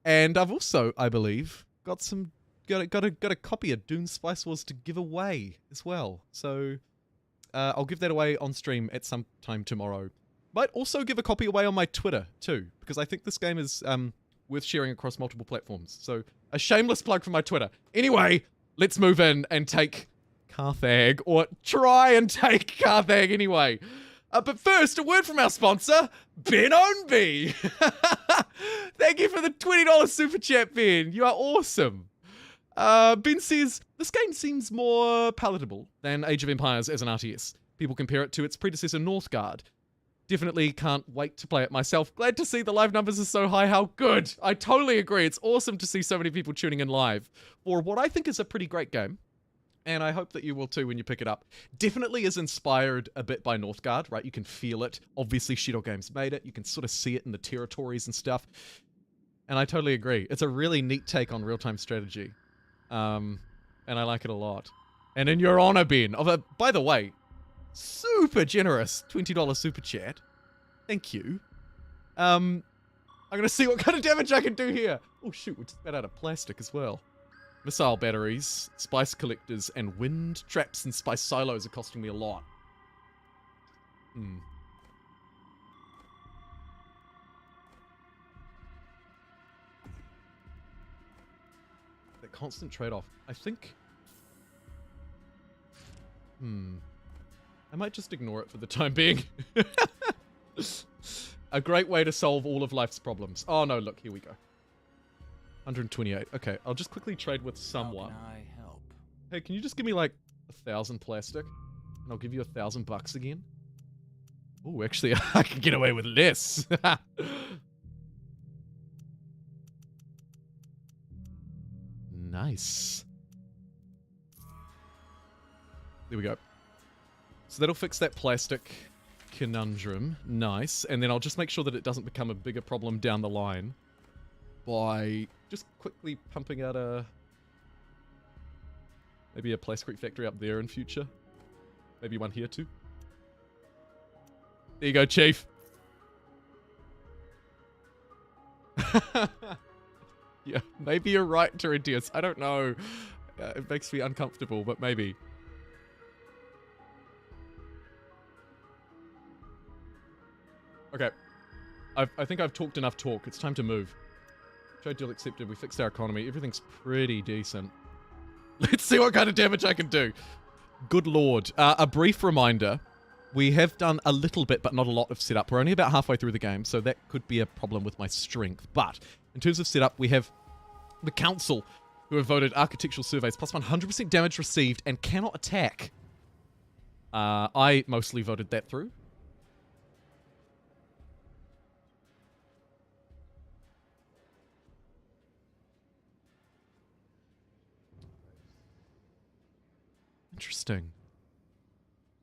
And I've also, I believe, got a copy of Dune Spice Wars to give away as well. So I'll give that away on stream at some time tomorrow. Might also give a copy away on my Twitter too, because I think this game is worth sharing across multiple platforms. So a shameless plug for my Twitter. Anyway, let's move in and take Carthag, or try and take Carthag anyway. But first, a word from our sponsor, Ben Ownby. Thank you for the $20 super chat, Ben. You are awesome. Ben says, this game seems more palatable than Age of Empires as an RTS. People compare it to its predecessor, Northgard. Definitely can't wait to play it myself. Glad to see the live numbers are so high. How good. I totally agree. It's awesome to see so many people tuning in live for what I think is a pretty great game. And I hope that you will too when you pick it up. Definitely is inspired a bit by Northgard, right? You can feel it. Obviously, Shadow Games made it. You can sort of see it in the territories and stuff. And I totally agree. It's a really neat take on real-time strategy. And I like it a lot. And in your honor, Ben, by the way, super generous $20 super chat. Thank you. I'm gonna see what kind of damage I can do here. Oh shoot, we just got out of plastic as well. Missile batteries, spice collectors, and wind traps and spice silos are costing me a lot. That constant trade-off. I think... I might just ignore it for the time being. A great way to solve all of life's problems. Oh no, look, here we go. 128. Okay, I'll just quickly trade with someone. How can I help? Hey, can you just give me like 1,000 plastic? And I'll give you $1,000 again. Oh, actually, I can get away with less. Nice. There we go. So that'll fix that plastic conundrum. Nice. And then I'll just make sure that it doesn't become a bigger problem down the line by just quickly pumping out maybe a plastic factory up there in future. Maybe one here too. There you go, Chief. Yeah, maybe you're right, Terentius. I don't know. It makes me uncomfortable, but maybe. Okay. I think I've talked enough talk. It's time to move. Trade deal accepted. We fixed our economy. Everything's pretty decent. Let's see what kind of damage I can do. Good lord. A brief reminder. We have done a little bit, but not a lot of setup. We're only about halfway through the game, so that could be a problem with my strength. But in terms of setup, we have the council who have voted architectural surveys plus 100% damage received and cannot attack. I mostly voted that through. Interesting.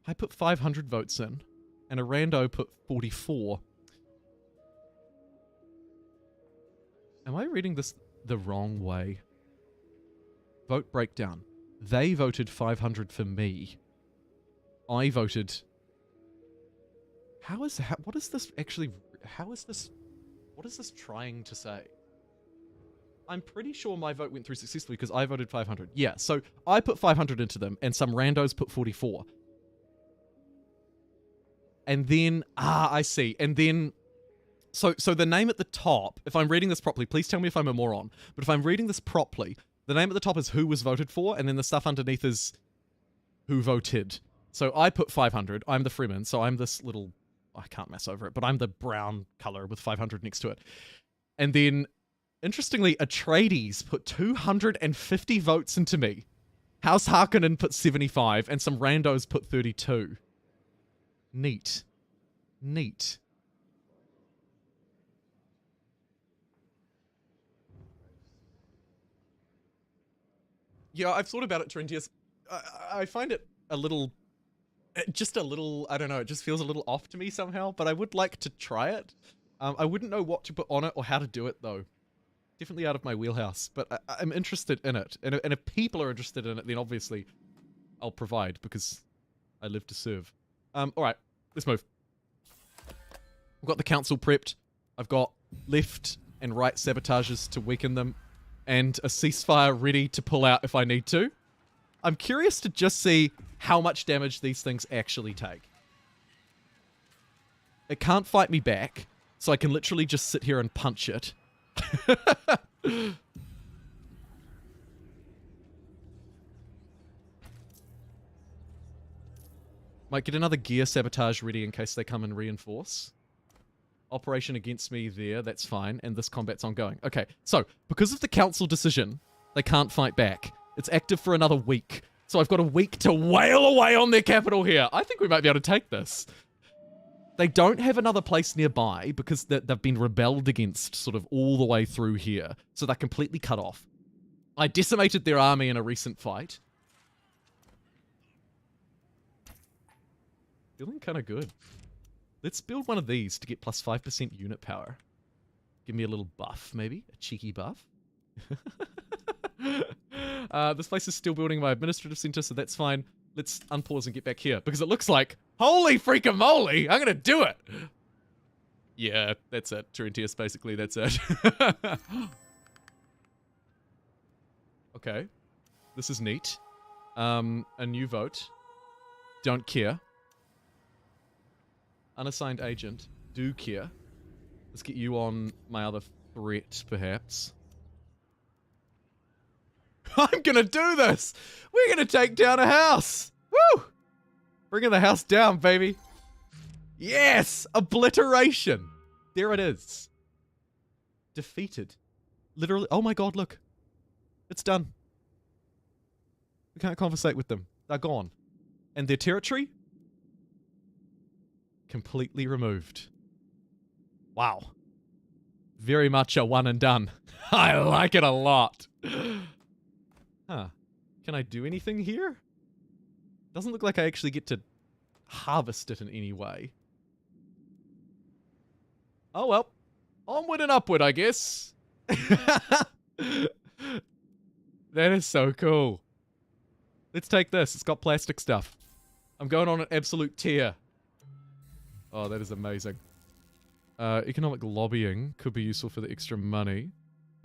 I put 500 votes in, and a rando put 44. Am I reading this the wrong way? Vote breakdown. They voted 500 for me. I voted... what is this actually... what is this trying to say? I'm pretty sure my vote went through successfully because I voted 500. Yeah, so I put 500 into them, and some randos put 44. And then, I see. And then, so the name at the top, if I'm reading this properly, please tell me if I'm a moron, but if I'm reading this properly, the name at the top is who was voted for, and then the stuff underneath is who voted. So I put 500. I'm the Fremen, so I'm this little, I can't mess over it, but I'm the brown color with 500 next to it. And then, interestingly, Atreides put 250 votes into me. House Harkonnen put 75, and some randos put 32. Neat. Neat. Yeah, I've thought about it, Trentius. I find it a little... just a little... I don't know, it just feels a little off to me somehow, but I would like to try it. I wouldn't know what to put on it or how to do it, though. Definitely out of my wheelhouse, but I'm interested in it. And if people are interested in it, then obviously I'll provide, because I live to serve. Alright, let's move. I've got the council prepped. I've got left and right sabotages to weaken them, and a ceasefire ready to pull out if I need to. I'm curious to just see how much damage these things actually take. It can't fight me back, so I can literally just sit here and punch it. Might get another gear sabotage ready in case they come and reinforce. Operation against me there, that's fine, and this combat's ongoing. Okay, so, because of the council decision, they can't fight back. It's active for another week, so I've got a week to wail away on their capital here. I think we might be able to take this. They don't have another place nearby because they've been rebelled against sort of all the way through here, so they're completely cut off. I decimated their army in a recent fight. Feeling kind of good. Let's build one of these to get plus 5% unit power. Give me a little buff, maybe? A cheeky buff? This place is still building my administrative center, so that's fine. Let's unpause and get back here, because it looks like, holy freaking moly, I'm gonna do it! Yeah, that's it. Terentius, basically, that's it. Okay. This is neat. A new vote. Don't care. Unassigned agent. Do care. Let's get you on my other threat, perhaps. I'm gonna do this! We're gonna take down a house! Woo! Bringing the house down, baby. Yes! Obliteration! There it is. Defeated. Literally. Oh my god, look. It's done. We can't conversate with them. They're gone. And their territory? Completely removed. Wow. Very much a one and done. I like it a lot. Huh. Can I do anything here? Doesn't look like I actually get to harvest it in any way. Oh well. Onward and upward, I guess. That is so cool. Let's take this. It's got plastic stuff. I'm going on an absolute tear. Oh, that is amazing. Economic lobbying could be useful for the extra money.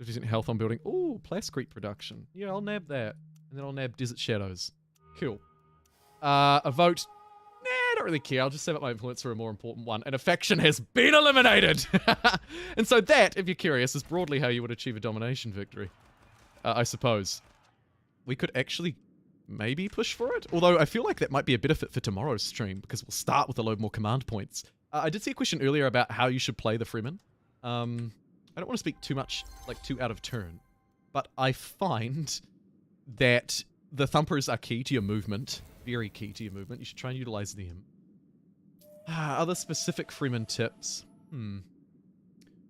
50% health on building. Ooh, plascrete production. Yeah, I'll nab that. And then I'll nab Desert Shadows. Cool. A vote. Nah, I don't really care. I'll just save up my influence for a more important one. And a faction has been eliminated! And so that, if you're curious, is broadly how you would achieve a domination victory. I suppose. We could actually maybe push for it. Although I feel like that might be a benefit for tomorrow's stream, because we'll start with a load more command points. I did see a question earlier about how you should play the Fremen. I don't want to speak too much, like too out of turn, but I find that the thumpers are key to your movement. Very key to your movement. You should try and utilize them. Other specific Fremen tips.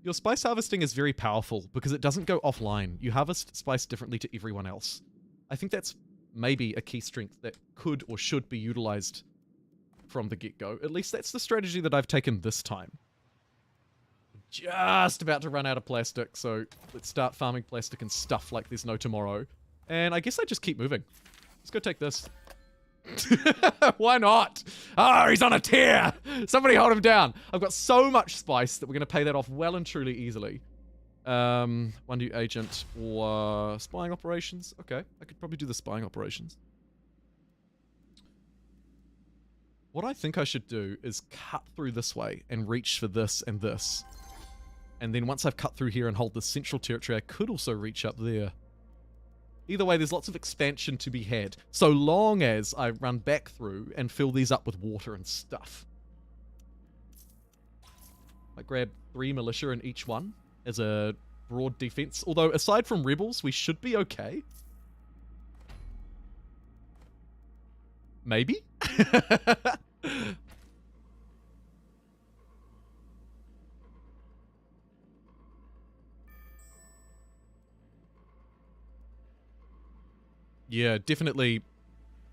Your spice harvesting is very powerful because it doesn't go offline. You harvest spice differently to everyone else. I think that's maybe a key strength that could or should be utilized from the get-go. At least that's the strategy that I've taken this time. Just about to run out of plastic, so let's start farming plastic and stuff like there's no tomorrow. And I guess I just keep moving. Let's go take this. Why not? Oh, he's on a tear! Somebody hold him down. I've got so much spice that we're going to pay that off well and truly easily. One new agent or spying operations. Okay, I could probably do the spying operations. What I think I should do is cut through this way and reach for this and this. And then once I've cut through here and hold the central territory, I could also reach up there. Either way, there's lots of expansion to be had, so long as I run back through and fill these up with water and stuff. I grab 3 militia in each one as a broad defense. Although, aside from rebels, we should be okay. Maybe? Yeah, definitely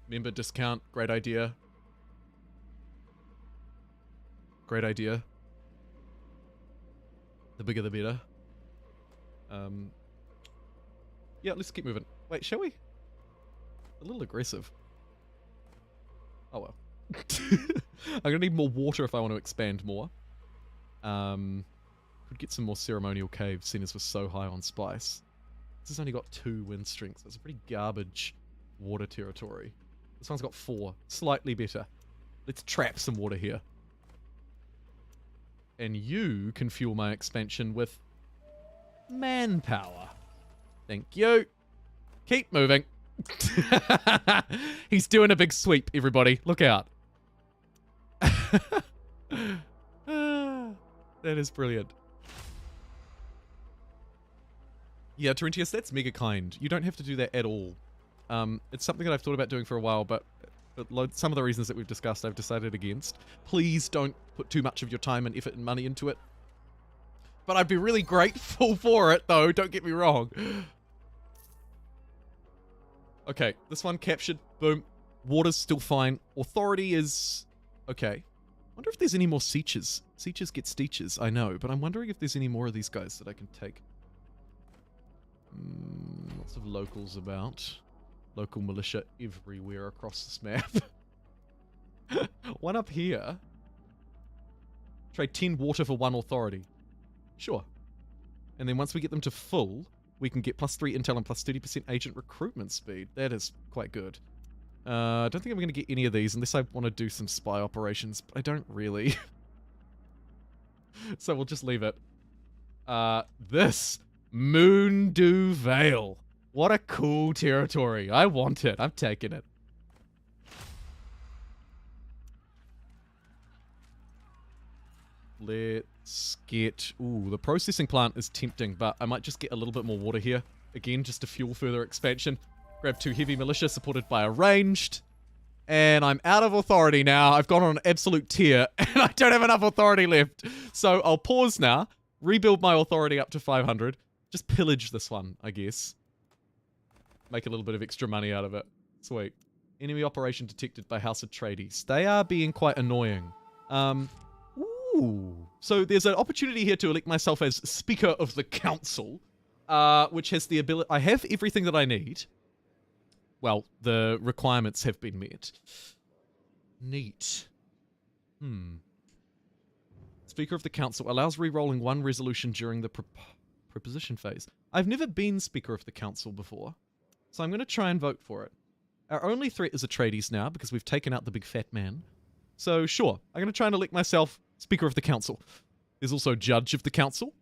member discount. Great idea. Great idea. The bigger the better. Yeah, let's keep moving. Wait, shall we? A little aggressive. Oh well. I'm gonna need more water if I want to expand more. Could get some more ceremonial caves, seeing as we're so high on spice. This has only got 2 wind strengths. That's a pretty garbage water territory. This one's got 4. Slightly better. Let's trap some water here. And you can fuel my expansion with manpower. Thank you. Keep moving. He's doing a big sweep, everybody. Look out. That is brilliant. Yeah, Terentius, that's mega kind. You don't have to do that at all. It's something that I've thought about doing for a while, but some of the reasons that we've discussed I've decided against. Please don't put too much of your time and effort and money into it. But I'd be really grateful for it, though. Don't get me wrong. Okay, this one captured. Boom. Water's still fine. Authority is... okay. Wonder if there's any more Seaches. Seaches get Steeches, I know. But I'm wondering if there's any more of these guys that I can take. Lots of locals about. Local militia everywhere across this map. One up here. Trade 10 water for 1 authority. Sure. And then once we get them to full, we can get +3 intel and +30% agent recruitment speed. That is quite good. I don't think I'm going to get any of these unless I want to do some spy operations, but I don't really. So we'll just leave it. This Moondew Vale. What a cool territory. I want it. I'm taking it. Let's get... ooh, the processing plant is tempting, but I might just get a little bit more water here. Again, just to fuel further expansion. Grab 2 heavy militia supported by a ranged. And I'm out of authority now. I've gone on an absolute tear, and I don't have enough authority left. So I'll pause now, rebuild my authority up to 500. Just pillage this one, I guess. Make a little bit of extra money out of it. Sweet. Enemy operation detected by House Atreides. They are being quite annoying. Ooh. So there's an opportunity here to elect myself as Speaker of the Council, which has the ability... I have everything that I need. Well, the requirements have been met. Neat. Speaker of the Council allows re-rolling 1 resolution during the proposition phase. I've never been Speaker of the Council before, so I'm going to try and vote for it. Our only threat is Atreides now, because we've taken out the big fat man. So sure, I'm going to try and elect myself Speaker of the Council. There's also Judge of the Council,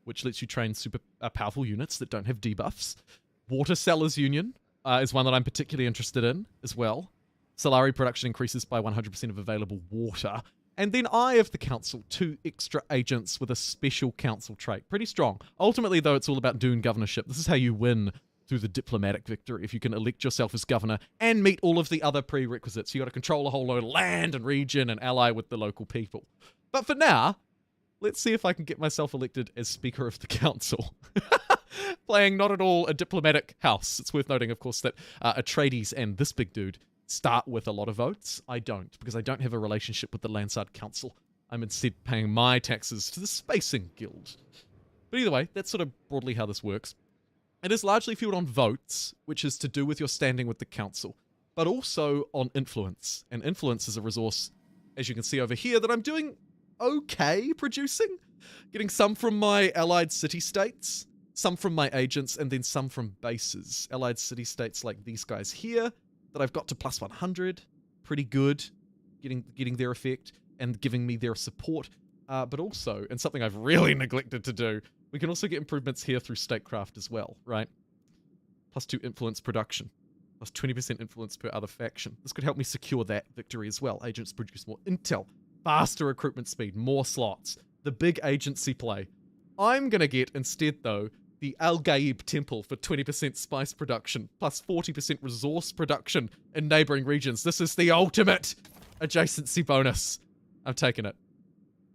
which lets you train super powerful units that don't have debuffs. Water Sellers Union is one that I'm particularly interested in as well. Solari production increases by 100% of available water. And then Eye of the Council, 2 extra agents with a special council trait. Pretty strong. Ultimately, though, it's all about Dune governorship. This is how you win through the diplomatic victory, if you can elect yourself as governor and meet all of the other prerequisites. You got to control a whole load of land and region and ally with the local people. But for now, let's see if I can get myself elected as Speaker of the Council. Playing not at all a diplomatic house. It's worth noting, of course, that Atreides and this big dude start with a lot of votes. I don't, because I don't have a relationship with the Lansard Council. I'm instead paying my taxes to the Spacing Guild. But either way, that's sort of broadly how this works. It is largely fueled on votes, which is to do with your standing with the council, but also on influence. And influence is a resource, as you can see over here, that I'm doing okay producing. Getting some from my allied city-states, some from my agents, and then some from bases. Allied city-states like these guys here, that I've got to +100. Pretty good, getting their effect and giving me their support. But also, and something I've really neglected to do, we can also get improvements here through statecraft as well, right? +2 influence production. +20% influence per other faction. This could help me secure that victory as well. Agents produce more intel, faster recruitment speed, more slots. The big agency play. I'm going to get, instead though, the Al Gaib Temple for 20% spice production, +40% resource production in neighboring regions. This is the ultimate adjacency bonus. I'm taking it.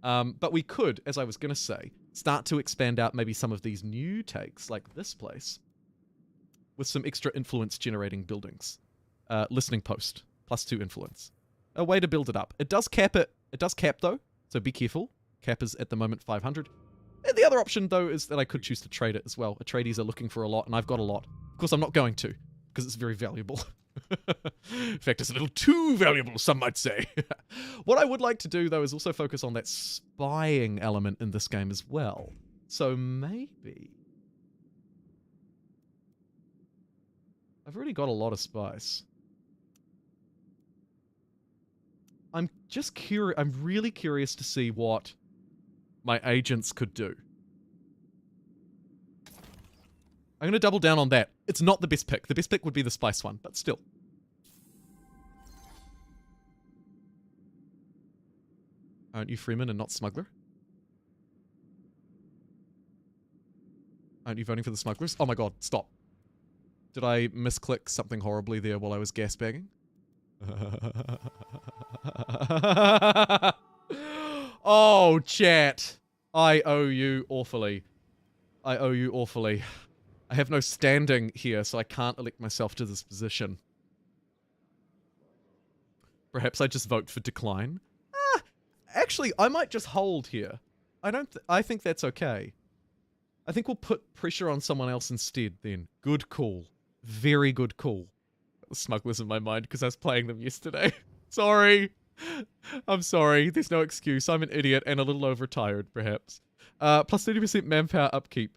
But we could, as I was going to say, start to expand out maybe some of these new takes, like this place, with some extra influence generating buildings. Listening post, +2 influence. A way to build it up. It does cap it. It does cap though, so be careful. Cap is at the moment 500. And the other option, though, is that I could choose to trade it as well. Atreides are looking for a lot, and I've got a lot. Of course, I'm not going to, because it's very valuable. In fact, it's a little too valuable, some might say. What I would like to do, though, is also focus on that spying element in this game as well. So maybe... I've already got a lot of spice. I'm just curious. I'm really curious to see what my agents could do. I'm going to double down on that. It's not the best pick. The best pick would be the spice one, but still. Aren't you Fremen and not smuggler? Aren't you voting for the smugglers? Oh my god, stop. Did I misclick something horribly there while I was gasbagging? Oh, chat. I owe you awfully. I owe you awfully. I have no standing here, so I can't elect myself to this position. Perhaps I just vote for decline? Actually, I might just hold here. I think that's okay. I think we'll put pressure on someone else instead then. Good call. Very good call. The smugglers in my mind because I was playing them yesterday. Sorry. I'm sorry. There's no excuse. I'm an idiot and a little overtired, perhaps. Plus 30% manpower upkeep.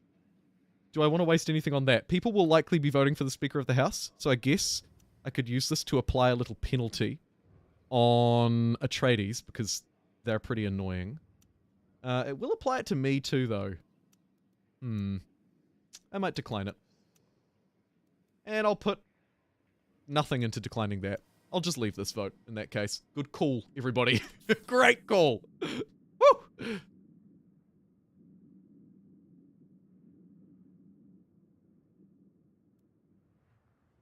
Do I want to waste anything on that? People will likely be voting for the Speaker of the House, so I guess I could use this to apply a little penalty on Atreides because they're pretty annoying. It will apply it to me too, though. I might decline it. And I'll put nothing into declining that. I'll just leave this vote in that case. Good call, everybody. Great call. Woo!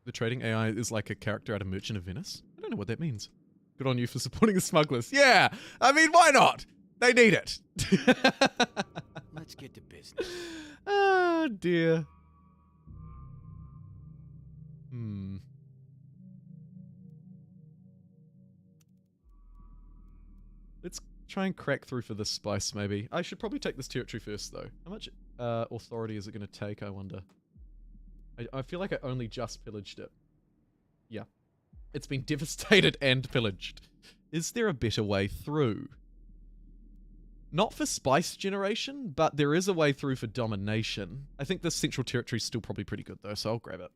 The trading AI is like a character out of Merchant of Venice? I don't know what that means. Good on you for supporting the smugglers. Yeah! I mean, why not? They need it. Let's get to business. Ah, dear. Let's try and crack through for this spice, maybe. I should probably take this territory first, though. How much authority is it going to take, I wonder? I feel like I only just pillaged it. Yeah. It's been devastated and pillaged. Is there a better way through? Not for spice generation, but there is a way through for domination. I think this central territory is still probably pretty good, though, so I'll grab it.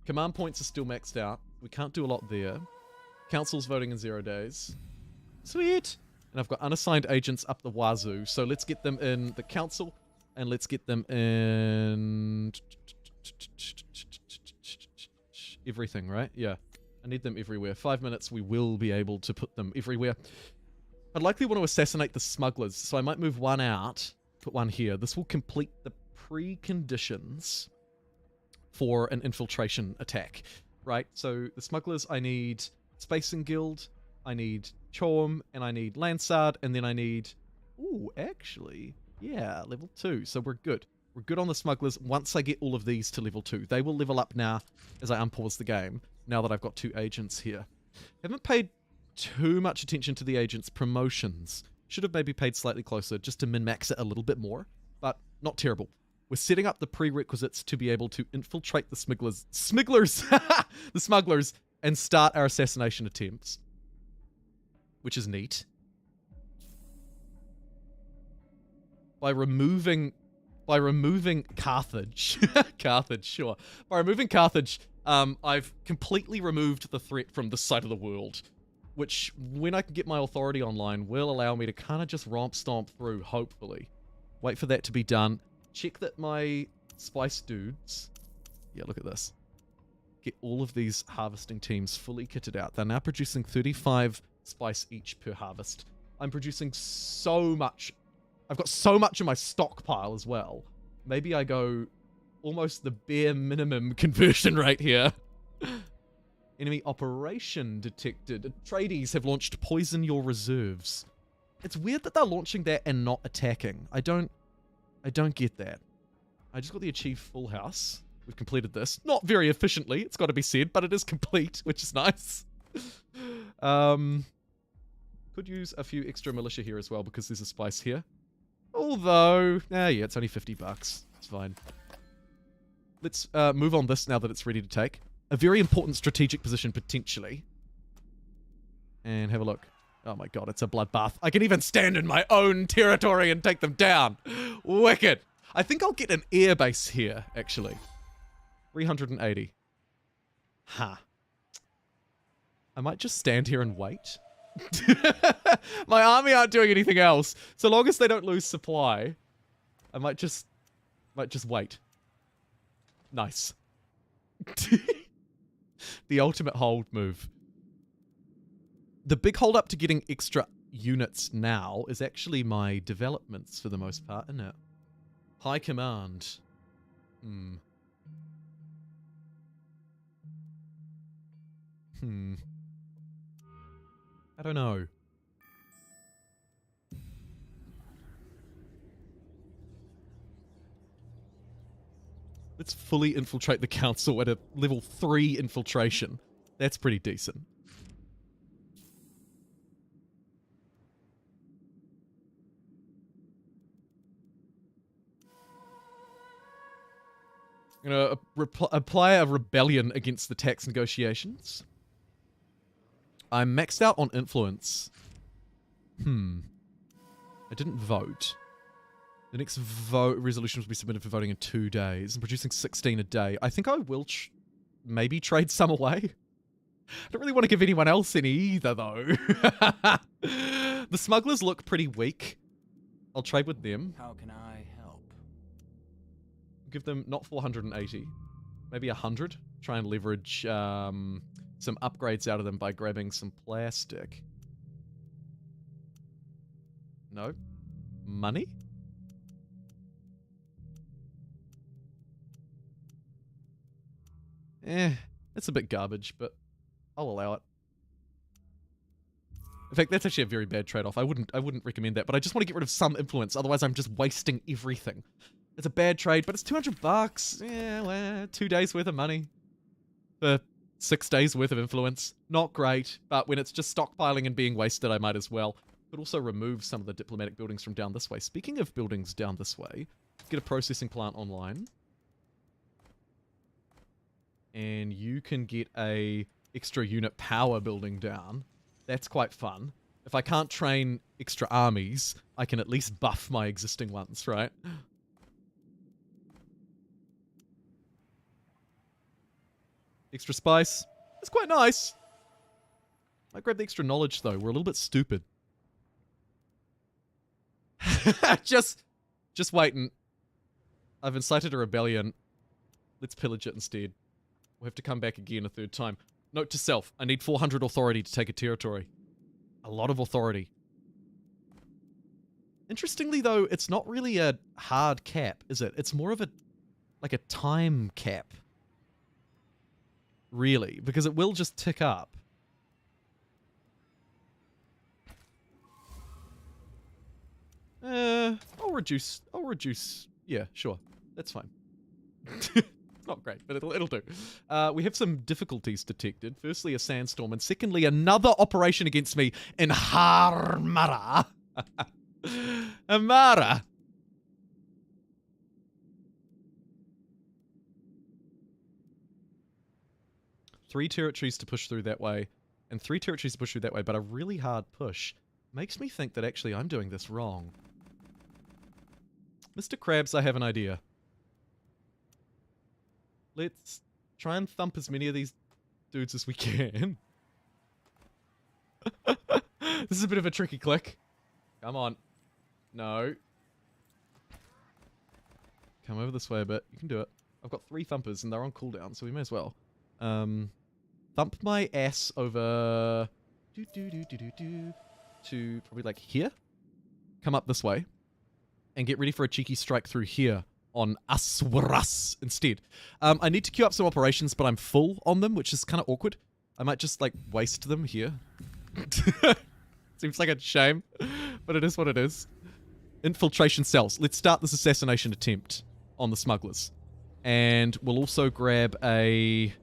Command points are still maxed out. We can't do a lot there. Council's voting in 0 days. Sweet! And I've got unassigned agents up the wazoo, so let's get them in the council, and let's get them in... everything, right? Yeah. I need them everywhere. 5 minutes, we will be able to put them everywhere. I'd likely want to assassinate the smugglers, so I might move one out, put one here. This will complete the preconditions for an infiltration attack, right? So the smugglers, I need Spacing Guild, I need Chorm, and I need Lansard, and then I need... Ooh, actually, yeah, level 2, so we're good. We're good on the smugglers once I get all of these to level 2. They will level up now as I unpause the game, now that I've got 2 agents here. Haven't paid too much attention to the agents' promotions. Should have maybe paid slightly closer just to min-max it a little bit more, but not terrible. We're setting up the prerequisites to be able to infiltrate the smugglers, the smugglers, and start our assassination attempts, which is neat. By removing Carthage, Carthage, sure. By removing Carthage, I've completely removed the threat from this side of the world, which, when I can get my authority online, will allow me to kind of just romp stomp through, hopefully. Wait for that to be done. Check that my spice dudes... Yeah, look at this. Get all of these harvesting teams fully kitted out. They're now producing 35 spice each per harvest. I'm producing so much. I've got so much in my stockpile as well. Maybe I go almost the bare minimum conversion rate here. Enemy operation detected. Atreides have launched Poison Your Reserves. It's weird that they're launching that and not attacking. I don't get that. I just got the achieve full house. We've completed this. Not very efficiently, it's got to be said, but it is complete, which is nice. Could use a few extra militia here as well because there's a spice here. Although, yeah, it's only $50. It's fine. Let's move on this now that it's ready to take. A very important strategic position, potentially. And have a look. Oh my god, it's a bloodbath. I can even stand in my own territory and take them down. Wicked. I think I'll get an air base here, actually. 380. Huh. I might just stand here and wait. My army aren't doing anything else. So long as they don't lose supply, I might just wait. Nice. The ultimate hold move. The big hold up to getting extra units now is actually my developments for the most part, isn't it? High command. I don't know. Let's fully infiltrate the council at a level 3 infiltration. That's pretty decent. I'm going to apply a rebellion against the tax negotiations. I'm maxed out on influence. I didn't vote. The next resolution will be submitted for voting in 2 days. I'm producing 16 a day. I think I will maybe trade some away. I don't really want to give anyone else any either, though. The smugglers look pretty weak. I'll trade with them. How can I help? Give them not 480, maybe 100. Try and leverage some upgrades out of them by grabbing some plastic. No? Money? It's a bit garbage, but I'll allow it. In fact, that's actually a very bad trade-off. I wouldn't recommend that, but I just want to get rid of some influence, otherwise I'm just wasting everything. It's a bad trade, but it's $200. Yeah, well, 2 days worth of money. For 6 days worth of influence. Not great, but when it's just stockpiling and being wasted, I might as well. Could also remove some of the diplomatic buildings from down this way. Speaking of buildings down this way, get a processing plant online. And you can get a extra unit power building down. That's quite fun. If I can't train extra armies, I can at least buff my existing ones, right? Extra spice. It's quite nice. Might grab the extra knowledge, though. We're a little bit stupid. Just waiting. I've incited a rebellion. Let's pillage it instead. We'll have to come back again a third time. Note to self, I need 400 authority to take a territory. A lot of authority. Interestingly, though, it's not really a hard cap, is it? It's more of a time cap. Really, because it will just tick up. I'll reduce. Yeah, sure. That's fine. Not great, but it'll do. We have some difficulties detected. Firstly, a sandstorm, and secondly, another operation against me in Harmara. Amara. Three territories to push through that way, and 3 territories to push through that way, but a really hard push makes me think that actually I'm doing this wrong. Mr. Krabs, I have an idea. Let's try and thump as many of these dudes as we can. This is a bit of a tricky click. Come on. No. Come over this way a bit. You can do it. I've got 3 thumpers and they're on cooldown, so we may as well. Thump my ass over to probably like here. Come up this way. And get ready for a cheeky strike through here on Aswaras instead. I need to queue up some operations, but I'm full on them, which is kind of awkward. I might just like waste them here. Seems like a shame, but it is what it is. Infiltration cells. Let's start this assassination attempt on the smugglers. And we'll also grab a...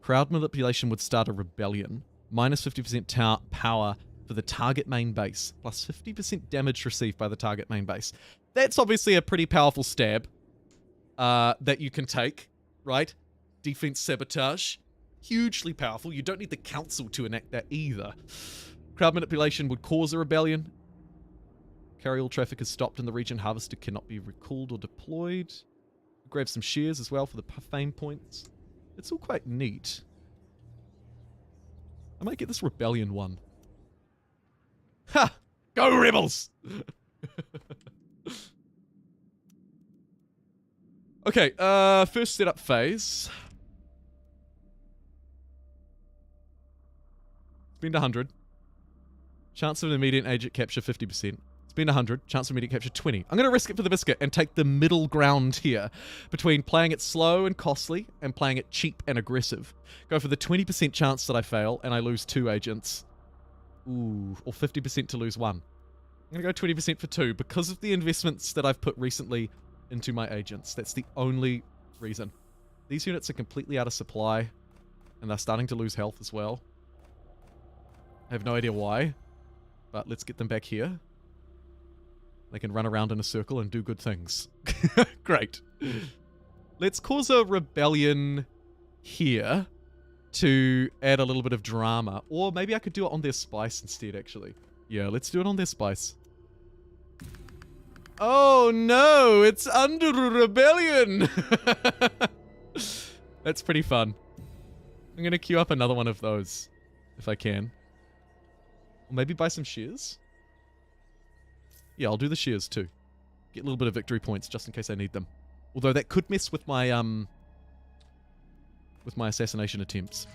Crowd manipulation would start a rebellion. Minus 50% power for the target main base, plus 50% damage received by the target main base. That's obviously a pretty powerful stab that you can take, right? Defense sabotage, hugely powerful. You don't need the council to enact that either. Crowd manipulation would cause a rebellion. Carry all traffic is stopped in the region. Harvester cannot be recalled or deployed. Grab some shares as well for the fame points. It's all quite neat. I might get this rebellion one. Ha! Go rebels! Okay, first setup phase. Spend 100. Chance of an immediate agent capture 50%. Spend 100. Chance of immediate capture 20. I'm going to risk it for the biscuit and take the middle ground here between playing it slow and costly and playing it cheap and aggressive. Go for the 20% chance that I fail and I lose 2 agents. Ooh, or 50% to lose 1. I'm going to go 20% for 2 because of the investments that I've put recently into my agents. That's the only reason. These units are completely out of supply and they're starting to lose health as well. I have no idea why, but let's get them back here. They can run around in a circle and do good things. Great. Let's cause a rebellion here to add a little bit of drama. Or maybe I could do it on their spice instead, actually. Yeah, let's do it on their spice. Oh no, it's under a rebellion! That's pretty fun. I'm going to queue up another one of those, if I can. Or maybe buy some shares? Yeah, I'll do the shares too. Get a little bit of victory points just in case I need them. Although that could mess with my assassination attempts.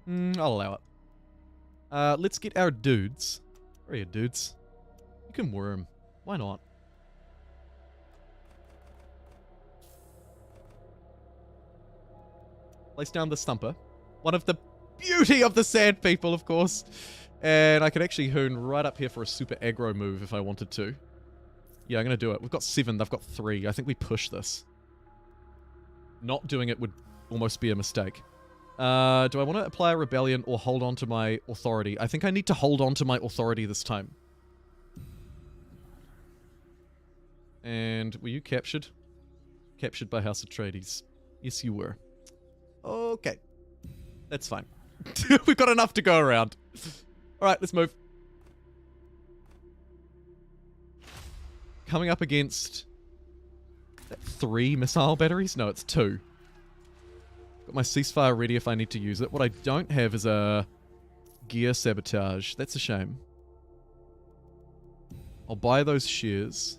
I'll allow it. Let's get our dudes. Where are you, dudes? You can worm. Why not? Place down the stumper. One of the beauty of the sand people, of course. And I could actually hoon right up here for a super aggro move if I wanted to. Yeah, I'm going to do it. We've got 7, they've got 3. I think we push this. Not doing it would almost be a mistake. Do I want to apply a rebellion or hold on to my authority? I think I need to hold on to my authority this time. And were you captured? Captured by House Atreides. Yes, you were. Okay. That's fine. We've got enough to go around. Alright, let's move. Coming up against 3 missile batteries? No, it's 2. Got my ceasefire ready if I need to use it. What I don't have is a gear sabotage. That's a shame. I'll buy those shares.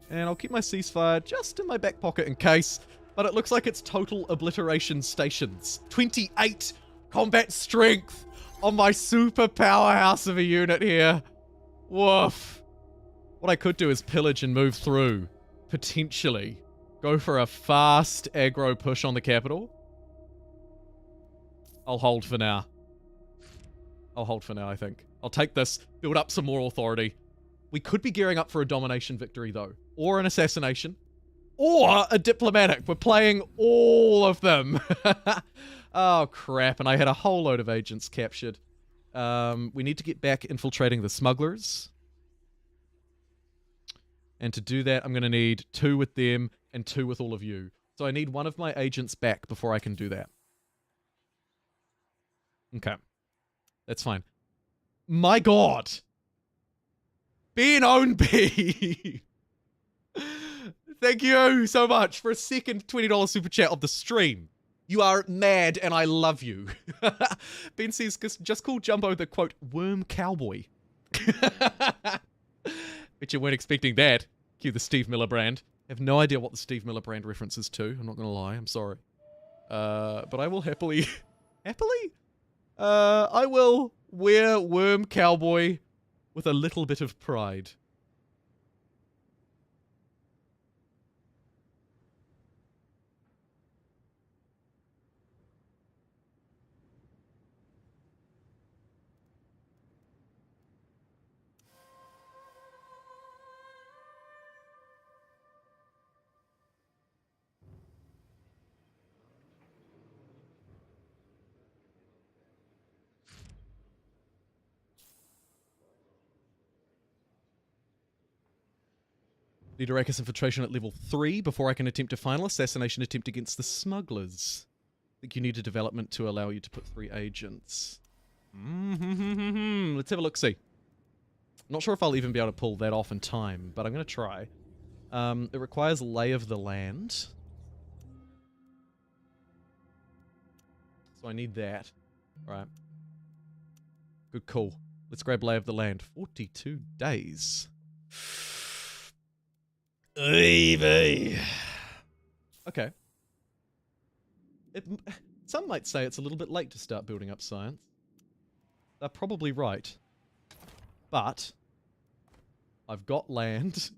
And I'll keep my ceasefire just in my back pocket in case. But it looks like it's total obliteration stations. 28 combat strength on my super powerhouse of a unit here. Woof. What I could do is pillage and move through. Potentially. Go for a fast aggro push on the capital. I'll hold for now. I'll hold for now, I think. I'll take this, build up some more authority. We could be gearing up for a domination victory, though. Or an assassination. Or a diplomatic. We're playing all of them. Oh, crap. And I had a whole load of agents captured. We need to get back infiltrating the smugglers. And to do that, I'm going to need 2 with them and 2 with all of you. So I need one of my agents back before I can do that. Okay. That's fine. My god! Being owned B! Thank you so much for a second $20 super chat of the stream. You are mad and I love you. Ben says, just call Jumbo the, quote, worm cowboy. Bet you weren't expecting that. Cue the Steve Miller brand. I have no idea what the Steve Miller brand references to. I'm not going to lie. I'm sorry. But I will happily... happily? I will wear worm cowboy with a little bit of pride. Need a Arrakis infiltration at level 3 before I can attempt a final assassination attempt against the smugglers. I think you need a development to allow you to put 3 agents. Let's have a look-see. Not sure if I'll even be able to pull that off in time, but I'm going to try. It requires lay of the land. So I need that. Right. Good call. Let's grab lay of the land. 42 days. Okay. Some might say it's a little bit late to start building up science. They're probably right. But I've got land.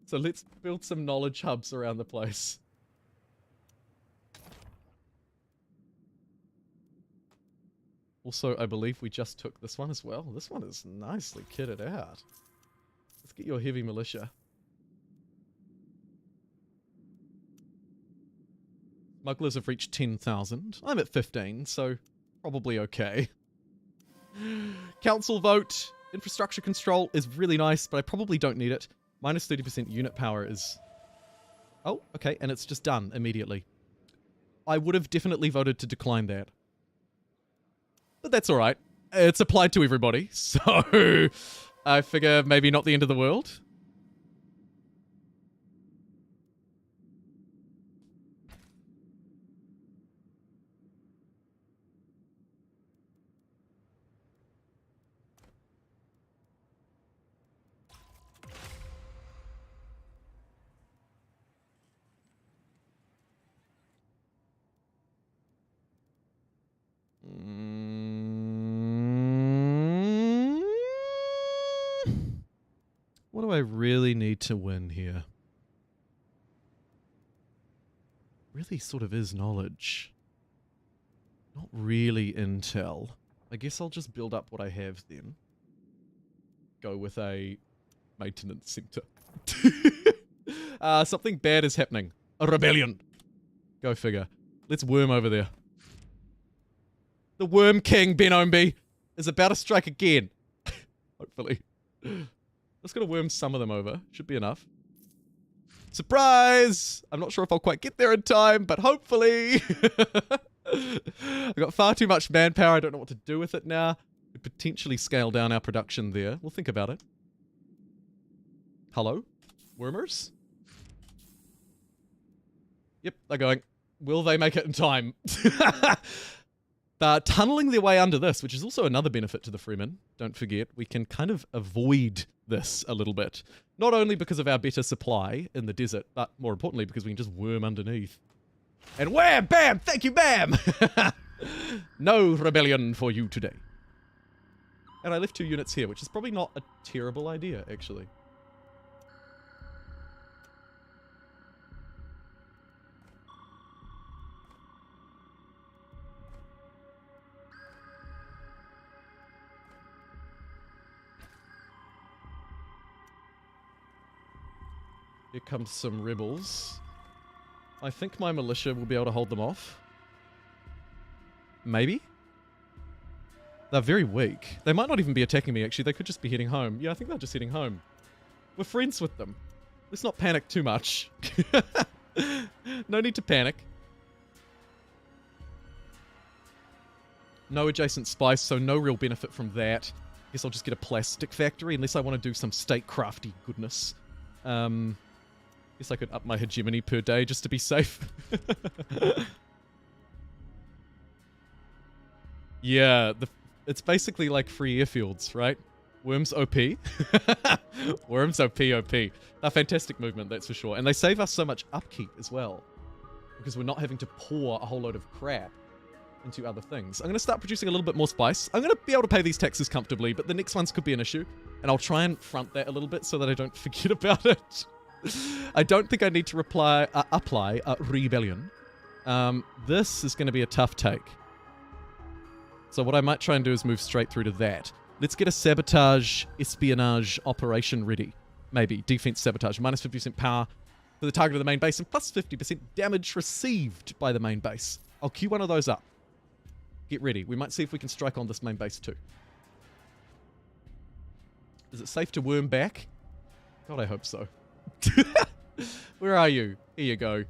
So let's build some knowledge hubs around the place. Also, I believe we just took this one as well. This one is nicely kitted out. Let's get your heavy militia. Smugglers have reached 10,000. I'm at 15, so probably okay. Council vote. Infrastructure control is really nice, but I probably don't need it. Minus 30% unit power is... Oh, okay, and it's just done immediately. I would have definitely voted to decline that. But that's alright. It's applied to everybody, so I figure maybe not the end of the world. What do I really need to win here? Really sort of is knowledge. Not really intel. I guess I'll just build up what I have then. Go with a maintenance center. Something bad is happening. A rebellion. Go figure. Let's worm over there. The Worm King, Benombi, is about to strike again. Hopefully. Just gonna worm some of them over. Should be enough. Surprise! I'm not sure if I'll quite get there in time, but hopefully. I've got far too much manpower. I don't know what to do with it now. Could potentially scale down our production there. We'll think about it. Hello? Wormers? Yep, they're going. Will they make it in time? Tunneling their way under this, which is also another benefit to the Fremen. Don't forget, we can kind of avoid this a little bit. Not only because of our better supply in the desert, but more importantly because we can just worm underneath. And wham! Bam! Thank you, bam! No rebellion for you today. And I left 2 units here, which is probably not a terrible idea, actually. Here comes some rebels. I think my militia will be able to hold them off. Maybe? They're very weak. They might not even be attacking me, actually. They could just be heading home. Yeah, I think they're just heading home. We're friends with them. Let's not panic too much. No need to panic. No adjacent spice, so no real benefit from that. Guess I'll just get a plastic factory, unless I want to do some statecrafty goodness. Guess I could up my hegemony per day just to be safe. Yeah, it's basically like free airfields, right? Worms OP. Worms OP. They're fantastic movement, that's for sure. And they save us so much upkeep as well. Because we're not having to pour a whole load of crap into other things. I'm going to start producing a little bit more spice. I'm going to be able to pay these taxes comfortably, but the next ones could be an issue. And I'll try and front that a little bit so that I don't forget about it. I don't think I need to apply a rebellion. This is going to be a tough take. So what I might try and do is move straight through to that. Let's get a sabotage, espionage operation ready. Maybe. Defense sabotage. Minus 50% power for the target of the main base and plus 50% damage received by the main base. I'll queue one of those up. Get ready. We might see if we can strike on this main base too. Is it safe to worm back? God, I hope so. Where are you? Here you go.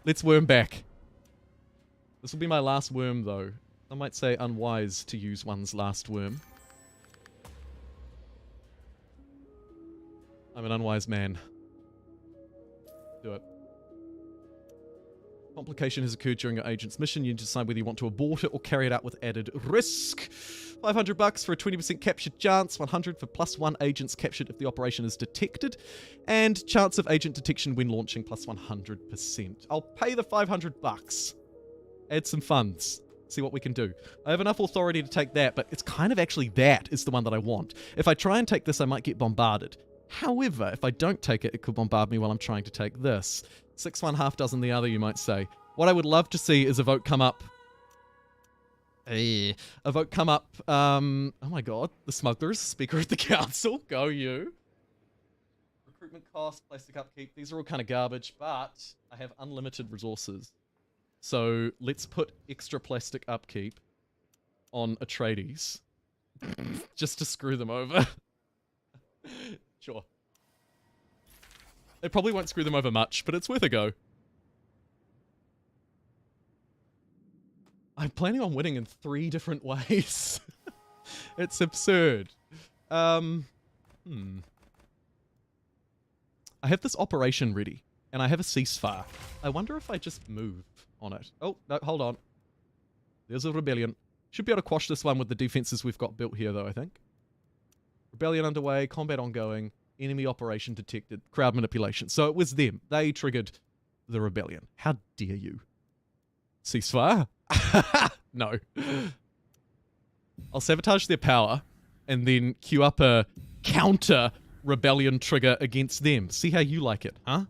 Let's worm back. This will be my last worm, though. I might say unwise to use one's last worm. I'm an unwise man. Do it. Complication has occurred during your agent's mission. You decide whether you want to abort it or carry it out with added risk. $500 for a 20% capture chance, 100 for +1 agents captured if the operation is detected, and chance of agent detection when launching plus 100%. I'll pay the $500. Add some funds. See what we can do. I have enough authority to take that, but it's kind of actually that is the one that I want. If I try and take this, I might get bombarded. However, if I don't take it, it could bombard me while I'm trying to take this. 6 one, half dozen the other, you might say. What I would love to see is a vote come up. A vote come up. Oh my god. The smugglers, Speaker of the Council. Go you. Recruitment costs, plastic upkeep. These are all kind of garbage, but I have unlimited resources. So let's put extra plastic upkeep on Atreides. Just to screw them over. Sure. It probably won't screw them over much, but it's worth a go. I'm planning on winning in 3 different ways. It's absurd. I have this operation ready, and I have a ceasefire. I wonder if I just move on it. Oh, no, hold on. There's a rebellion. Should be able to quash this one with the defenses we've got built here, though, I think. Rebellion underway, combat ongoing, enemy operation detected, crowd manipulation. So it was them. They triggered the rebellion. How dare you? Ceasefire? No. I'll sabotage their power and then queue up a counter rebellion trigger against them. See how you like it, huh?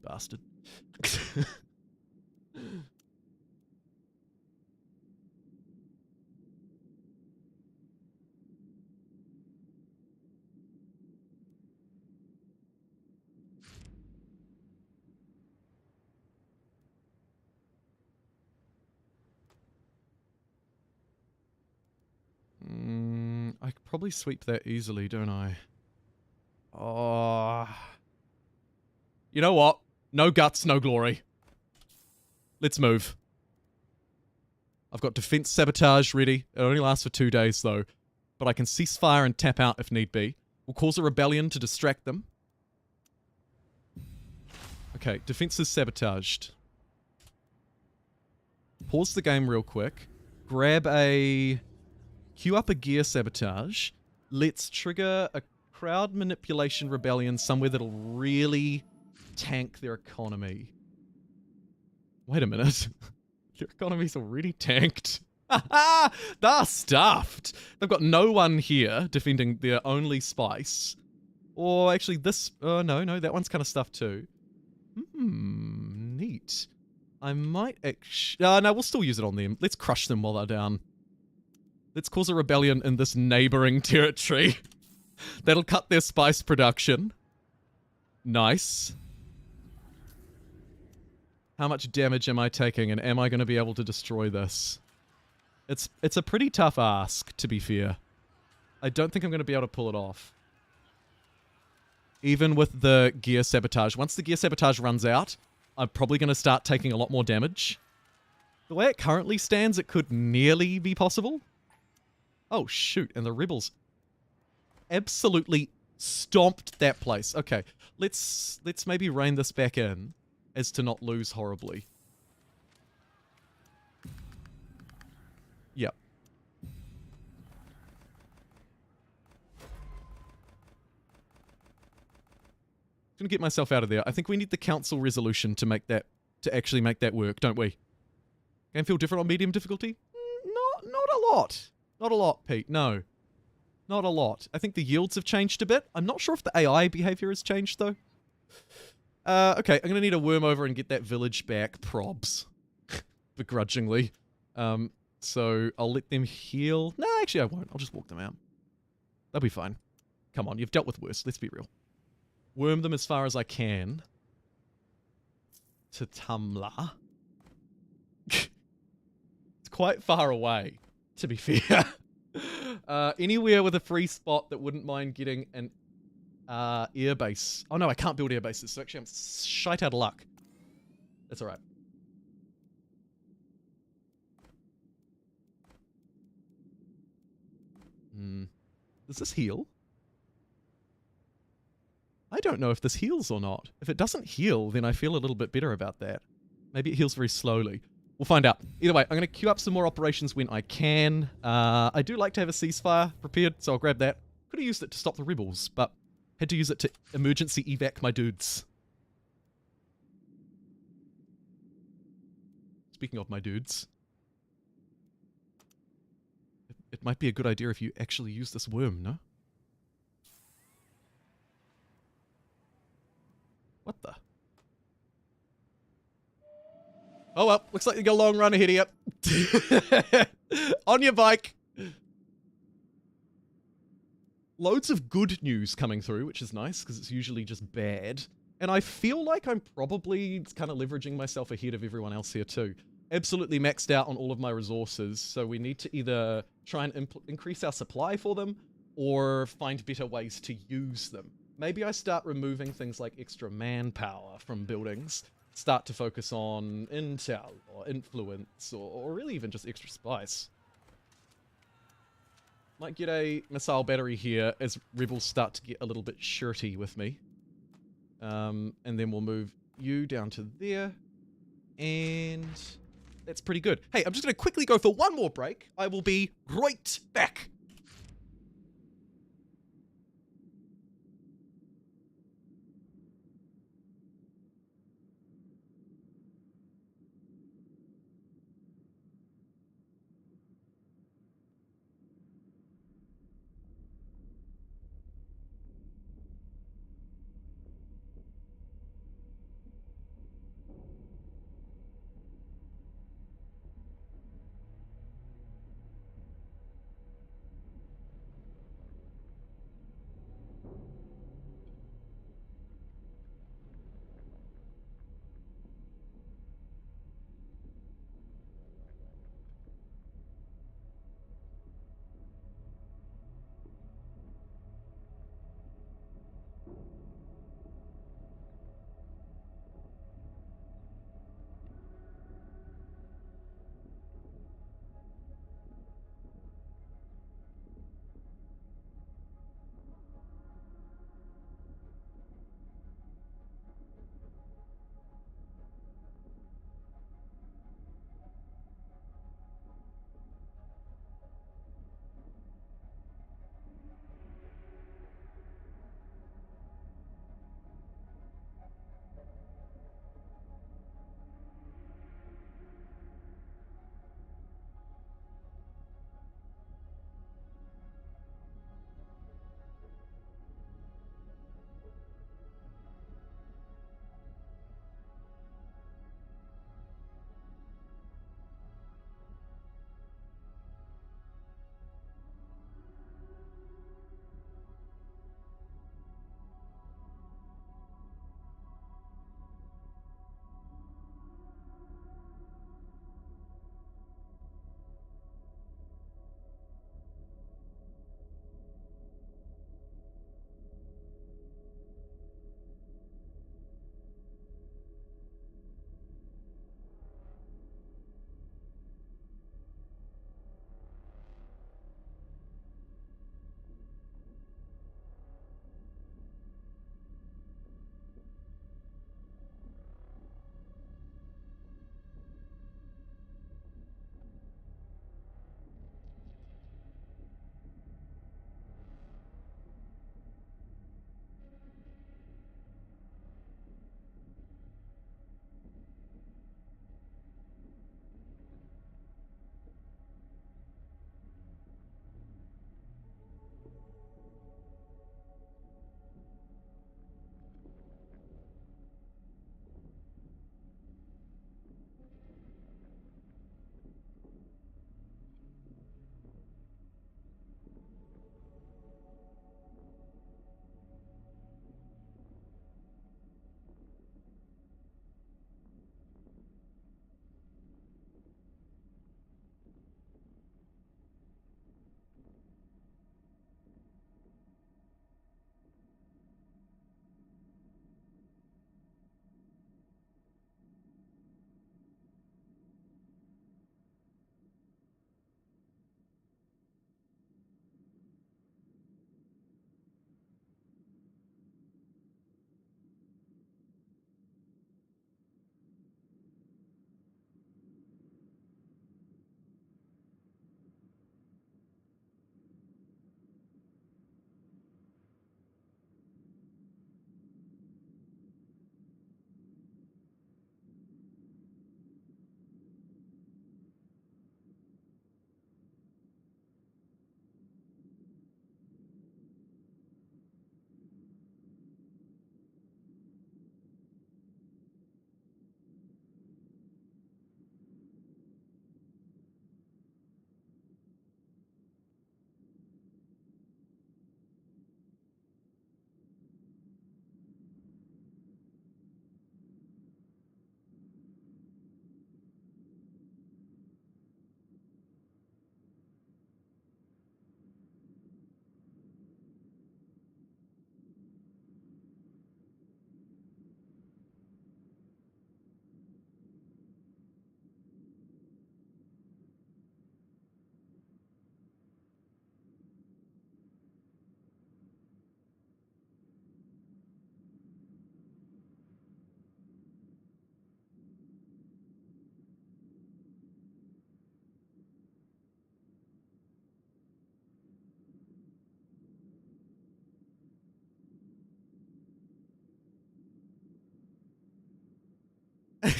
Bastard. I could probably sweep that easily, don't I? Oh. You know what? No guts, no glory. Let's move. I've got defense sabotage ready. It only lasts for 2 days, though. But I can cease fire and tap out if need be. We'll cause a rebellion to distract them. Okay, defense is sabotaged. Pause the game real quick. Grab a... Queue up a gear sabotage. Let's trigger a crowd manipulation rebellion somewhere that'll really tank their economy. Wait a minute. Their economy's already tanked. They're stuffed. They've got no one here defending their only spice. Or actually this... Oh, no, that one's kind of stuffed too. Neat. I might actually... no, we'll still use it on them. Let's crush them while they're down. Let's cause a rebellion in this neighboring territory. That'll cut their spice production. Nice. How much damage am I taking, and am I going to be able to destroy this? It's a pretty tough ask, to be fair. I don't think I'm going to be able to pull it off. Even with the gear sabotage. Once the gear sabotage runs out, I'm probably going to start taking a lot more damage. The way it currently stands, it could nearly be possible. Oh, shoot. And the rebels absolutely stomped that place. Okay, let's maybe rein this back in as to not lose horribly. Yep. Gonna get myself out of there. I think we need the council resolution to make that, to actually make that work, don't we? Game feel different on medium difficulty? Not a lot. Not a lot, Pete. No. Not a lot. I think the yields have changed a bit. I'm not sure if the AI behavior has changed, though. Okay, I'm going to need a worm over and get that village back. Probs. Begrudgingly. So I'll let them heal. No, actually I won't. I'll just walk them out. They'll be fine. Come on, you've dealt with worse. Let's be real. Worm them as far as I can. To Tumla. It's quite far away, to be fair. Anywhere with a free spot that wouldn't mind getting an air base. Oh no, I can't build air bases, so actually I'm shite out of luck. That's alright. Does this heal? I don't know if this heals or not. If it doesn't heal, then I feel a little bit better about that. Maybe it heals very slowly. We'll find out. Either way, I'm going to queue up some more operations when I can. I do like to have a ceasefire prepared, so I'll grab that. Could have used it to stop the rebels, but had to use it to emergency evac my dudes. Speaking of my dudes, it might be a good idea if you actually use this worm, no? What the? Oh well, looks like you got a long run ahead of you. On your bike. Loads of good news coming through, which is nice, because it's usually just bad. And I feel like I'm probably kind of leveraging myself ahead of everyone else here too. Absolutely maxed out on all of my resources, so we need to either try and increase our supply for them, or find better ways to use them. Maybe I start removing things like extra manpower from buildings, start to focus on intel, or influence, or really even just extra spice. Might get a missile battery here as rebels start to get a little bit shirty with me. And then we'll move you down to there. And that's pretty good. Hey, I'm just going to quickly go for one more break. I will be right back.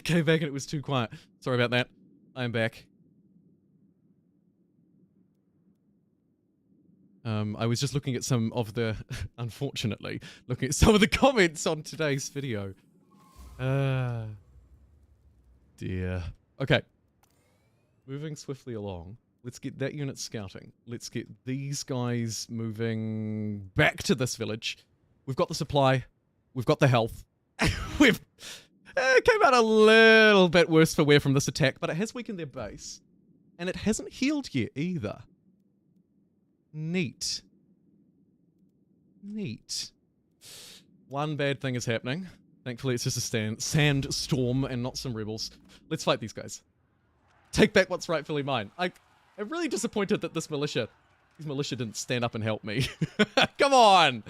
came back and it was too quiet. Sorry about that. I am back. I was just looking at some of the, unfortunately, looking at some of the comments on today's video. Dear. Okay. Moving swiftly along. Let's get that unit scouting. Let's get these guys moving back to this village. We've got the supply. We've got the health. We've... It came out a little bit worse for wear from this attack, but it has weakened their base. And it hasn't healed yet either. Neat. Neat. One bad thing is happening. Thankfully it's just a sandstorm and not some rebels. Let's fight these guys. Take back what's rightfully mine. I'm really disappointed that these militia didn't stand up and help me. Come on!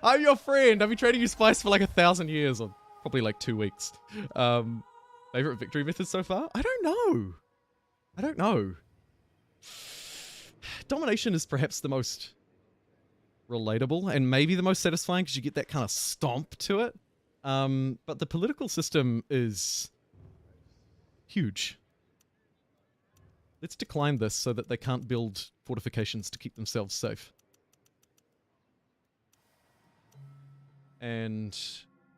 I'm your friend. I've been trading you spice for like 1,000 years, or probably like 2 weeks. Favorite victory method so far? I don't know. Domination is perhaps the most relatable and maybe the most satisfying because you get that kind of stomp to it. But the political system is huge. Let's decline this so that they can't build fortifications to keep themselves safe. And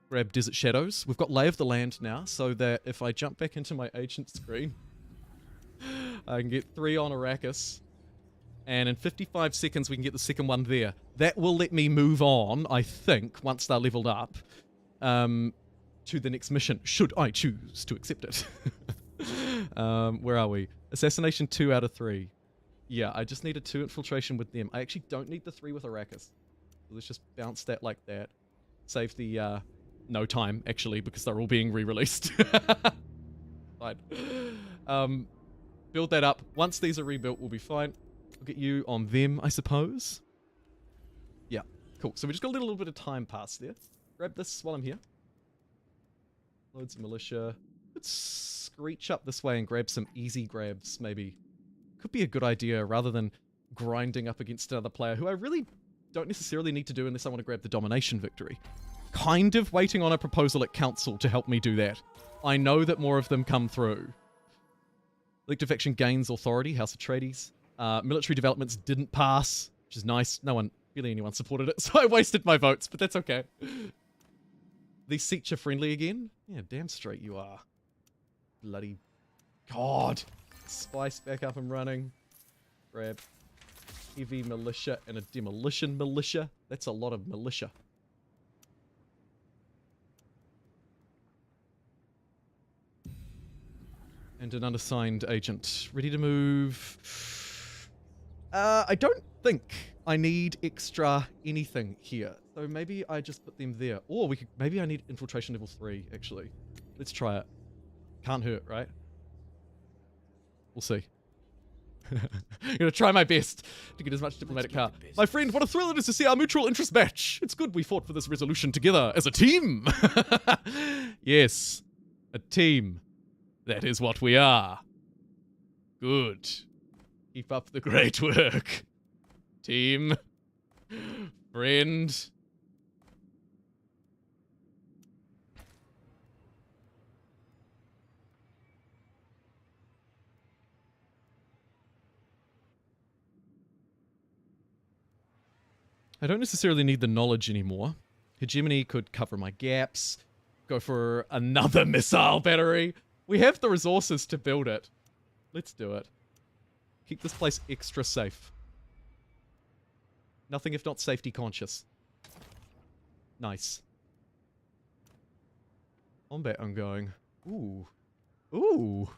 grab Desert Shadows. We've got Lay of the Land now, so that if I jump back into my agent screen, I can get 3 on Arrakis. And in 55 seconds, we can get the second one there. That will let me move on, I think, once they're leveled up, to the next mission, should I choose to accept it. Where are we? Assassination 2 out of 3. Yeah, I just need a 2 infiltration with them. I actually don't need the 3 with Arrakis. So let's just bounce that like that. Save the, no time, actually, because they're all being re-released. Fine. Build that up. Once these are rebuilt, we'll be fine. We'll get you on them, I suppose. Yeah, cool. So we just got a little bit of time pass there. Grab this while I'm here. Loads of militia. Let's screech up this way and grab some easy grabs, maybe. Could be a good idea, rather than grinding up against another player, who I really don't necessarily need to do unless I want to grab the domination victory. Kind of waiting on a proposal at council to help me do that. I know that more of them come through. Elected faction gains authority, House of Atreides. Military developments didn't pass, which is nice. Barely anyone supported it, so I wasted my votes, but that's okay. These seats are friendly again? Yeah, damn straight you are. Bloody God. Spice back up and running. Grab heavy militia and a demolition militia. That's a lot of militia. And an unassigned agent. Ready to move. I don't think I need extra anything here. So maybe I just put them there. Or maybe I need infiltration level 3, actually. Let's try it. Can't hurt, right? We'll see. I'm gonna try my best to get as much diplomatic power. My friend, what a thrill it is to see our mutual interest match. It's good we fought for this resolution together as a team. Yes, a team. That is what we are. Good. Keep up the great work. Team. Friend. I don't necessarily need the knowledge anymore. Hegemony could cover my gaps. Go for another missile battery. We have the resources to build it. Let's do it. Keep this place extra safe. Nothing if not safety conscious. Nice. Combat ongoing. Ooh. Ooh.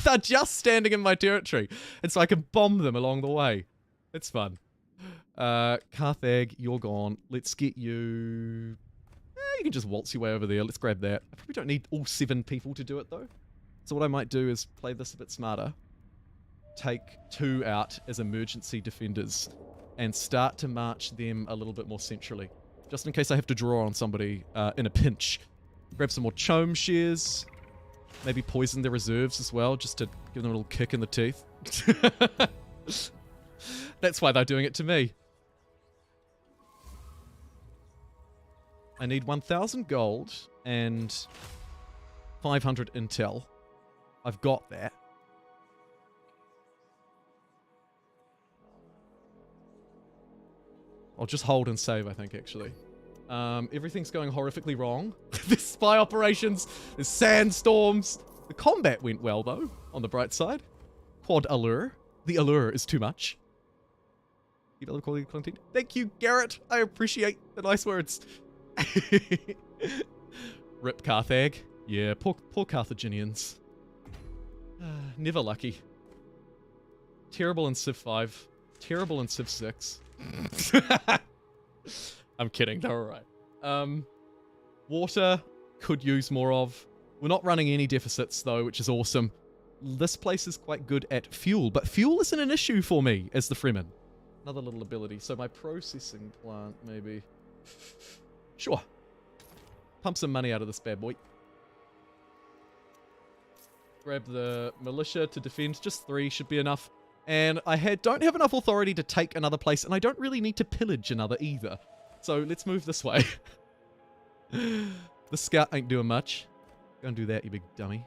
They're just standing in my territory. And so I can bomb them along the way. It's fun. Carthag, you're gone. Let's get you... you can just waltz your way over there. Let's grab that. I probably don't need all 7 people to do it, though. So what I might do is play this a bit smarter. Take 2 out as emergency defenders. And start to march them a little bit more centrally. Just in case I have to draw on somebody in a pinch. Grab some more chome shares. Maybe poison their reserves as well, just to give them a little kick in the teeth. That's why they're doing it to me. I need 1,000 gold and 500 intel. I've got that. I'll just hold and save, I think, actually. Everything's going horrifically wrong. There's spy operations, there's sandstorms. The combat went well, though, on the bright side. Quad allure. The allure is too much. Keep other quality content. Thank you, Garrett. I appreciate the nice words. Rip Carthag. Yeah, poor Carthaginians. Never lucky. Terrible in Civ 5. Terrible in Civ 6. I'm kidding, they're alright. Water could use more of. We're not running any deficits though, which is awesome. This place is quite good at fuel, but fuel isn't an issue for me as the Fremen. Another little ability. So my processing plant, maybe. Sure. Pump some money out of this bad boy. Grab the militia to defend. Just 3 should be enough. And I don't have enough authority to take another place, and I don't really need to pillage another either. So let's move this way. The scout ain't doing much. Go and do that, you big dummy.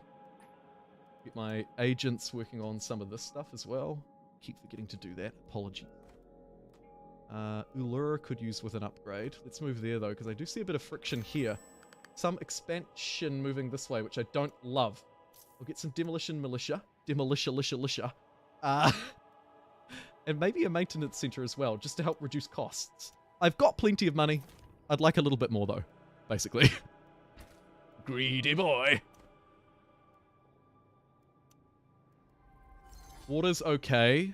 Get my agents working on some of this stuff as well. Keep forgetting to do that. Apology. Ulur could use with an upgrade. Let's move there though, because I do see a bit of friction here. Some expansion moving this way, which I don't love. We'll get some demolition militia. Demolitia. And maybe a maintenance center as well, just to help reduce costs. I've got plenty of money. I'd like a little bit more though, basically. Greedy boy. Water's okay.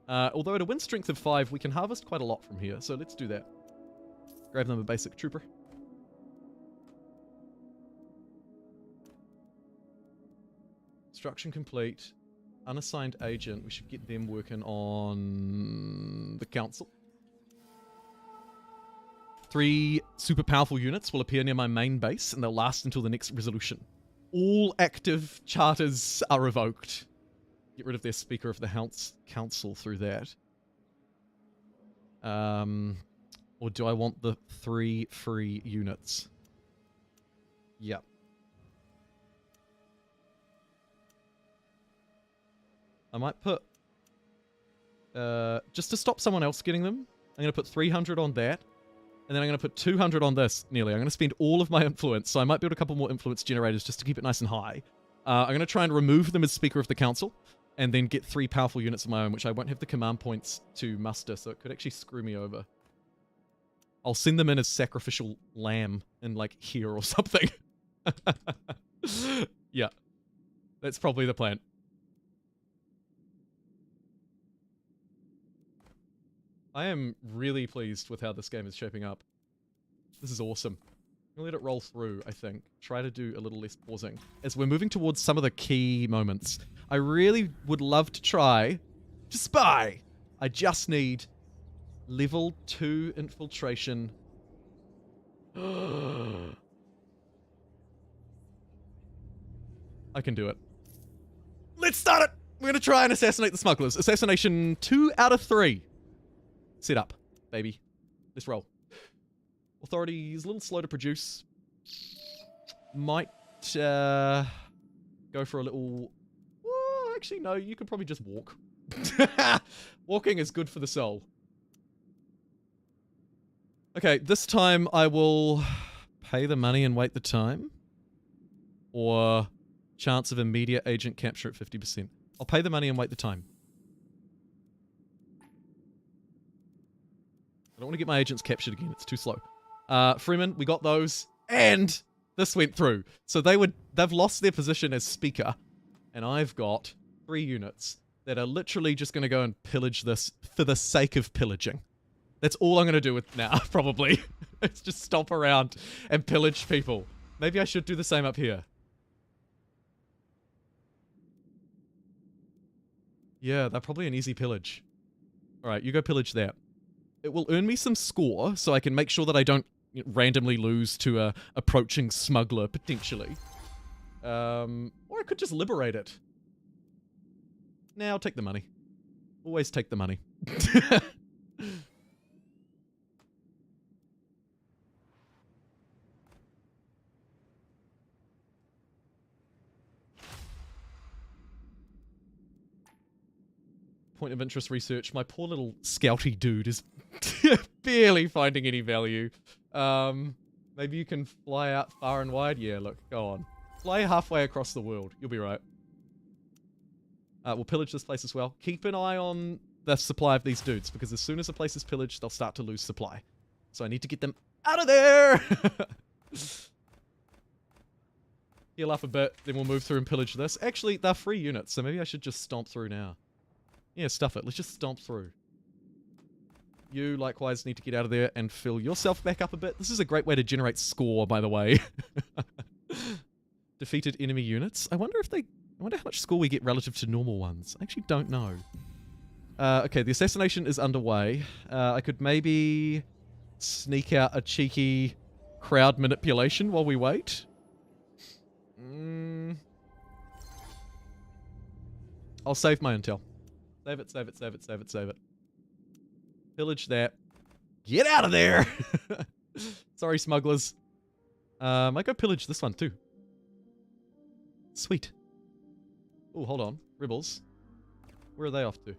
Although at a wind strength of 5, we can harvest quite a lot from here, so let's do that. Grab them a basic trooper. Construction complete. Unassigned agent. We should get them working on the council. 3 super powerful units will appear near my main base, and they'll last until the next resolution. All active charters are revoked. Get rid of their Speaker of the House Council through that. Or do I want the 3 free units? Yep. I might put... just to stop someone else getting them, I'm going to put 300 on that. And then I'm going to put 200 on this, nearly. I'm going to spend all of my influence, so I might build a couple more influence generators just to keep it nice and high. I'm going to try and remove them as Speaker of the Council, and then get 3 powerful units of my own, which I won't have the command points to muster, so it could actually screw me over. I'll send them in as sacrificial lamb in, like, here or something. Yeah. That's probably the plan. I am really pleased with how this game is shaping up. This is awesome. I'm gonna let it roll through, I think. Try to do a little less pausing. As we're moving towards some of the key moments, I really would love to try to spy. I just need level 2 infiltration. I can do it. Let's start it! We're gonna try and assassinate the smugglers. Assassination 2 out of 3. Set up, baby. Let's roll. Authority is a little slow to produce. Might go for a little... Well, actually, no, you could probably just walk. Walking is good for the soul. Okay, this time I will pay the money and wait the time. Or chance of immediate agent capture at 50%. I'll pay the money and wait the time. I don't want to get my agents captured again. It's too slow. Fremen, we got those. And this went through. So they've lost their position as speaker. And I've got 3 units that are literally just going to go and pillage this for the sake of pillaging. That's all I'm going to do with now, probably. It's just stomp around and pillage people. Maybe I should do the same up here. Yeah, they're probably an easy pillage. Alright, you go pillage that. It will earn me some score, so I can make sure that I don't randomly lose to a approaching smuggler, potentially. Or I could just liberate it. Nah, I'll take the money. Always take the money. point of interest research. My poor little scouty dude is barely finding any value. Maybe you can fly out far and wide. Yeah, look, go on. Fly halfway across the world. You'll be right. We'll pillage this place as well. Keep an eye on the supply of these dudes, because as soon as a place is pillaged, they'll start to lose supply. So I need to get them out of there! Heal up a bit, then we'll move through and pillage this. Actually, they're free units, so maybe I should just stomp through now. Yeah, stuff it. Let's just stomp through. You, likewise, need to get out of there and fill yourself back up a bit. This is a great way to generate score, by the way. Defeated enemy units. I wonder how much score we get relative to normal ones. I actually don't know. Okay, the assassination is underway. I could maybe sneak out a cheeky crowd manipulation while we wait. I'll save my intel. Save it, save it, save it, save it, save it. Pillage that. Get out of there! Sorry, smugglers. Might go pillage this one too. Sweet. Oh, hold on. Rebels. Where are they off to?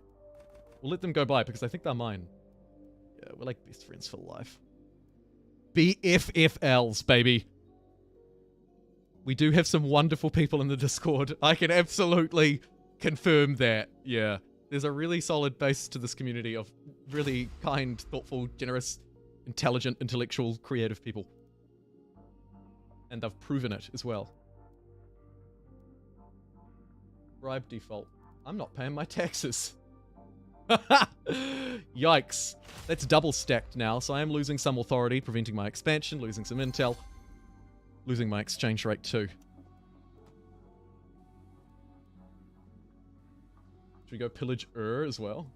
We'll let them go by because I think they're mine. Yeah, we're like best friends for life. BFFLs, baby. We do have some wonderful people in the Discord. I can absolutely confirm that. Yeah. There's a really solid base to this community of really kind, thoughtful, generous, intelligent, intellectual, creative people. And they've proven it as well. Bribe default. I'm not paying my taxes. Yikes. That's double stacked now, so I am losing some authority, preventing my expansion, losing some intel, losing my exchange rate too. Should we go pillage as well?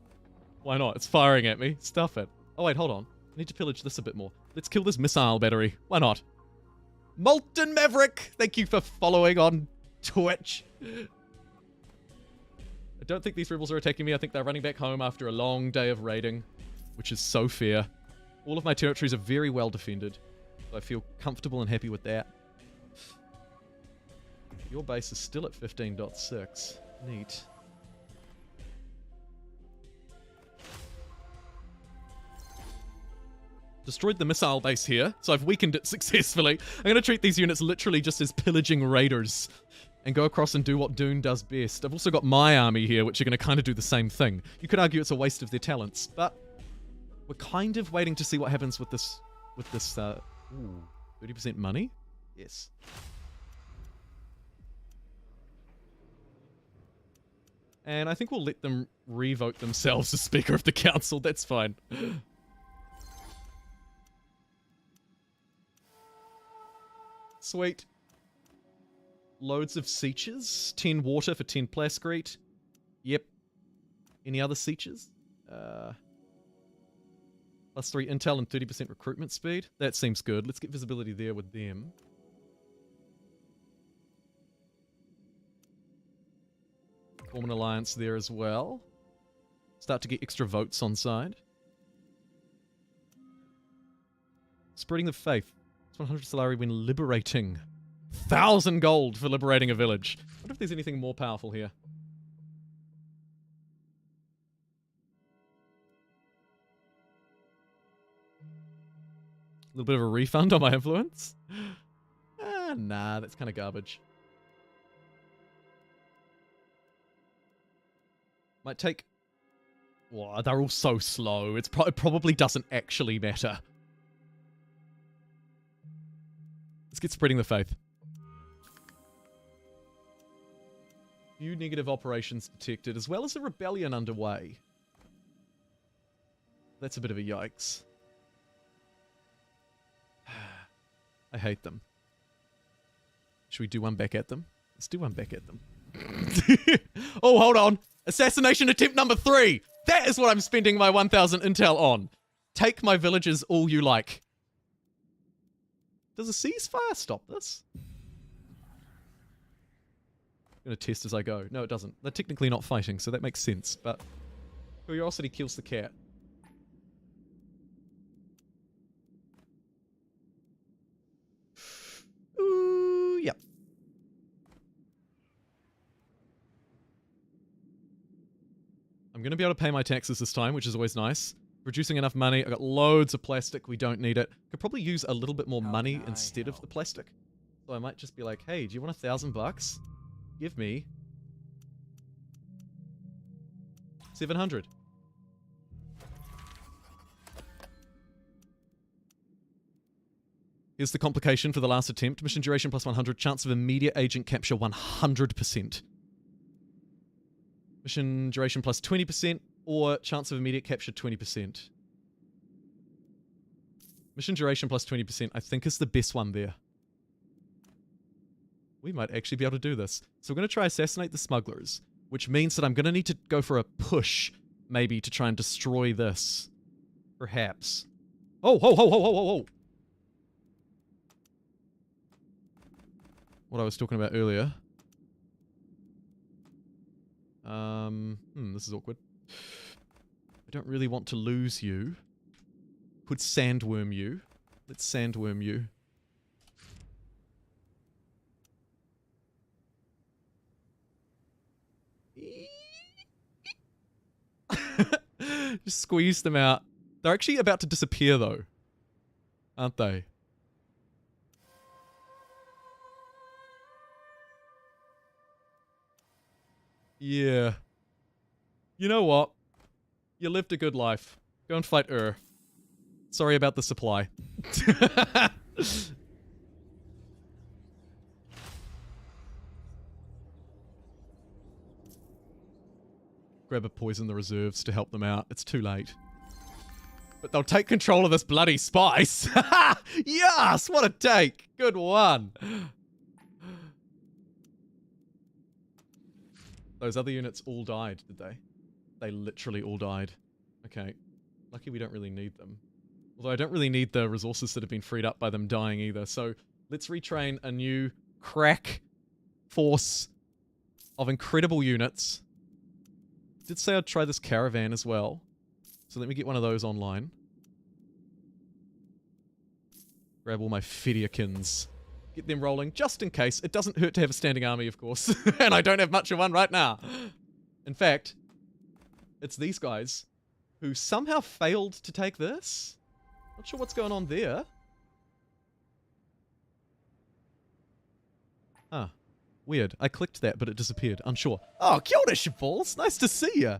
Why not? It's firing at me. Stuff it. Oh wait, hold on. I need to pillage this a bit more. Let's kill this missile battery. Why not? Molten Maverick! Thank you for following on Twitch. I don't think these rebels are attacking me. I think they're running back home after a long day of raiding, which is so fair. All of my territories are very well defended, so I feel comfortable and happy with that. Your base is still at 15.6. Neat. Destroyed the missile base here, so I've weakened it successfully. I'm going to treat these units literally just as pillaging raiders and go across and do what Dune does best. I've also got my army here, which are going to kind of do the same thing. You could argue it's a waste of their talents, but we're kind of waiting to see what happens with this, 30% money? Yes. And I think we'll let them re-vote themselves as Speaker of the Council. That's fine. Sweet. Loads of sieges. 10 water for 10 plascrete. Yep. Any other sieges? Plus 3 intel and 30% recruitment speed. That seems good. Let's get visibility there with them. Form an alliance there as well. Start to get extra votes on side. Spreading the faith. It's 100 salary when liberating. 1,000 gold for liberating a village. I wonder if there's anything more powerful here. A little bit of a refund on my influence? Nah, that's kind of garbage. Might take... Wow, they're all so slow. It probably doesn't actually matter. Let's get spreading the faith. Few negative operations detected, as well as a rebellion underway. That's a bit of a yikes. I hate them. Should we do one back at them? Let's do one back at them. Oh, hold on. Assassination attempt number 3. That is what I'm spending my 1,000 intel on. Take my villages all you like. Does a ceasefire stop this? I'm going to test as I go. No, it doesn't. They're technically not fighting, so that makes sense. But curiosity kills the cat. Ooh, yep. I'm going to be able to pay my taxes this time, which is always nice. Producing enough money. I got loads of plastic. We don't need it. Could probably use a little bit more money instead of the plastic. So I might just be like, hey, do you want $1,000? Give me 700. Here's the complication for the last attempt. Mission duration plus 100. Chance of immediate agent capture 100%. Mission duration plus 20%. Or chance of immediate capture 20%. Mission duration plus 20% I think is the best one there. We might actually be able to do this. So we're going to try assassinate the smugglers. Which means that I'm going to need to go for a push. Maybe to try and destroy this. Perhaps. Oh, ho, ho, ho, ho, ho, ho. What I was talking about earlier. This is awkward. I don't really want to lose you. Could sandworm you. Let's sandworm you. Just squeeze them out. They're actually about to disappear though. Aren't they? Yeah. You know what? You lived a good life. Go and fight Ur. Sorry about the supply. Grab a poison the reserves to help them out. It's too late. But they'll take control of this bloody spice. Yes! What a take! Good one. Those other units all died, did they? They literally all died. Okay. Lucky we don't really need them. Although I don't really need the resources that have been freed up by them dying either. So let's retrain a new crack force of incredible units. Did say I'd try this caravan as well. So let me get one of those online. Grab all my Fediakins. Get them rolling just in case. It doesn't hurt to have a standing army, of course. And I don't have much of one right now. In fact, it's these guys who somehow failed to take this. Not sure what's going on there. Huh. Weird. I clicked that, but it disappeared. Unsure. Oh, kia ora, shitballs. Nice to see ya.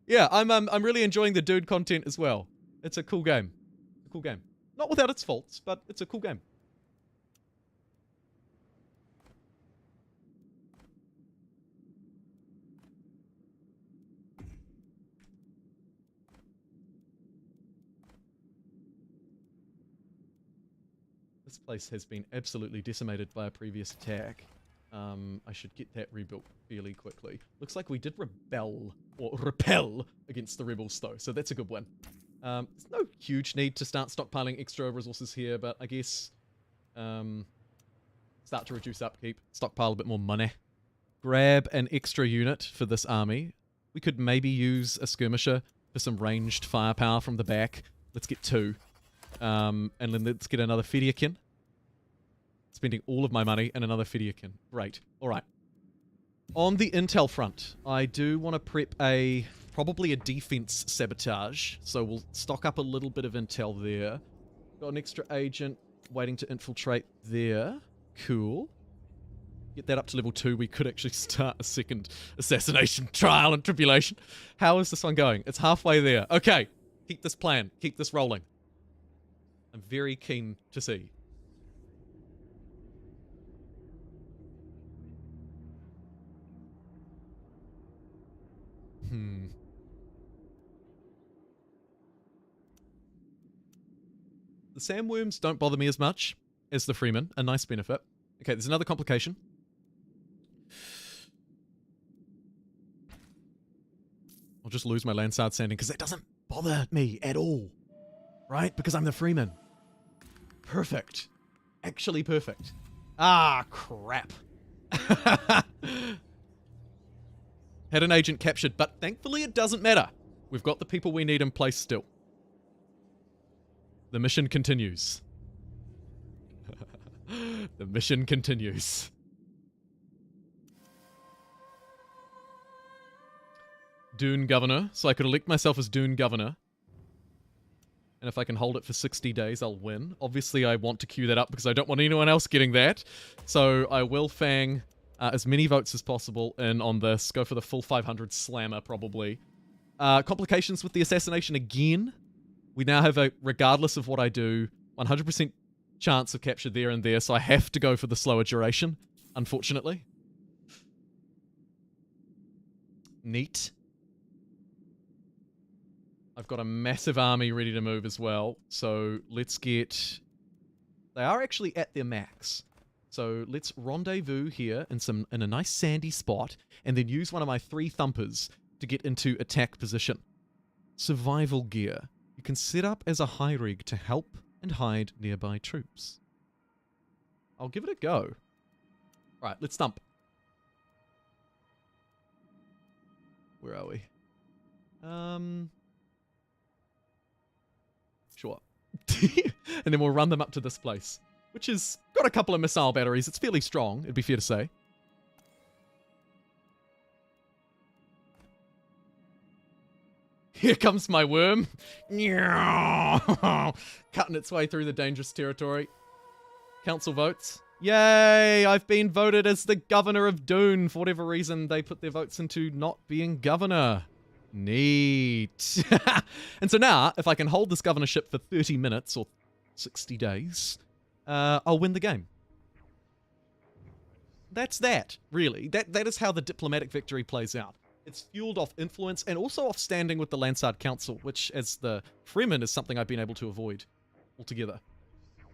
Yeah, I'm really enjoying the Dune content as well. It's a cool game. A cool game. Not without its faults, but it's a cool game. This place has been absolutely decimated by a previous attack. I should get that rebuilt fairly quickly. Looks like we did rebel, or repel, against the rebels though, so that's a good one. There's no huge need to start stockpiling extra resources here, but I guess start to reduce upkeep, stockpile a bit more money. Grab an extra unit for this army. We could maybe use a skirmisher for some ranged firepower from the back. Let's get 2. And then let's get another Fediakin. Spending all of my money and another Fediakin. Great. Alright. On the intel front, I do want to prep probably a defense sabotage. So we'll stock up a little bit of intel there. Got an extra agent waiting to infiltrate there. Cool. Get that up to level 2. We could actually start a second assassination trial and tribulation. How is this one going? It's halfway there. Okay. Keep this plan. Keep this rolling. I'm very keen to see. The sandworms don't bother me as much as the Fremen. A nice benefit. Okay, there's another complication. I'll just lose my Lansard sanding because that doesn't bother me at all. Right? Because I'm the Freeman. Perfect. Actually perfect. Ah, crap. Had an agent captured, but thankfully it doesn't matter. We've got the people we need in place still. The mission continues. The mission continues. Dune governor, so I could elect myself as Dune governor. And if I can hold it for 60 days, I'll win. Obviously, I want to queue that up because I don't want anyone else getting that. So I will fang as many votes as possible in on this. Go for the full 500 slammer, probably. Complications with the assassination again. We now have a, regardless of what I do, 100% chance of capture there and there, so I have to go for the slower duration, unfortunately. Neat. I've got a massive army ready to move as well, so let's get... They are actually at their max. So let's rendezvous here in a nice sandy spot, and then use one of my 3 thumpers to get into attack position. Survival gear. You can set up as a high rig to help and hide nearby troops. I'll give it a go. Right, let's thump. Where are we? Sure. And then we'll run them up to this place, which has got a couple of missile batteries. It's fairly strong, it'd be fair to say. Here comes my worm. Cutting its way through the dangerous territory. Council votes. Yay! I've been voted as the governor of Dune. For whatever reason, they put their votes into not being governor. Neat. And so now, if I can hold this governorship for 30 minutes or 60 days, I'll win the game. That's that, really. That is how the diplomatic victory plays out. It's fueled off influence and also off standing with the Lansard Council, which, as the Fremen, is something I've been able to avoid altogether.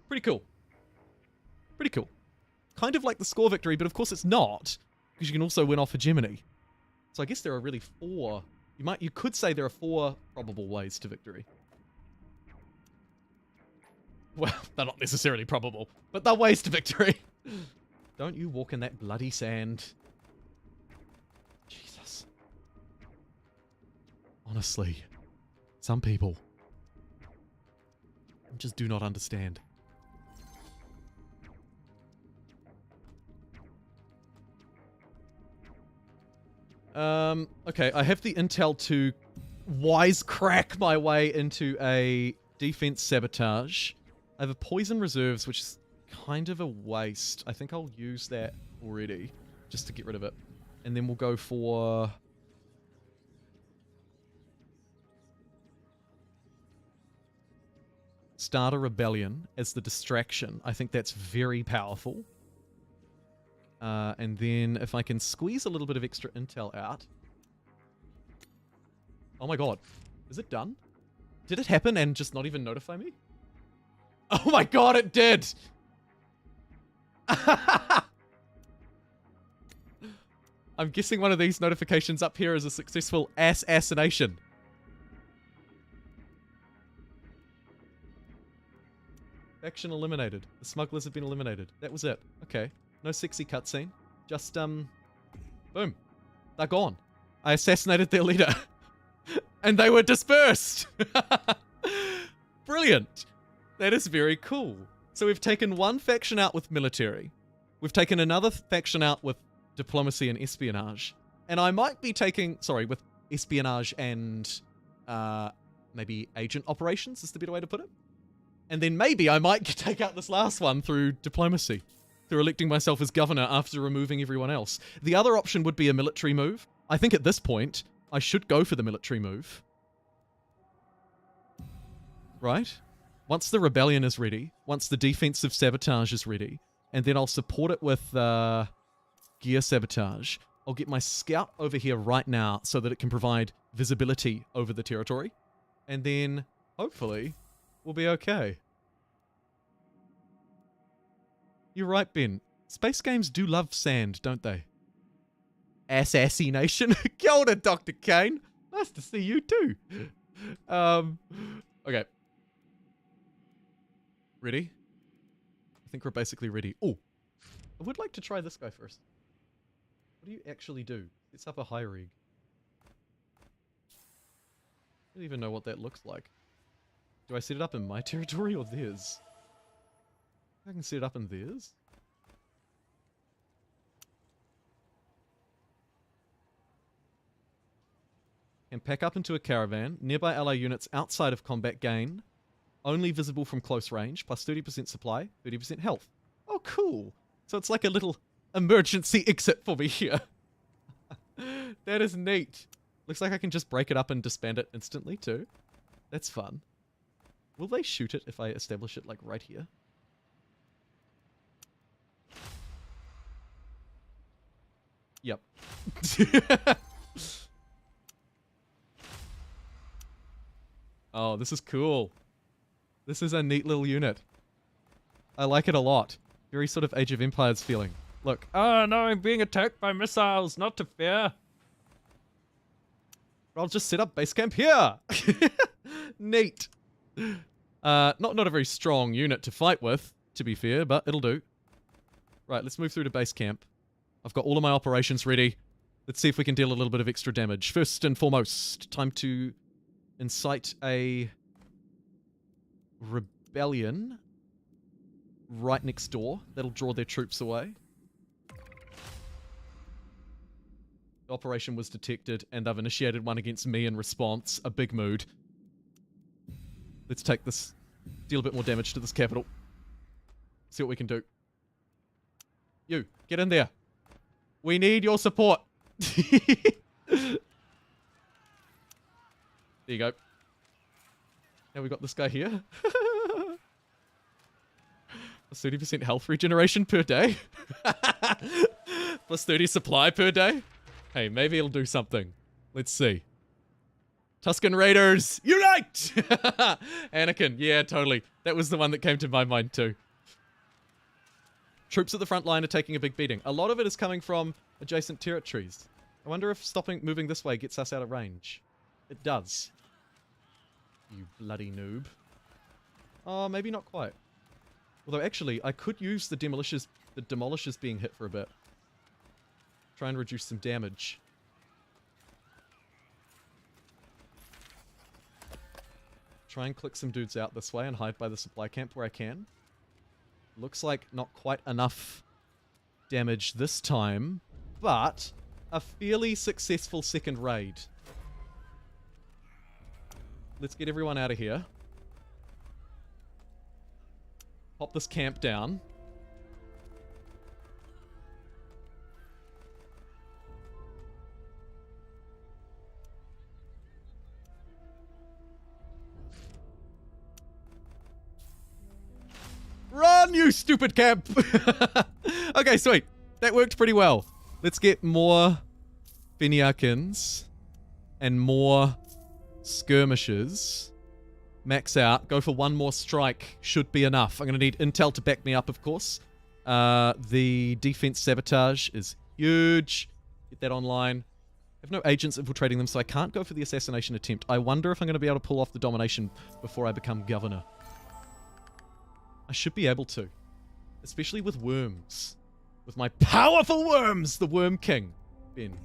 Pretty cool. Pretty cool. Kind of like the score victory, but of course it's not, because you can also win off hegemony. So I guess there are really 4... You could say there are 4 probable ways to victory. Well, they're not necessarily probable, but they're ways to victory. Don't you walk in that bloody sand. Jesus. Honestly, some people just do not understand. Okay, I have the intel to wisecrack my way into a defense sabotage. I have a poison reserves, which is kind of a waste. I think I'll use that already, just to get rid of it. And then we'll go for... Start a rebellion as the distraction. I think that's very powerful. And then if I can squeeze a little bit of extra intel out. Oh my god. Is it done? Did it happen and just not even notify me? Oh my god, it did! I'm guessing one of these notifications up here is a successful assassination. Faction eliminated. The smugglers have been eliminated. That was it. Okay. No sexy cutscene. Just, boom. They're gone. I assassinated their leader. And they were dispersed. Brilliant. That is very cool. So we've taken one faction out with military. We've taken another faction out with diplomacy and espionage. And I might be taking, sorry, with espionage and, maybe agent operations is the better way to put it. And then maybe I might take out this last one through diplomacy. Through electing myself as governor after removing everyone else. The other option would be a military move. I think at this point, I should go for the military move. Right? Once the rebellion is ready, once the defensive sabotage is ready, and then I'll support it with gear sabotage. I'll get my scout over here right now so that it can provide visibility over the territory. And then, hopefully, we'll be okay. You're right, Ben. Space games do love sand, don't they? Assassination. Kia ora, Dr. Kane. Nice to see you too. Okay. Ready? I think we're basically ready. Oh, I would like to try this guy first. What do you actually do? It's up a high rig. I don't even know what that looks like. Do I set it up in my territory or theirs? I can set it up in theirs. Can pack up into a caravan. Nearby ally units outside of combat gain. Only visible from close range. Plus 30% supply, 30% health. Oh, cool. So it's like a little emergency exit for me here. That is neat. Looks like I can just break it up and disband it instantly too. That's fun. Will they shoot it if I establish it like right here? Yep. Oh, this is cool. This is a neat little unit. I like it a lot. Very sort of Age of Empires feeling. Look. Oh no, I'm being attacked by missiles. Not to fear. I'll just set up base camp here. Neat. Not a very strong unit to fight with, to be fair, but it'll do. Right, let's move through to base camp. I've got all of my operations ready. Let's see if we can deal a little bit of extra damage. First and foremost, time to incite a rebellion right next door. That'll draw their troops away. The operation was detected, and they've initiated one against me in response. A big mood. Let's take this, deal a bit more damage to this capital. See what we can do. You, get in there. We need your support. There you go. Now we got this guy here. Plus 30% health regeneration per day. Plus 30 supply per day. Hey, maybe it'll do something. Let's see. Tusken Raiders, unite! Anakin, yeah, totally. That was the one that came to my mind too. Troops at the front line are taking a big beating. A lot of it is coming from adjacent territories. I wonder if moving this way gets us out of range. It does. You bloody noob. Oh, maybe not quite. Although actually, I could use the demolishers being hit for a bit. Try and reduce some damage. Try and click some dudes out this way and hide by the supply camp where I can. Looks like not quite enough damage this time, but a fairly successful second raid. Let's get everyone out of here. Pop this camp down. Run, you stupid camp! Okay, sweet. That worked pretty well. Let's get more Feniakins and more skirmishers. Max out. Go for one more strike. Should be enough. I'm going to need intel to back me up, of course. The defense sabotage is huge. Get that online. I have no agents infiltrating them, so I can't go for the assassination attempt. I wonder if I'm going to be able to pull off the domination before I become governor. I should be able to. Especially with worms. With my powerful worms! The Worm King. Ben.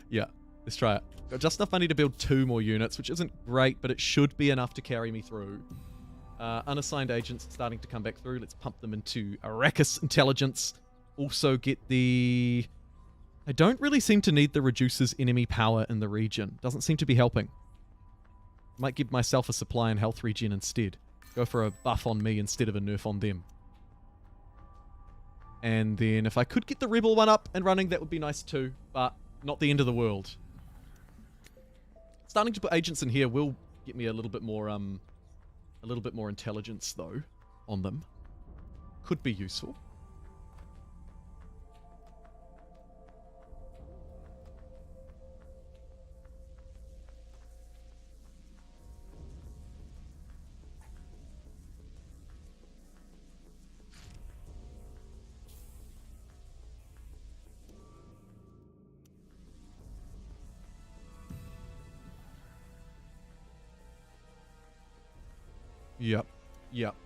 Yeah, let's try it. Got just enough money to build 2 more units, which isn't great, but it should be enough to carry me through. Unassigned agents starting to come back through. Let's pump them into Arrakis intelligence. Also get the... I don't really seem to need the reduces enemy power in the region. Doesn't seem to be helping. Might give myself a supply and health regen instead. Go for a buff on me instead of a nerf on them. And then if I could get the rebel one up and running, that would be nice too, but not the end of the world. Starting to put agents in here will get me a little bit more intelligence though on them. Could be useful. Yep.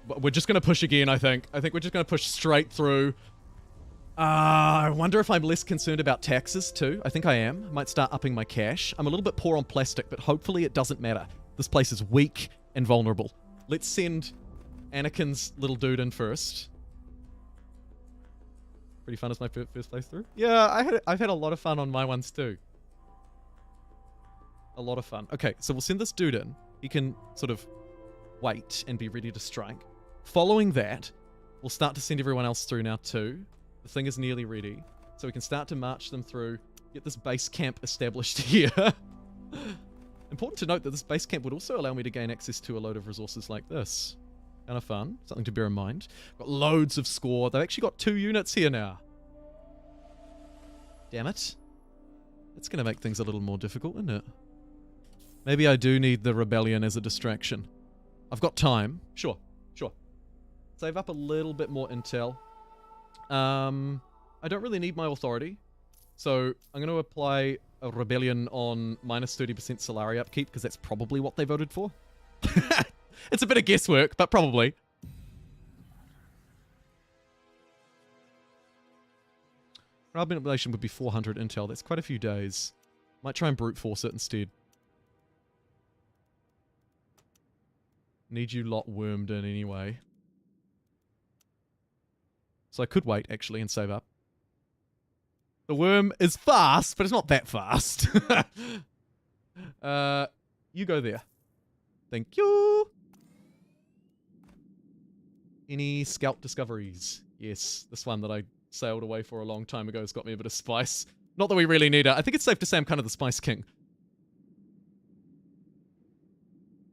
But we're just going to push again, I think. I think we're just going to push straight through. I wonder if I'm less concerned about taxes, too. I think I am. I might start upping my cash. I'm a little bit poor on plastic, but hopefully it doesn't matter. This place is weak and vulnerable. Let's send Anakin's little dude in first. Pretty fun as my first playthrough. Yeah, I've had a lot of fun on my ones, too. A lot of fun. Okay, so we'll send this dude in. He can sort of wait and be ready to strike. Following that, we'll start to send everyone else through now too. The thing is nearly ready. So we can start to march them through, get this base camp established here. Important to note that this base camp would also allow me to gain access to a load of resources like this. Kind of fun. Something to bear in mind. Got loads of score. They've actually got 2 units here now. Damn it. It's going to make things a little more difficult, isn't it? Maybe I do need the rebellion as a distraction. I've got time. Sure. Save up a little bit more intel. I don't really need my authority. So I'm going to apply a rebellion on minus 30% Solari upkeep, because that's probably what they voted for. It's a bit of guesswork, but probably. Crowd manipulation would be 400 intel. That's quite a few days. Might try and brute force it instead. Need you lot wormed in anyway. So I could wait, actually, and save up. The worm is fast, but it's not that fast. You go there. Thank you. Any scout discoveries? Yes, this one that I sailed away for a long time ago has got me a bit of spice. Not that we really need it. I think it's safe to say I'm kind of the spice king.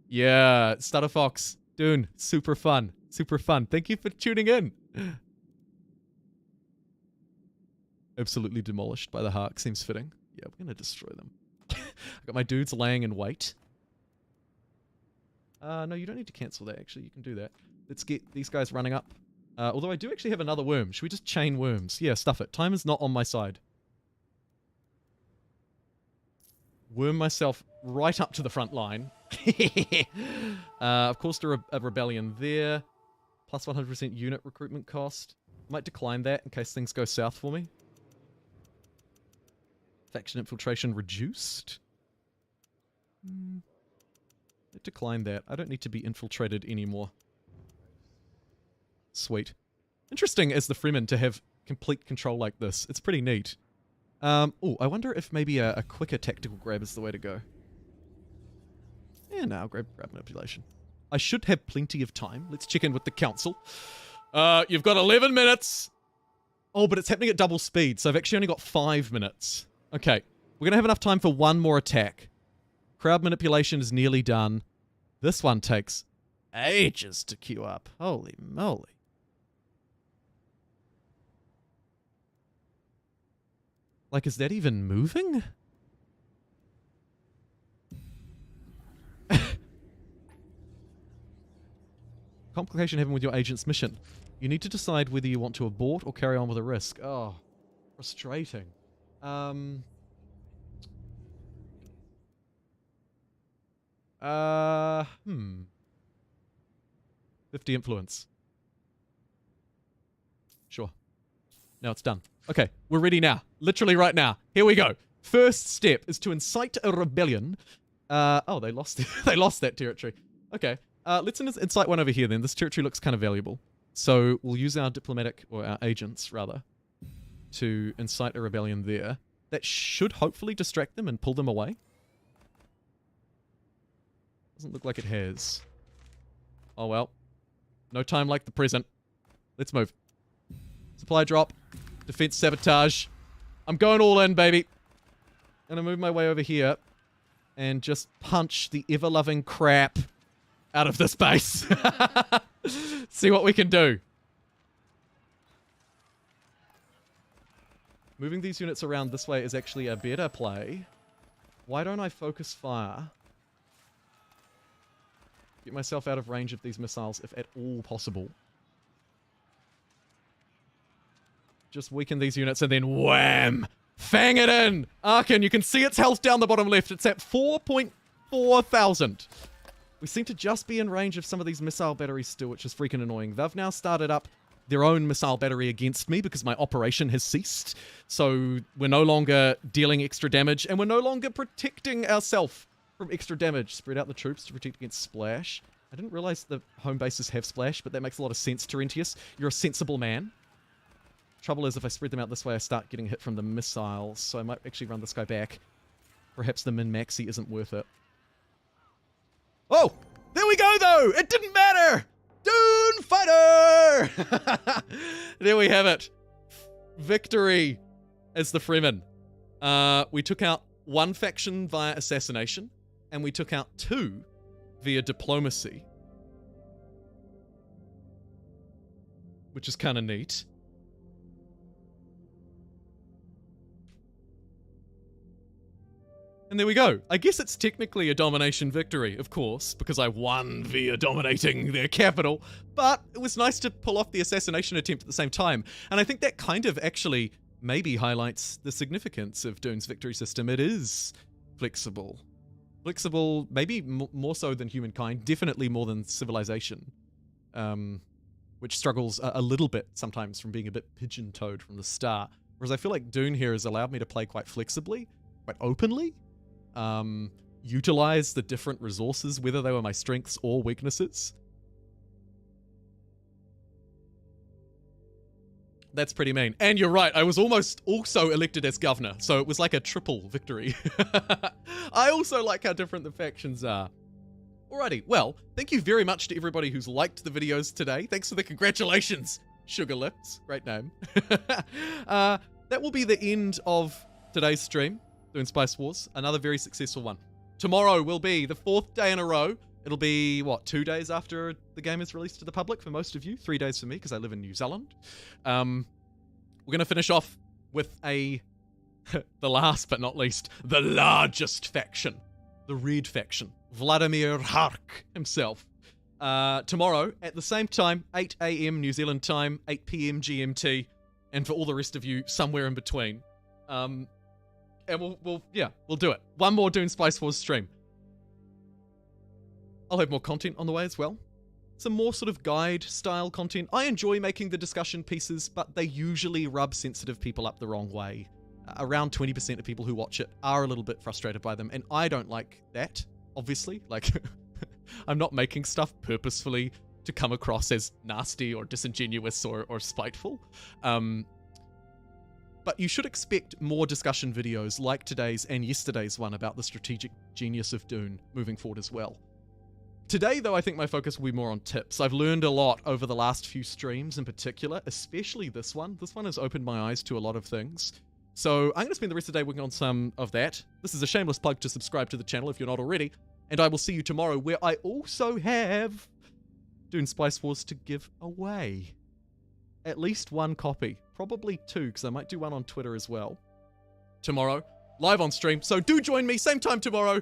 Yeah, Stutter Fox. Dune, super fun. Super fun. Thank you for tuning in. Absolutely demolished by the Hark. Seems fitting. Yeah, we're going to destroy them. I got my dudes laying in wait. No, you don't need to cancel that, actually. You can do that. Let's get these guys running up. Although I do actually have another worm. Should we just chain worms? Yeah, stuff it. Time is not on my side. Worm myself right up to the front line. Of course, a rebellion there. Plus 100% unit recruitment cost. Might decline that in case things go south for me. Faction infiltration reduced. Decline that. I don't need to be infiltrated anymore. Sweet. Interesting as the Fremen to have complete control like this. It's pretty neat. Oh, I wonder if maybe a quicker tactical grab is the way to go. Yeah, no, I'll grab manipulation. I should have plenty of time. Let's check in with the council. You've got 11 minutes. Oh, but it's happening at double speed, so I've actually only got 5 minutes. Okay, we're going to have enough time for one more attack. Crowd manipulation is nearly done. This one takes ages to queue up. Holy moly. Like, is that even moving? Complication having with your agent's mission. You need to decide whether you want to abort or carry on with a risk. Oh, frustrating. 50 influence. Sure. Now it's done. Okay, we're ready now. Literally right now. Here we go. First step is to incite a rebellion. Oh, they lost they lost that territory. Okay. Let's incite one over here then. This territory looks kind of valuable. So we'll use our diplomatic, or our agents rather, to incite a rebellion there. That should hopefully distract them and pull them away. Doesn't look like it has. Oh well. No time like the present. Let's move. Supply drop. Defense sabotage. I'm going all in, baby. Gonna move my way over here and just punch the ever-loving crap out of this base. See what we can do. Moving these units around this way is actually a better play. Why don't I focus fire? Get myself out of range of these missiles if at all possible. Just weaken these units and then wham! Fang it in! Arkin, you can see its health down the bottom left. It's at 4.4 thousand. We seem to just be in range of some of these missile batteries still, which is freaking annoying. They've now started up their own missile battery against me because my operation has ceased. So we're no longer dealing extra damage, and we're no longer protecting ourselves from extra damage. Spread out the troops to protect against splash. I didn't realize the home bases have splash, but that makes a lot of sense, Terentius. You're a sensible man. Trouble is, if I spread them out this way, I start getting hit from the missiles, so I might actually run this guy back. Perhaps the min-maxi isn't worth it. Oh! There we go, though! It didn't matter! Dune Fighter! There we have it. Victory as the Fremen. We took out one faction via assassination, and we took out two via diplomacy. Which is kind of neat. And there we go. I guess it's technically a domination victory, of course, because I won via dominating their capital, but it was nice to pull off the assassination attempt at the same time. And I think that kind of actually maybe highlights the significance of Dune's victory system. It is flexible. Flexible, maybe more so than Humankind, definitely more than Civilization, which struggles a little bit sometimes from being a bit pigeon-toed from the start. Whereas I feel like Dune here has allowed me to play quite flexibly, quite openly, utilize the different resources, whether they were my strengths or weaknesses. That's pretty mean. And you're right, I was almost also elected as governor, so it was like a triple victory. I also like how different the factions are. Alrighty, well, thank you very much to everybody who's liked the videos today. Thanks for the congratulations, Sugar Lips. Great name. That will be the end of today's stream. Doing Spice Wars, another very successful one. Tomorrow will be the 4th day in a row. It'll be, what, 2 days after the game is released to the public for most of you. 3 days for me, because I live in New Zealand. We're going to finish off with the last but not least, the largest faction. The Red faction. Vladimir Hark himself. Tomorrow, at the same time, 8 a.m. New Zealand time, 8 p.m. GMT, and for all the rest of you, somewhere in between. And we'll do it. One more Dune Spice Wars stream. I'll have more content on the way as well. Some more sort of guide-style content. I enjoy making the discussion pieces, but they usually rub sensitive people up the wrong way. Around 20% of people who watch it are a little bit frustrated by them, and I don't like that, obviously. Like, I'm not making stuff purposefully to come across as nasty or disingenuous or spiteful. But you should expect more discussion videos like today's and yesterday's one about the strategic genius of Dune moving forward as well. Today, though, I think my focus will be more on tips. I've learned a lot over the last few streams in particular, especially this one. This one has opened my eyes to a lot of things. So I'm going to spend the rest of the day working on some of that. This is a shameless plug to subscribe to the channel if you're not already. And I will see you tomorrow, where I also have Dune Spice Wars to give away. At least one copy. Probably two, because I might do one on Twitter as well. Tomorrow, live on stream. So do join me, same time tomorrow.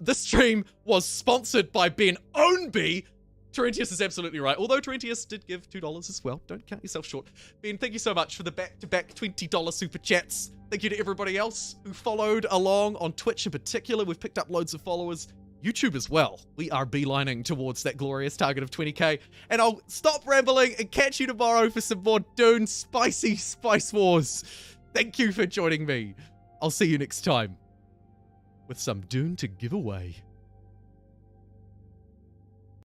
This stream was sponsored by Ben Ownby. Terentius is absolutely right. Although Terentius did give $2 as well. Don't count yourself short. Ben, thank you so much for the back-to-back $20 super chats. Thank you to everybody else who followed along on Twitch in particular. We've picked up loads of followers. YouTube as well. We are beelining towards that glorious target of 20k. And I'll stop rambling and catch you tomorrow for some more Dune Spicy Spice Wars. Thank you for joining me. I'll see you next time with some Dune to give away.